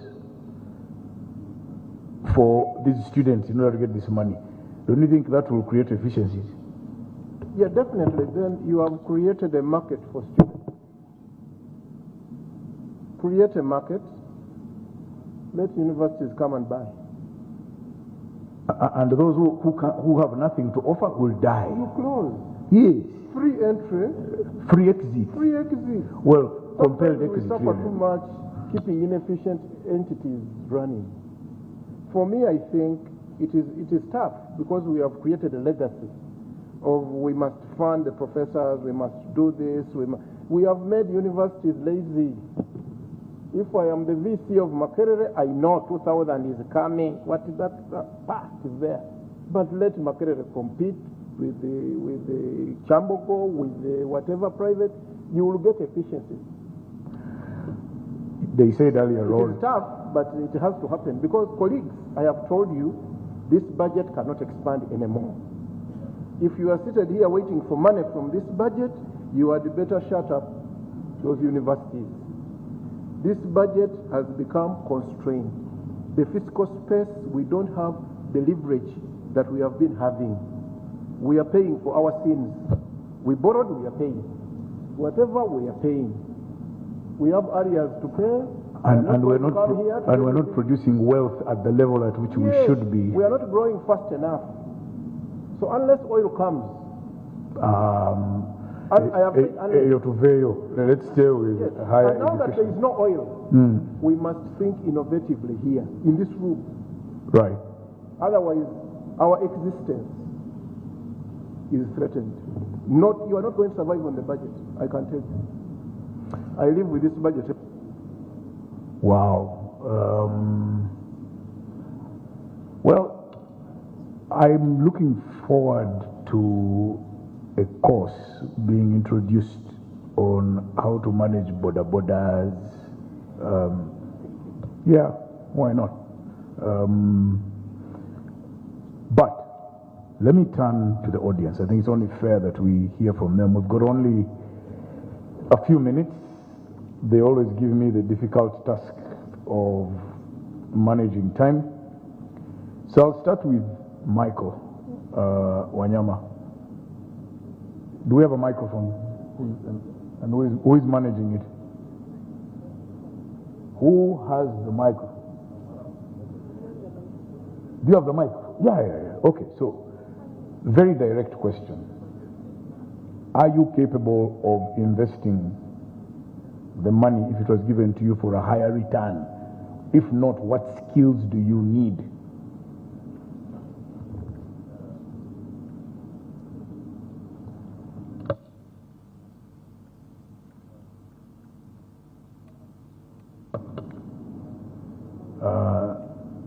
for these students in order to get this money. Don't you think that will create efficiencies? Yeah, definitely. Then you have created a market for students. Create a market, let universities come and buy. And those who have nothing to offer will die. You close. Yes. Free entry. Free exit. Free exit. Well, compelled exit. We suffer too much keeping inefficient entities running. For me, I think it is tough, because we have created a legacy of we must fund the professors, we must do this, we have made universities lazy. If I am the VC of Makerere, I know 2000 is coming. What is that? Past is there. But let Makerere compete with the Chambogo, with the whatever private, you will get efficiency. They said earlier on. It is tough, but it has to happen, because colleagues, I have told you, this budget cannot expand anymore. If you are seated here waiting for money from this budget, you had better shut up those universities. This budget has become constrained. The fiscal space, we don't have the leverage that we have been having. We are paying for our sins. We borrowed, we are paying. Whatever, we are paying. We have areas to pay. And we're not producing wealth at the level at which we should be. We are not growing fast enough. So unless oil comes, let's stay with higher and now education. that there is no oil, we must think innovatively here, in this room. Right. Otherwise, our existence is threatened. You are not going to survive on the budget, I can tell you. I live with this budget. Wow. Well, I'm looking forward to a course being introduced on how to manage borders. Yeah, why not? But let me turn to the audience. I think it's only fair that we hear from them. We've got only a few minutes. They always give me the difficult task of managing time. So I'll start with Michael Wanyama. Do we have a microphone? And who is managing it? Who has the microphone? Do you have the mic? Yeah. Okay, so very direct question. Are you capable of investing the money if it was given to you for a higher return? If not, what skills do you need?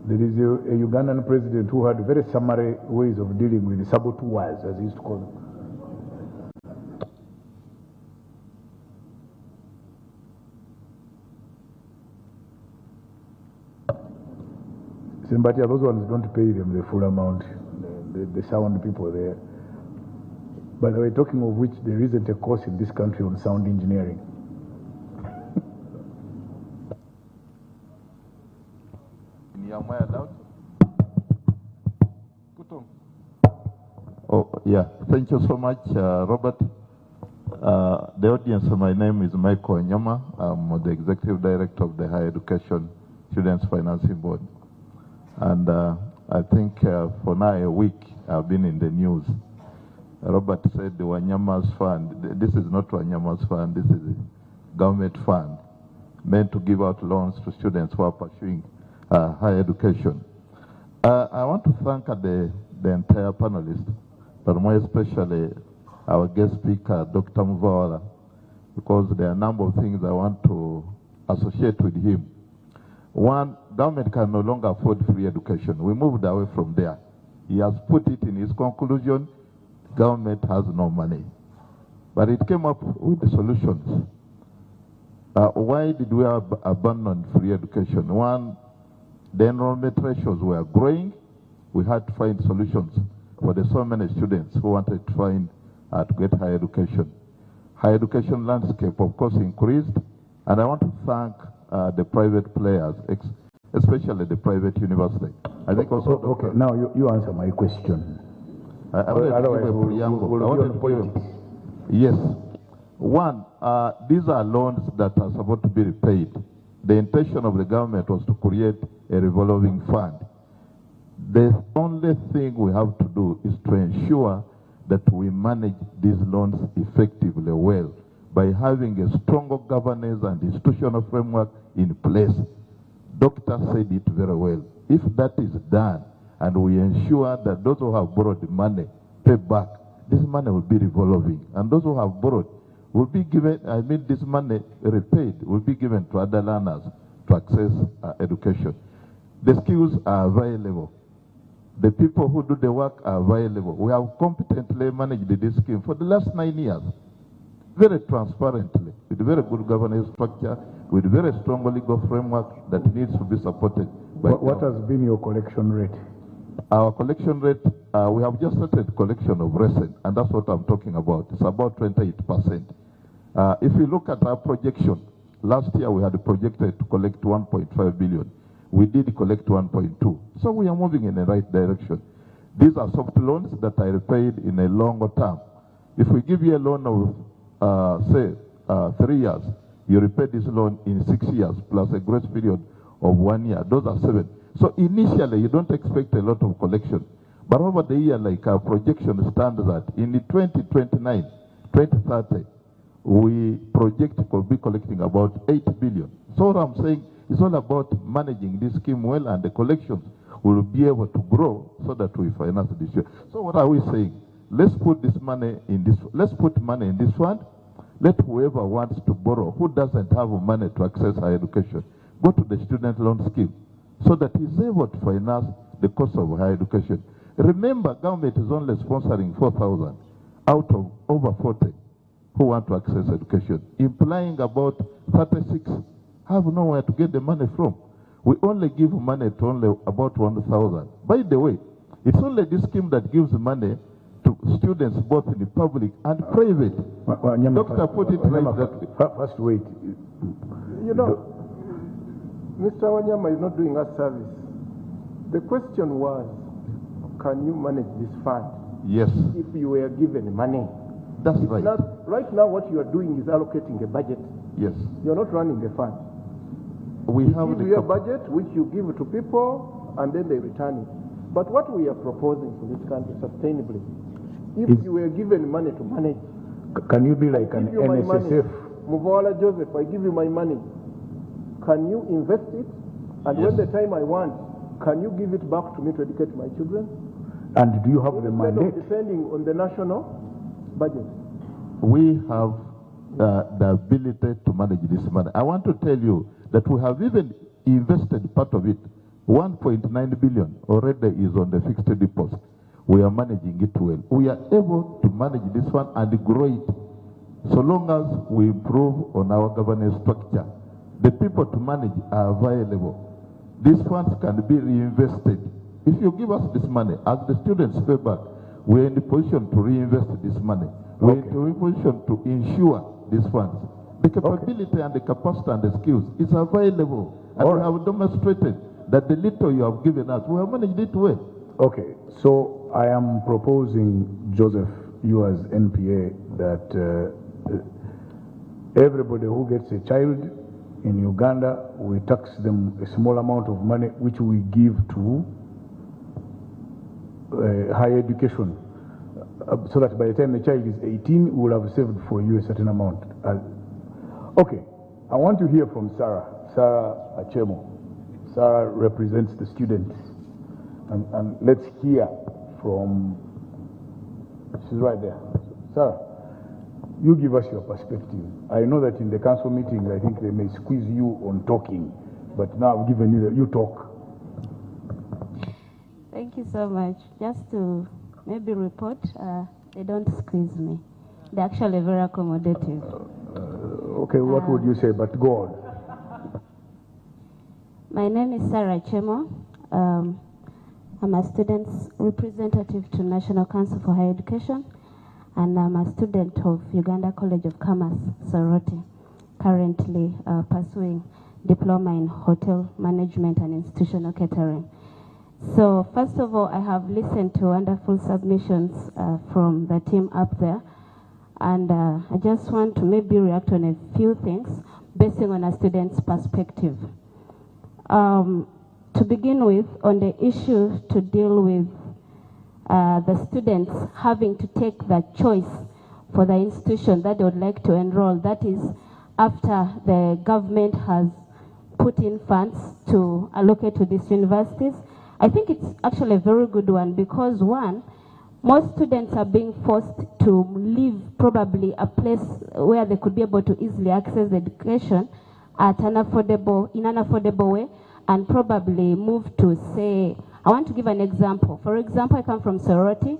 There is a Ugandan president who had very summary ways of dealing with the saboteurs, as he used to call them. But those ones don't pay them the full amount. The sound people there. By the way, talking of which, there isn't a course in this country on sound engineering. am I allowed? Oh, yeah. Thank you so much, Robert. The audience, my name is Michael Nyama. I'm the Executive Director of the Higher Education Students Financing Board. And I think for now a week, I've been in the news. Robert said the Wanyama's fund. This is not Wanyama's fund. This is a government fund meant to give out loans to students who are pursuing higher education. I want to thank the entire panelists, but more especially our guest speaker, Dr. Muvawala, because there are a number of things I want to associate with him. One, government can no longer afford free education. We moved away from there. He has put it in his conclusion, government has no money. But it came up with the solutions. Why did we abandon free education? One, the enrollment ratios were growing. We had to find solutions for the so many students who wanted to find to get higher education. Higher education landscape, of course, increased, and I want to thank the private players, especially the private university. I think also. Okay, now you answer my question. I wanted to give a preamble. Yes. One, these are loans that are supposed to be repaid. The intention of the government was to create a revolving fund. The only thing we have to do is to ensure that we manage these loans effectively well by having a stronger governance and institutional framework in place. Doctor said it very well. If that is done and we ensure that those who have borrowed money pay back, this money will be revolving. And those who have borrowed will be given, this money repaid, will be given to other learners to access education. The skills are available. The people who do the work are available. We have competently managed this scheme for the last 9 years, very transparently, with very good governance structure, with very strong legal framework that needs to be supported. What has been your collection rate? Our collection rate, we have just started collection of recent, and that's what I'm talking about. It's about 28%. If you look at our projection, last year we had projected to collect 1.5 billion. We did collect 1.2. So we are moving in the right direction. These are soft loans that are repaid in a longer term. If we give you a loan of, say, 3 years, you repay this loan in 6 years, plus a grace period of 1 year. Those are 7. So initially, you don't expect a lot of collection. But over the year, like our projection stands at, in 2029, 2030, we project to be collecting about 8 billion. So what I'm saying, it's all about managing this scheme well, and the collections will be able to grow so that we finance this year. So what are we saying? Let's put this money in this. Let's put money in this fund. Let whoever wants to borrow, who doesn't have money to access higher education, go to the student loan scheme, so that he's able to finance the cost of higher education. Remember, government is only sponsoring 4,000 out of over 40 who want to access education, implying about 36 have nowhere to get the money from. We only give money to only about 1,000. By the way, it's only this scheme that gives money to students both in the public and private. Doctor put it right that way. First, wait. You know, Mr. Wanyama is not doing us service. The question was, can you manage this fund? Yes. If you were given money. That's right. Right now, what you are doing is allocating a budget. Yes. You're not running a fund. We have give you a budget which you give to people and then they return it. But what we are proposing for this country sustainably, if you were given money to manage, can you be like an NSSF? Muvawala Joseph, I give you my money. Can you invest it? And when the time I want, can you give it back to me to educate my children? And do you have the mandate? Depending on the national budget. We have the ability to manage this money. I want to tell you that we have even invested part of it. 1.9 billion already is on the fixed deposit. We are managing it well. We are able to manage this one and grow it so long as we improve on our governance structure. The people to manage are available. These funds can be reinvested. If you give us this money, as the students pay back, we're in the position to reinvest this money. We're in the position to insure these funds. The capability and the capacity and the skills is available, and we have demonstrated that the little you have given us, we have managed it well. Okay, so I am proposing, Joseph, you as NPA, that everybody who gets a child in Uganda, we tax them a small amount of money which we give to higher education, so that by the time the child is 18, we will have saved for you a certain amount. Okay, I want to hear from Sarah Achemo. Sarah represents the students, and let's hear from, she's right there. Sarah, you give us your perspective. I know that in the council meetings, I think they may squeeze you on talking, but now I've given you you talk. Thank you so much. Just to maybe report, they don't squeeze me. They're actually very accommodative. Okay, what would you say, but go on. My name is Sarah Chemo. I'm a student's representative to National Council for Higher Education, and I'm a student of Uganda College of Commerce, Soroti, currently pursuing diploma in hotel management and institutional catering. So first of all, I have listened to wonderful submissions from the team up there, and I just want to maybe react on a few things based on a student's perspective. To begin with, on the issue to deal with the students having to take the choice for the institution that they would like to enroll, that is after the government has put in funds to allocate to these universities. I think it's actually a very good one because, one, most students are being forced to leave probably a place where they could be able to easily access education at in an affordable way, and probably move to, say, I want to give an example. For example, I come from Soroti,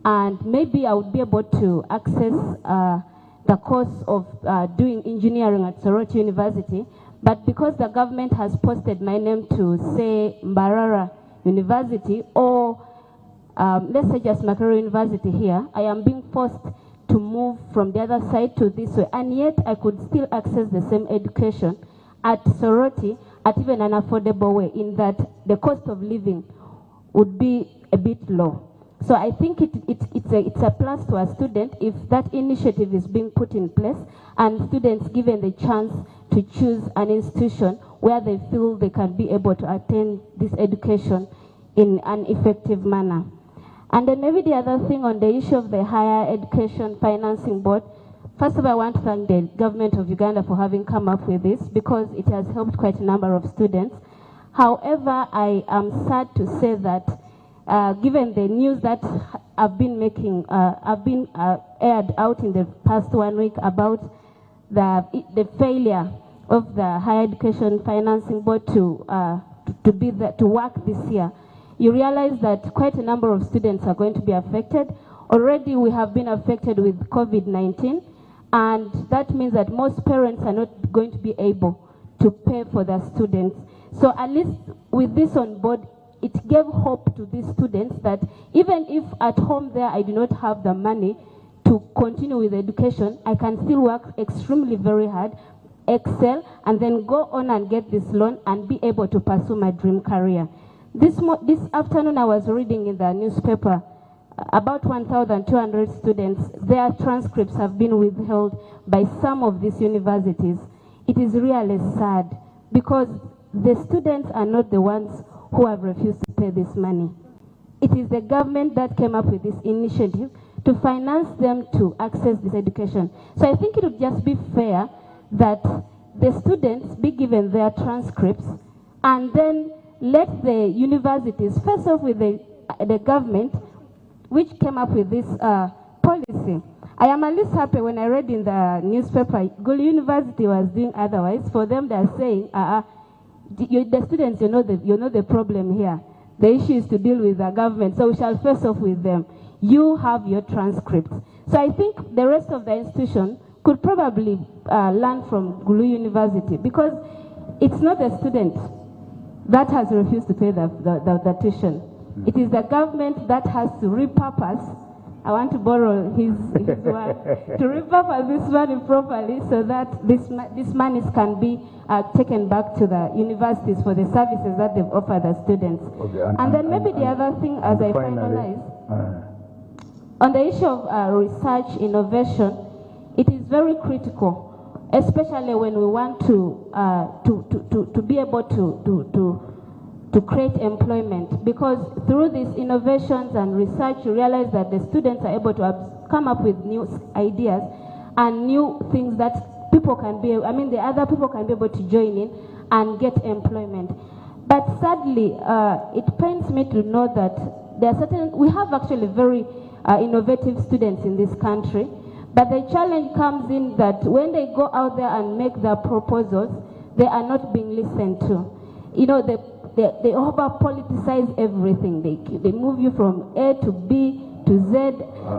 and maybe I would be able to access the course of doing engineering at Soroti University, but because the government has posted my name to, say, Mbarara University, or let's say just Makerere University here, I am being forced to move from the other side to this way, and yet I could still access the same education at Soroti at even an affordable way, in that the cost of living would be a bit low. So I think it's a plus to a student if that initiative is being put in place and students given the chance to choose an institution where they feel they can be able to attain this education in an effective manner. And then maybe the other thing on the issue of the Higher Education Financing Board, first of all, I want to thank the government of Uganda for having come up with this because it has helped quite a number of students. However, I am sad to say that given the news that I've been making, aired out in the past 1 week about the failure of the Higher Education Financing Board to work this year, you realize that quite a number of students are going to be affected. Already we have been affected with COVID-19, and that means that most parents are not going to be able to pay for their students. So at least with this on board, it gave hope to these students that even if at home there I do not have the money to continue with education, I can still work extremely very hard, excel, and then go on and get this loan and be able to pursue my dream career. This afternoon I was reading in the newspaper about 1,200 students, their transcripts have been withheld by some of these universities. It is really sad because the students are not the ones who have refused to pay this money. It is the government that came up with this initiative to finance them to access this education. So I think it would just be fair that the students be given their transcripts and then let the universities, first off with the government, which came up with this policy. I am at least happy when I read in the newspaper, Gulu University was doing otherwise. For them, they're saying, the students, you know the problem here. The issue is to deal with the government, so we shall face off with them. You have your transcripts. So I think the rest of the institution could probably learn from Gulu University, because it's not the student that has refused to pay the tuition. It is the government that has to repurpose I want to borrow his word, to repurpose this money properly so that these monies can be taken back to the universities for the services that they've offered the students. Okay, and then maybe the other thing as I finalize, on the issue of research innovation, it is very critical, especially when we want to be able to create employment, because through these innovations and research, you realize that the students are able to come up with new ideas and new things that people can be, the other people can be able to join in and get employment. But sadly, it pains me to know that there are we have actually very innovative students in this country, but the challenge comes in that when they go out there and make their proposals, they are not being listened to. You know, they over-politicize everything. They move you from A to B to Z.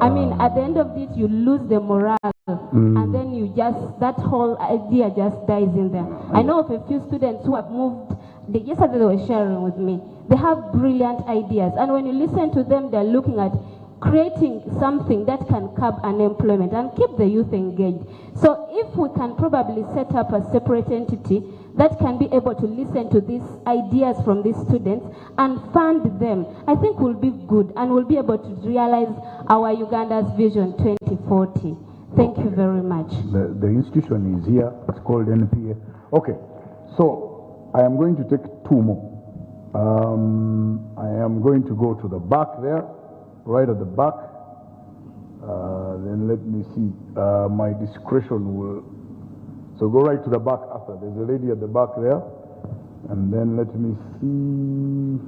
At the end of it, you lose the morale. And then that whole idea just dies in there. I know of a few students who have moved, yesterday they were sharing with me. They have brilliant ideas. And when you listen to them, they're looking at creating something that can curb unemployment and keep the youth engaged. So if we can probably set up a separate entity that can be able to listen to these ideas from these students and fund them, I think we'll be good and we'll be able to realize our Uganda's Vision 2040. Thank you very much. The institution is here. It's called NPA. Okay, so I am going to take two more. I am going to go to the back there, right at the back. Then let me see. My discretion will... So go right to the back after. There's a lady at the back there. And then let me see.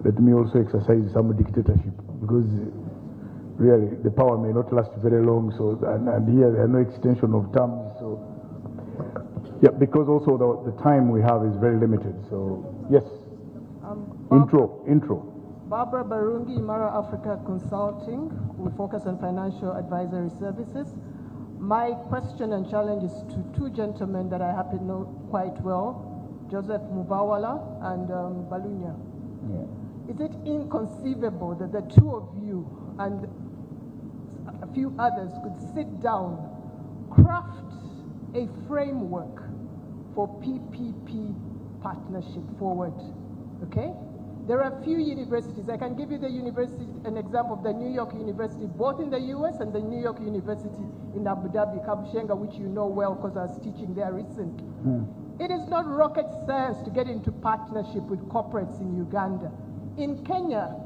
Let me also exercise some dictatorship, because really the power may not last very long. So and here there are no extension of terms. So yeah, because also the time we have is very limited. So yes. Intro. Barbara Barungi, Imara Africa Consulting. We focus on financial advisory services. My question and challenge is to two gentlemen that I happen to know quite well, Joseph Mubawala and Balunya. Yeah. Is it inconceivable that the two of you and a few others could sit down, craft a framework for PPP partnership forward? Okay? There are a few universities. I can give you an example of the New York University, both in the US and the New York University in Abu Dhabi, Kabushenga, which you know well because I was teaching there recently. It is not rocket science to get into partnership with corporates in Uganda. In Kenya,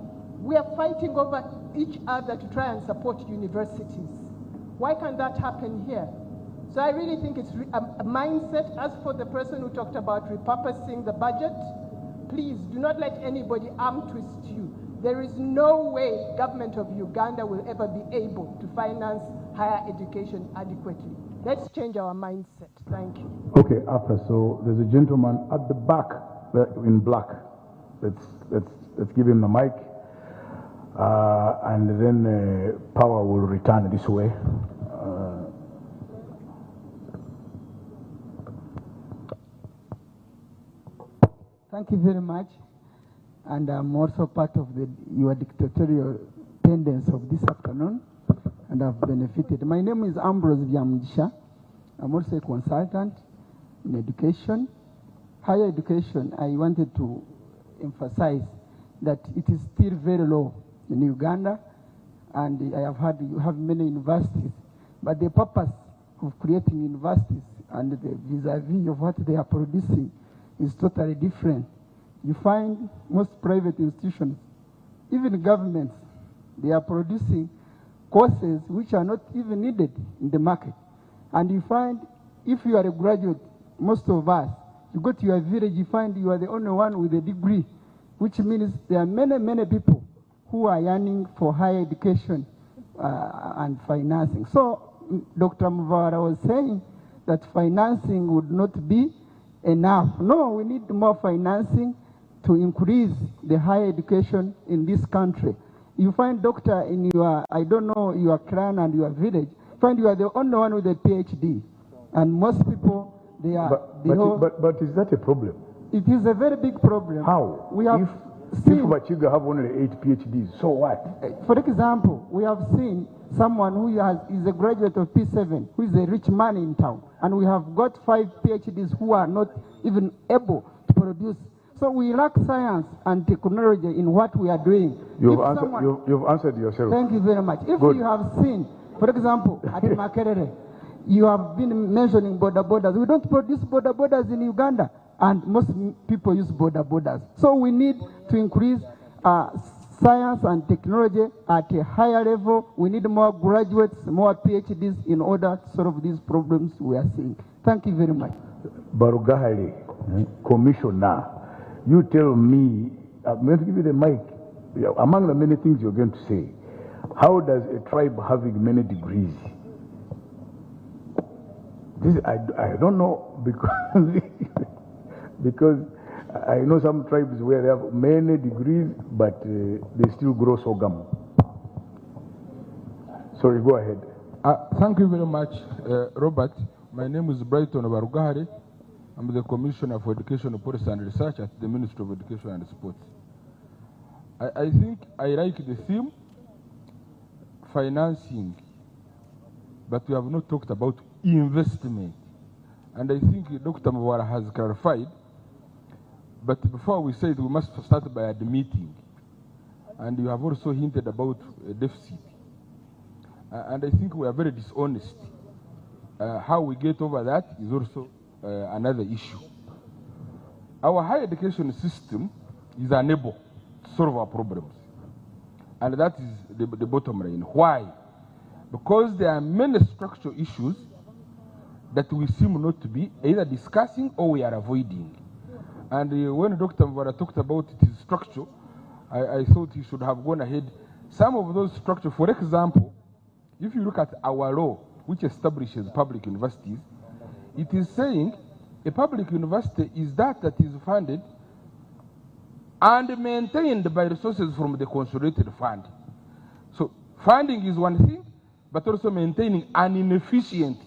we are fighting over each other to try and support universities. Why can't that happen here? So I really think it's a mindset. As for the person who talked about repurposing the budget, please do not let anybody arm twist you. There is no way government of Uganda will ever be able to finance higher education adequately. Let's change our mindset. Thank you. Okay, Arthur, so there's a gentleman at the back in black. Let's give him the mic. And then power will return this way. Thank you very much. And I'm also part of your dictatorial tendency of this afternoon, and I've benefited. My name is Ambrose Vyamjisha. I'm also a consultant in education. Higher education, I wanted to emphasize that it is still very low in Uganda, and I have heard you have many universities, but the purpose of creating universities and the vis-a-vis of what they are producing is totally different. You find most private institutions, even governments, they are producing courses which are not even needed in the market. And you find, if you are a graduate, most of us, you go to your village, you find you are the only one with a degree, which means there are many, many people who are yearning for higher education and financing. So Dr. Muvara was saying that financing would not be enough. No, we need more financing to increase the higher education in this country. You find, doctor, in your, I don't know, your clan and your village, find you are the only one with a PhD. And most people, they are... But is that a problem? It is a very big problem. How? We have... If Wachiga have only 8 PhDs, so what? For example, we have seen someone who is a graduate of P7, who is a rich man in town, and we have got 5 PhDs who are not even able to produce. So we lack science and technology in what we are doing. You've answered yourself. Thank you very much. If Good. you have seen, for example, at Makerere, you have been mentioning border borders. We don't produce border borders in Uganda, and most people use border borders. So we need to increase science and technology at a higher level. We need more graduates, more PhDs in order to solve these problems we are seeing. Thank you very much. Barugahari, Commissioner, you tell me, I'm going to give you the mic. Among the many things you're going to say, how does a tribe having many degrees? This I don't know, because because I know some tribes where they have many degrees, but they still grow sorghum. Sorry, go ahead. Thank you very much, Robert. My name is Brighton Barugahari. I'm the Commissioner for Education, Policy and Research at the Ministry of Education and Sports. I think I like the theme, financing, but we have not talked about investment. And I think Dr. Mawara has clarified, but before we say it, we must start by admitting. And you have also hinted about a deficit. And I think we are very dishonest. How we get over that is also another issue. Our higher education system is unable to solve our problems. And that is the bottom line. Why? Because there are many structural issues that we seem not to be either discussing or we are avoiding. And when Dr. Mvara talked about its structure, I thought he should have gone ahead. Some of those structures, for example, if you look at our law, which establishes public universities, it is saying a public university is that is funded and maintained by resources from the consolidated fund. So funding is one thing, but also maintaining an inefficient,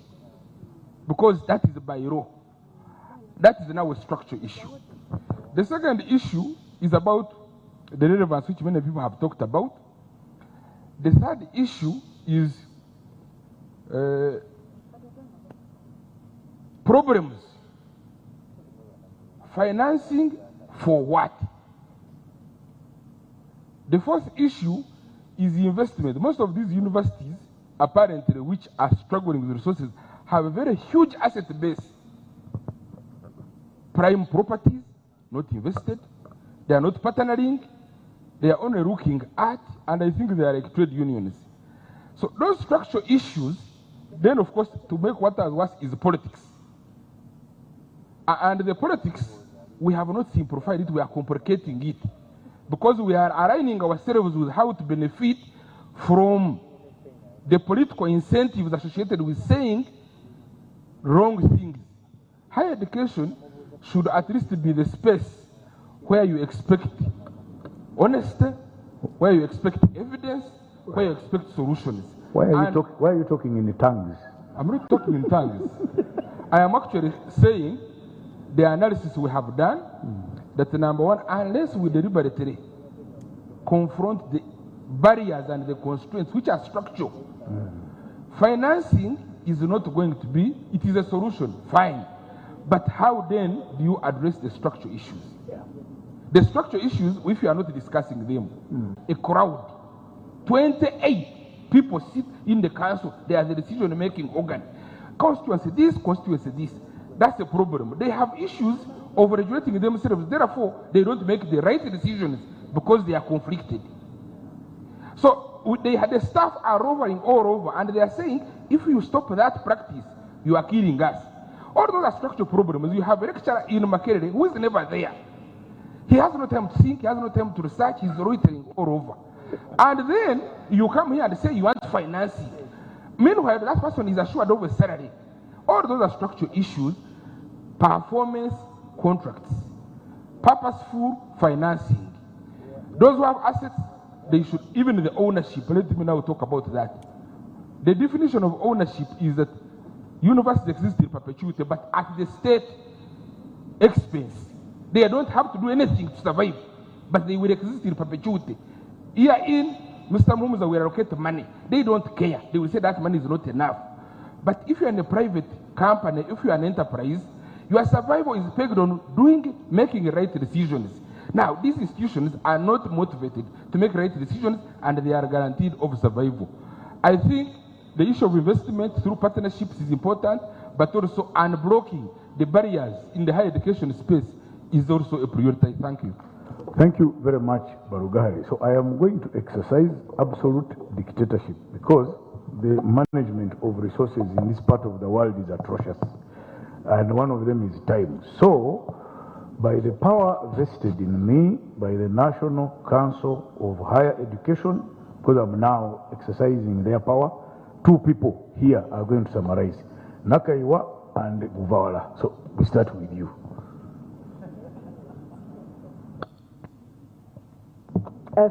because that is by law. That is now a structural issue. The second issue is about the relevance, which many people have talked about. The third issue is problems. Financing for what? The fourth issue is investment. Most of these universities, apparently, which are struggling with resources, have a very huge asset base. Prime properties, not invested. They are not partnering. They are only looking at, and I think they are like trade unions. So those structural issues, then of course, to make what worse is politics. And the politics, we have not simplified it, we are complicating it. Because we are aligning ourselves with how to benefit from the political incentives associated with saying wrong things. Higher education should at least be the space where you expect honesty, where you expect evidence, where you expect solutions. Why are you talking in tongues? I'm not talking in tongues. I am actually saying the analysis we have done, that number one, unless we deliberately confront the barriers and the constraints which are structural, financing is not going to be, it is a solution, fine. But how then do you address the structural issues? The structural issues, if you are not discussing them, a crowd, 28 people sit in the council, they are the decision-making organ. Constituency this, constituency this. That's the problem. They have issues of regulating themselves. Therefore, they don't make the right decisions because they are conflicted. So the staff are rovering all over, and they are saying, if you stop that practice, you are killing us. All those are structural problems. You have a lecturer in Makerere who is never there. He has no time to think, he has no time to research, he's loitering all over. And then you come here and say you want financing. Meanwhile, that person is assured of a salary. All those are structural issues. Performance contracts, purposeful financing. Those who have assets, they should, even the ownership, let me now talk about that. The definition of ownership is that universities exist in perpetuity, but at the state expense. They don't have to do anything to survive, but they will exist in perpetuity. Herein, Mr. Mumuza will allocate money. They don't care. They will say that money is not enough. But if you're in a private company, if you're an enterprise, your survival is pegged on making right decisions. Now, these institutions are not motivated to make right decisions, and they are guaranteed of survival. I think the issue of investment through partnerships is important, but also unblocking the barriers in the higher education space is also a priority. Thank you. Thank you very much, Barugahari. So I am going to exercise absolute dictatorship because the management of resources in this part of the world is atrocious. And one of them is time. So, by the power vested in me by the National Council of Higher Education, because I'm now exercising their power, two people here are going to summarize, Nakaiwa and Guvawala. So we start with you.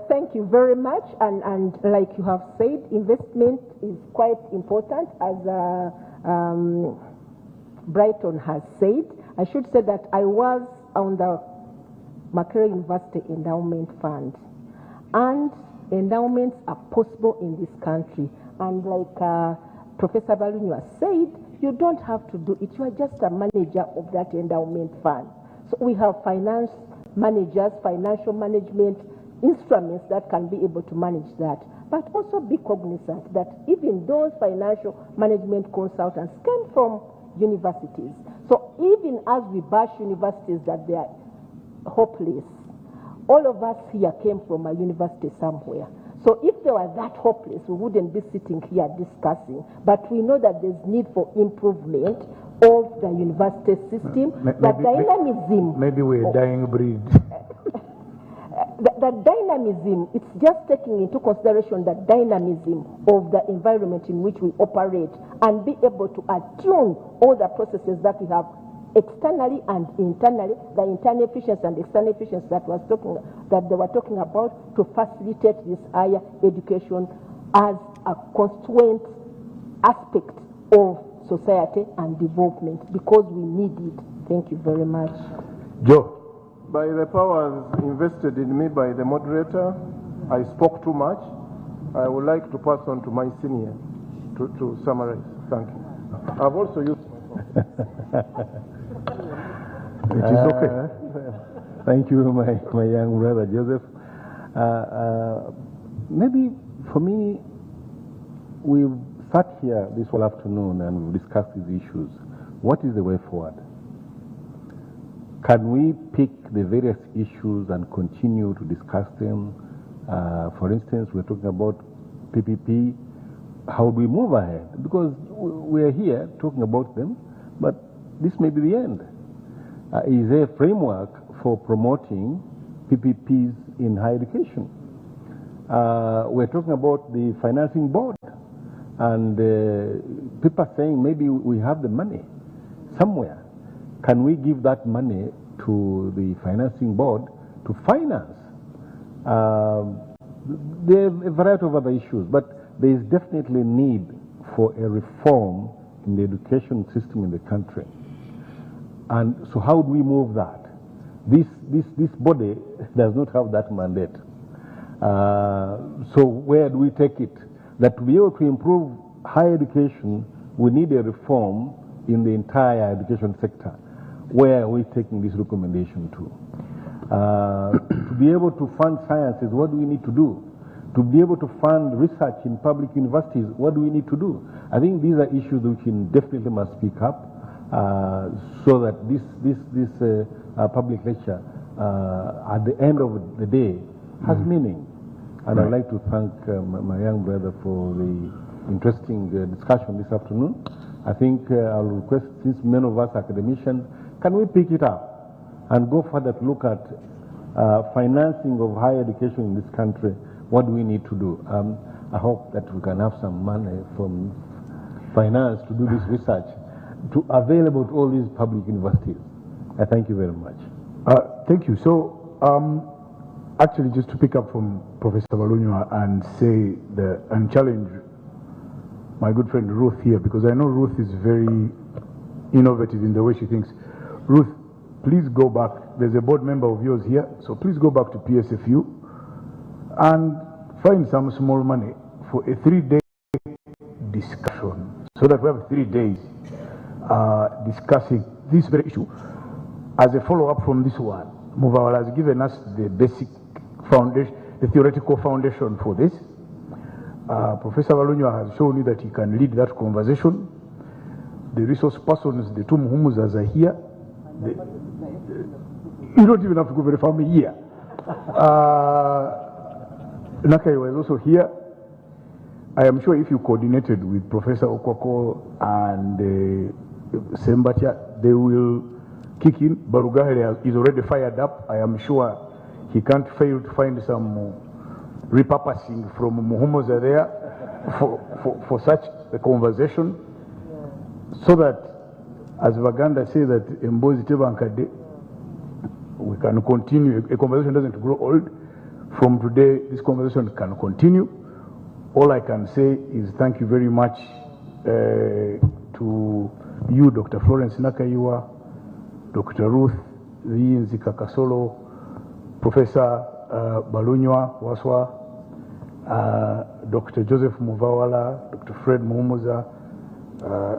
Thank you very much. And like you have said, investment is quite important, as Brighton has said. I should say that I was on the Makerere University Endowment Fund, and endowments are possible in this country. And like Professor Balunywa said, you don't have to do it. You are just a manager of that endowment fund. So we have finance managers, financial management instruments that can be able to manage that. But also be cognizant that even those financial management consultants came from universities. So even as we bash universities that they are hopeless, all of us here came from a university somewhere. So if they were that hopeless, we wouldn't be sitting here discussing. But we know that there's need for improvement of the university system. Maybe we're a dying breed. The dynamism, it's just taking into consideration the dynamism of the environment in which we operate and be able to attune all the processes that we have externally and internally, the internal efficiency and external efficiency that they were talking about, to facilitate this higher education as a constituent aspect of society and development, because we need it. Thank you very much. Joe. By the powers invested in me by the moderator, I spoke too much. I would like to pass on to my senior to summarize. Thank you. I've also used my phone. It is okay. Thank you, my young brother Joseph. Maybe for me, we've sat here this whole afternoon and we've discussed these issues. What is the way forward? Can we pick the various issues and continue to discuss them? For instance, we're talking about PPP. How do we move ahead? Because we're here talking about them, but this may be the end. Is there a framework for promoting PPPs in higher education? We're talking about the financing board, and people are saying maybe we have the money somewhere. Can we give that money to the financing board to finance? There are a variety of other issues, but there is definitely need for a reform in the education system in the country. And so how do we move that? This body does not have that mandate. So where do we take it? That to be able to improve higher education, we need a reform in the entire education sector. Where are we taking this recommendation to? To be able to fund sciences, what do we need to do? To be able to fund research in public universities, what do we need to do? I think these are issues that we can definitely must speak up so that this public lecture at the end of the day has meaning. And I'd like to thank my young brother for the interesting discussion this afternoon. I think I'll request, since many of us are academicians, can we pick it up and go further to look at financing of higher education in this country? What do we need to do? I hope that we can have some money from finance to do this research available to all these public universities. I thank you very much. Thank you. So, actually, just to pick up from Professor Balunywa and say and challenge my good friend Ruth here, because I know Ruth is very innovative in the way she thinks. Ruth, please go back. There's a board member of yours here, so please go back to PSFU and find some small money for a 3-day discussion, so that we have 3 days discussing this very issue as a follow-up from this one. Muvawala has given us the basic foundation, the theoretical foundation for this. Professor Balunyo has shown you that he can lead that conversation. The resource persons, the two Muhumuzas are here. You don't even have to go very far here. Nakai was also here. I am sure if you coordinated with Professor Okwako and Sembatia, they will kick in. Barugahele is already fired up. I am sure he can't fail to find some repurposing from Muhumuza there for such a conversation, so that, as Vaganda says, that Mbozi Tebankade, we can continue. A conversation doesn't grow old. From today, this conversation can continue. All I can say is thank you very much to you, Dr. Florence Nakaiwa, Dr. Ruth Nzika Kasolo, Professor Balunywa Waswa, Dr. Joseph Muvawala, Dr. Fred Muhumuza,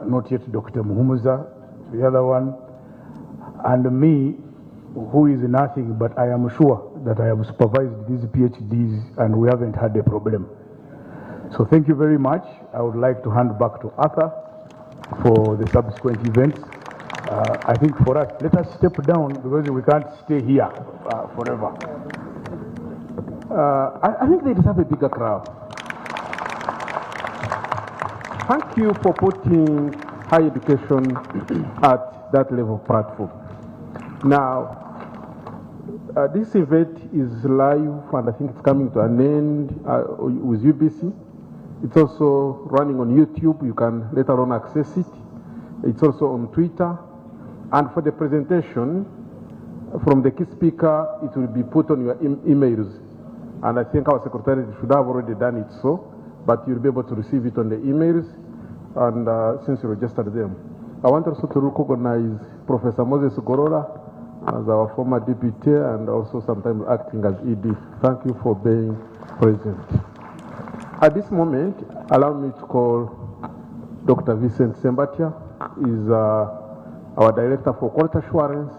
not yet Dr. Muhumuza, the other one, and me, who is nothing, but I am sure that I have supervised these PhDs and we haven't had a problem. So thank you very much. I would like to hand back to Arthur for the subsequent events. I think for us, let us step down because we can't stay here forever. I think they deserve a bigger crowd. Thank you for putting higher education at that level platform. Now, this event is live and I think it's coming to an end with UBC. It's also running on YouTube. You can later on access it. It's also on Twitter. And for the presentation from the key speaker, it will be put on your emails. And I think our secretary should have already done it so, but you'll be able to receive it on the emails, and since you registered them. I want also to recognize Professor Moses Gorora as our former deputy and also sometimes acting as ED. Thank you for being present. At this moment, allow me to call Dr. Vincent Sembatia, is our Director for Quality Assurance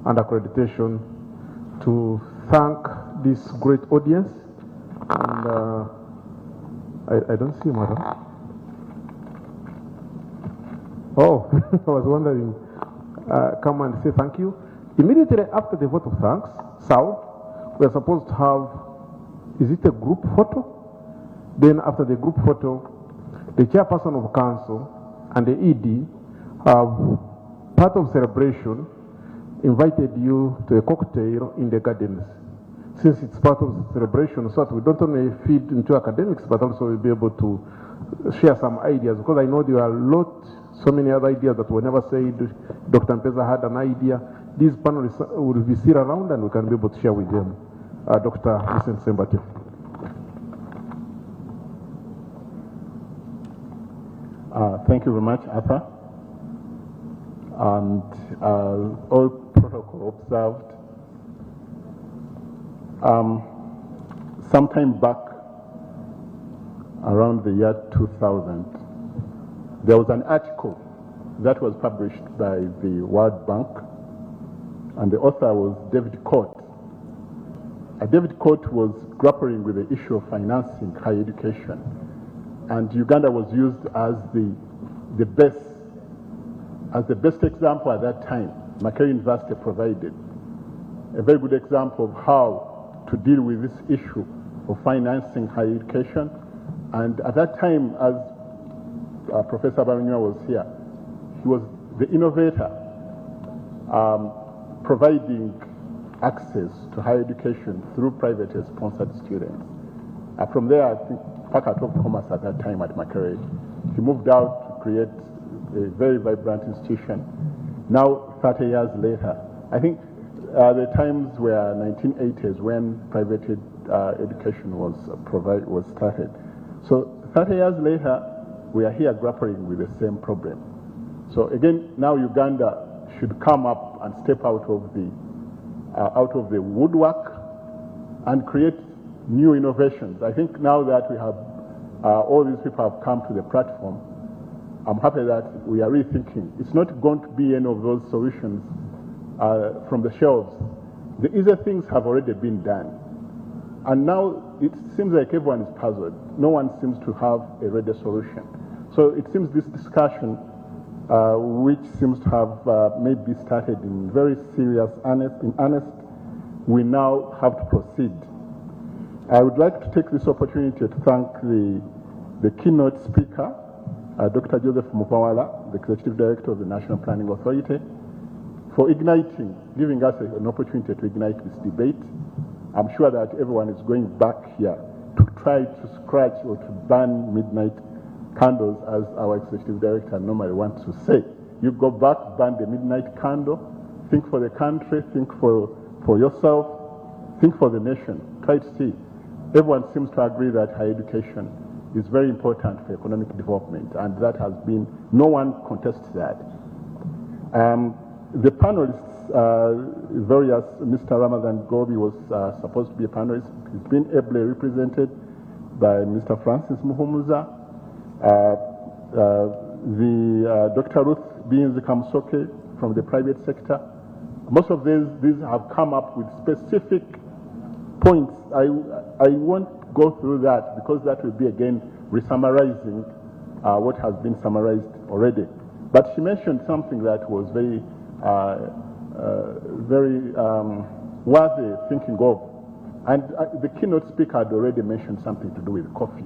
and Accreditation, to thank this great audience. And I don't see madam. Oh, I was wondering, come and say thank you. Immediately after the vote of thanks, we are supposed to have, is it a group photo? Then after the group photo, the chairperson of council and the ED have, part of celebration, invited you to a cocktail in the gardens. Since it's part of the celebration, so that we don't only feed into academics, but also we'll be able to share some ideas, because I know there are so many other ideas that were never said. Dr. Mpeza had an idea. These panelists will be sit around and we can be able to share with them. Dr. Vincent Sembati. Thank you very much, Arthur. And all protocol observed. Sometime back, around the year 2000, there was an article that was published by the World Bank, and the author was David Coate. David Coate was grappling with the issue of financing higher education, and Uganda was used as the best example at that time. Makerere University provided a very good example of how to deal with this issue of financing higher education. And at that time, as Professor Barunywa was here, he was the innovator, providing access to higher education through privately sponsored students. From there, I think Faculty of Commerce at that time at Makerere, he moved out to create a very vibrant institution. Now, 30 years later, I think the times were 1980s when private education was started. So 30 years later, we are here grappling with the same problem. So again, now Uganda should come up and step out of the woodwork and create new innovations. I think now that we have all these people have come to the platform, I'm happy that we are rethinking. It's not going to be any of those solutions from the shelves. The easier things have already been done. And now it seems like everyone is puzzled. No one seems to have a ready solution. So it seems this discussion, which seems to have maybe started in very serious, in earnest, we now have to proceed. I would like to take this opportunity to thank the keynote speaker, Dr. Joseph Mupawala, the Executive Director of the National Planning Authority, for giving us an opportunity to ignite this debate. I'm sure that everyone is going back here to try to scratch or to burn midnight candles, as our Executive Director normally wants to say. You go back, burn the midnight candle, think for the country, think for yourself, think for the nation. Try to see. Everyone seems to agree that higher education is very important for economic development, and that has been, no one contests that. The panelists, various, Mr. Ramadan Gobi was supposed to be a panelist. He's been ably represented by Mr. Francis Muhumuza, Dr. Ruth Binzi Kamsoke from the private sector. Most of these have come up with specific points. I won't go through that because that will be again resummarizing what has been summarized already. But she mentioned something that was very worthy thinking of. And the keynote speaker had already mentioned something to do with coffee,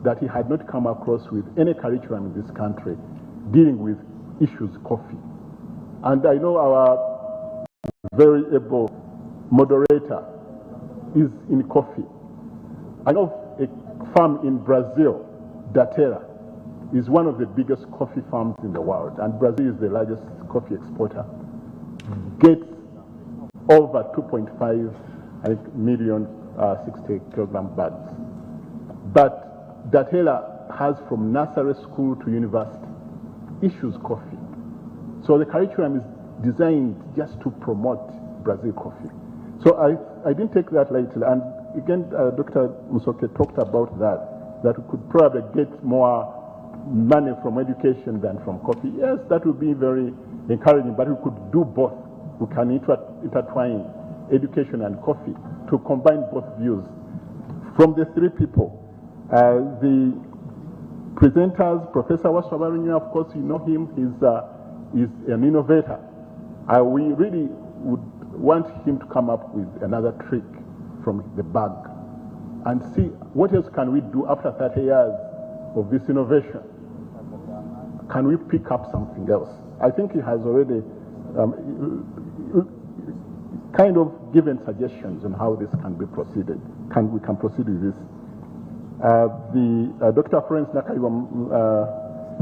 that he had not come across with any curriculum in this country dealing with issues coffee. And I know our very able moderator is in coffee. I know a farm in Brazil, Datera, is one of the biggest coffee farms in the world, and Brazil is the largest coffee exporter. Gets over 2.5 million 60 kilogram bags. But Datera has from nursery school to university issues coffee. So the curriculum is designed just to promote Brazil coffee. So I didn't take that lightly. And again, Dr. Musoke talked about that we could probably get more money from education than from coffee. Yes, that would be very encouraging, but we could do both. We can intertwine education and coffee to combine both views. From the three people, the presenters, Professor Waswabarinya, of course, you know him, he's an innovator. We really would want him to come up with another trick from the bag and see what else can we do after 30 years of this innovation. Can we pick up something else? I think he has already kind of given suggestions on how this can be proceeded. We can proceed with this. Dr. Florence Nakaiwa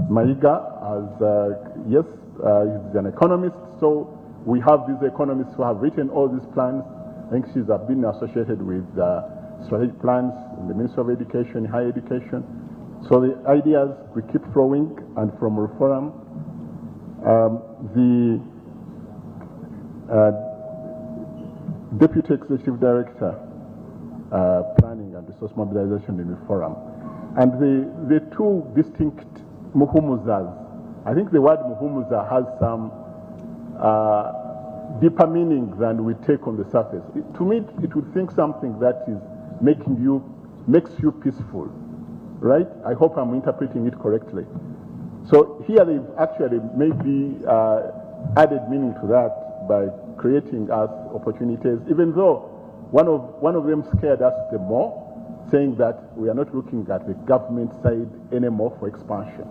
Maiga, yes, he's an economist, so we have these economists who have written all these plans. I think she's been associated with strategic plans in the Ministry of Education, higher education. So the ideas we keep throwing, and from Reform, the Deputy Executive Director, Planning and Resource Mobilization in Reform, and the two distinct Muhumuzas. I think the word Muhumuza has some deeper meaning than we take on the surface. To me, it would think something that is makes you peaceful, right? I hope I'm interpreting it correctly. So here they've actually maybe added meaning to that by creating us opportunities, even though one of them scared us the more, saying that we are not looking at the government side anymore for expansion.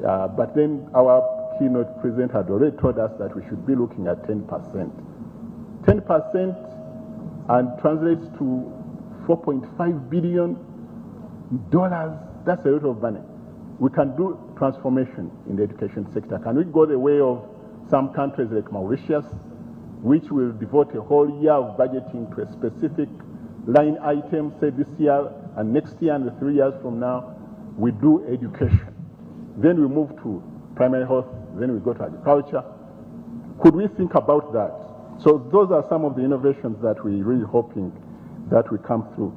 But then our keynote presenter had already told us that we should be looking at 10%. 10% and translates to $4.5 billion. That's a lot of money. We can do transformation in the education sector. Can we go the way of some countries like Mauritius, which will devote a whole year of budgeting to a specific line item, say this year and next year and 3 years from now, we do education. Then we move to primary health, then we go to agriculture. Could we think about that? So those are some of the innovations that we're really hoping that will come through.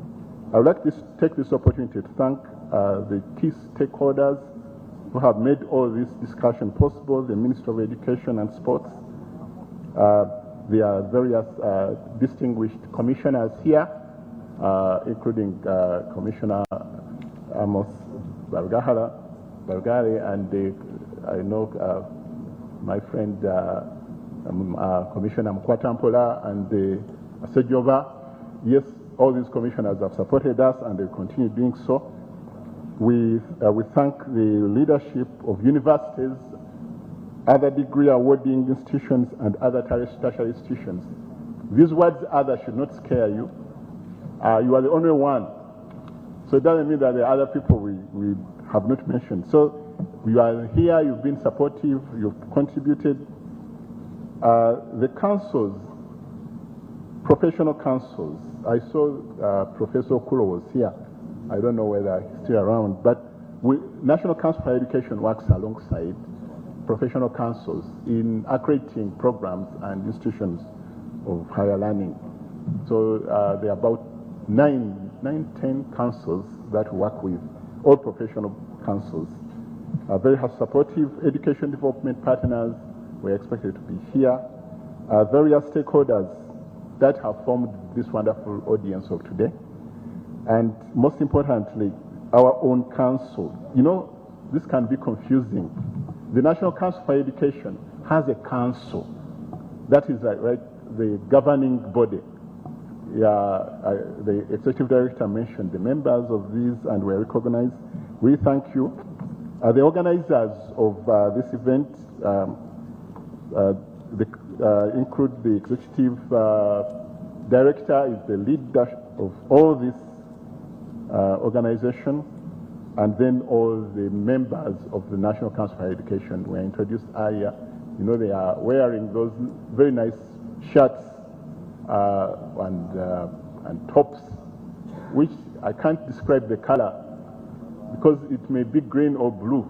I would like to take this opportunity to thank the key stakeholders who have made all this discussion possible, the Minister of Education and Sports. There are various distinguished commissioners here, including Commissioner Amos Bargari, and I know my friend Commissioner Mkwatampola and Sejova. Yes, all these commissioners have supported us and they continue doing so. We thank the leadership of universities, other degree awarding institutions, and other tertiary institutions. These words "other" should not scare you. You are the only one. So it doesn't mean that the other people we have not mentioned. So you are here, you've been supportive, you've contributed. The councils, professional councils, I saw Professor Okulo was here. I don't know whether he's still around, but National Council for Education works alongside professional councils in accrediting programs and institutions of higher learning. So there are about 10 councils that work with, all professional councils. Very supportive education development partners were expected to be here. Various stakeholders that have formed this wonderful audience of today. And most importantly, our own council. You know, this can be confusing. The National Council for Education has a council. That is the governing body. The executive director mentioned the members of these and were recognized. We thank you. The organizers of this event include the executive director, is the leader of all this organization, and then all the members of the National Council for Education were introduced earlier. You know, they are wearing those very nice shirts and tops, which I can't describe the color because it may be green or blue,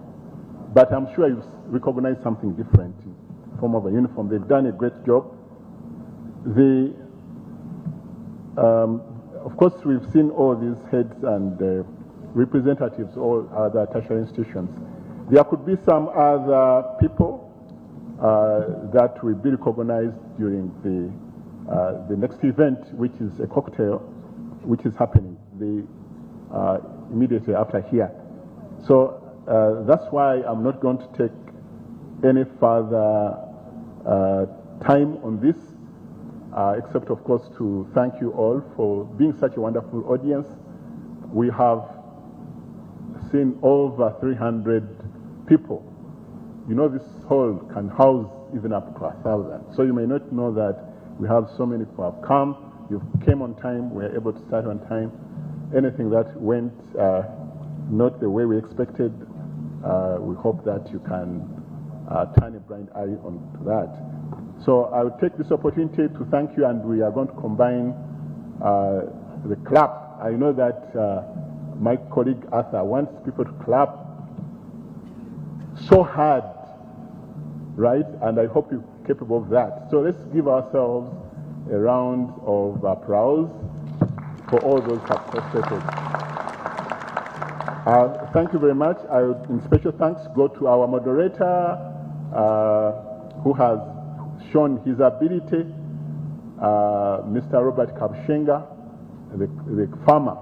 but I'm sure you recognize something different in the form of a uniform. They've done a great job. Of course, we've seen all these heads and representatives, all other tertiary institutions. There could be some other people that will be recognized during the next event, which is a cocktail, which is happening immediately after here. So that's why I'm not going to take any further time on this, except, of course, to thank you all for being such a wonderful audience. We have seen over 300 people. You know, this hall can house even up to 1,000. So you may not know that we have so many people have come. You came on time. We were able to start on time. Anything that went not the way we expected, we hope that you can turn a blind eye on that. So I will take this opportunity to thank you, and we are going to combine the clap. I know that my colleague Arthur wants people to clap so hard, right? And I hope you're capable of that. So let's give ourselves a round of applause for all those who have participated. Thank you very much. In special thanks go to our moderator who has shown his ability, Mr. Robert Kabshenga, the farmer,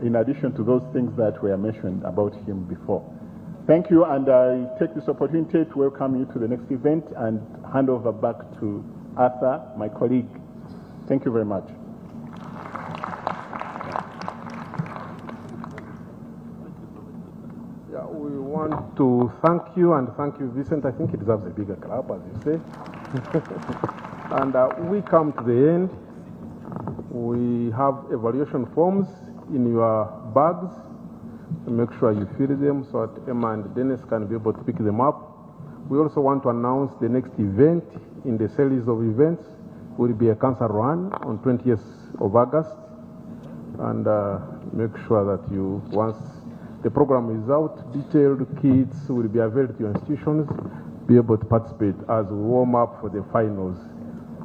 in addition to those things that were mentioned about him before. Thank you, and I take this opportunity to welcome you to the next event and hand over back to Arthur, my colleague. Thank you very much. Yeah, we want to thank you, and thank you, Vincent. I think he deserves a bigger clap, as you say. And we come to the end. We have evaluation forms in your bags. Make sure you fill them so that Emma and Dennis can be able to pick them up. We also want to announce the next event in the series of events. It will be a cancer run on 20th of August. And make sure that you, once the program is out, detailed kits will be available to your institutions. be able to participate as we warm up for the finals.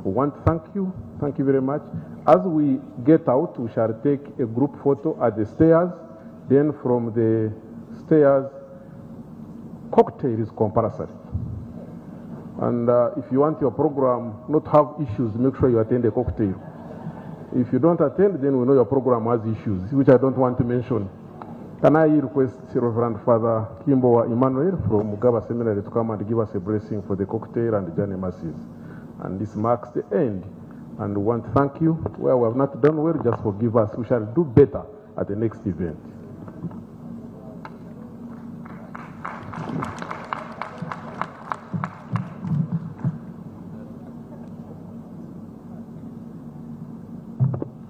We want to thank you. Thank you very much. As we get out, we shall take a group photo at the stairs. Then from the stairs, cocktail is compulsory. And if you want your program not to have issues, make sure you attend the cocktail. If you don't attend, then we know your program has issues, which I don't want to mention. Can I request Reverend Father Kimbo Emmanuel from Mugaba Seminary to come and give us a blessing for the cocktail and the journey masses? And this marks the end. And we want to thank you. Where we have not done well, just forgive us. We shall do better at the next event.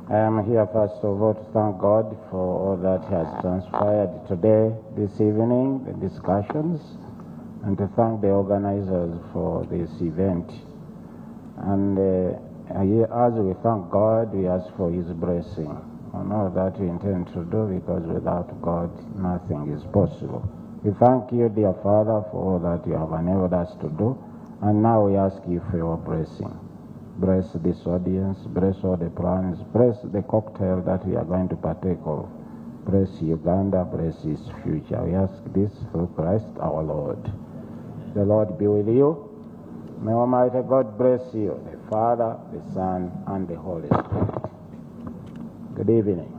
I am here first of all to thank God for all that has transpired today, this evening, the discussions, and to thank the organizers for this event. And as we thank God, we ask for His blessing on all that we intend to do, because without God, nothing is possible. We thank you, dear Father, for all that you have enabled us to do, and now we ask you for your blessing. Bless this audience, bless all the plans, bless the cocktail that we are going to partake of. Bless Uganda, bless its future. We ask this through Christ our Lord. The Lord be with you. May Almighty God bless you, the Father, the Son, and the Holy Spirit. Good evening.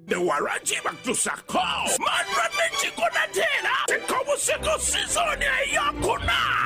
The Waraji Batusako, Man Ramechi Konatela, the Kobuseko season, Yakuna.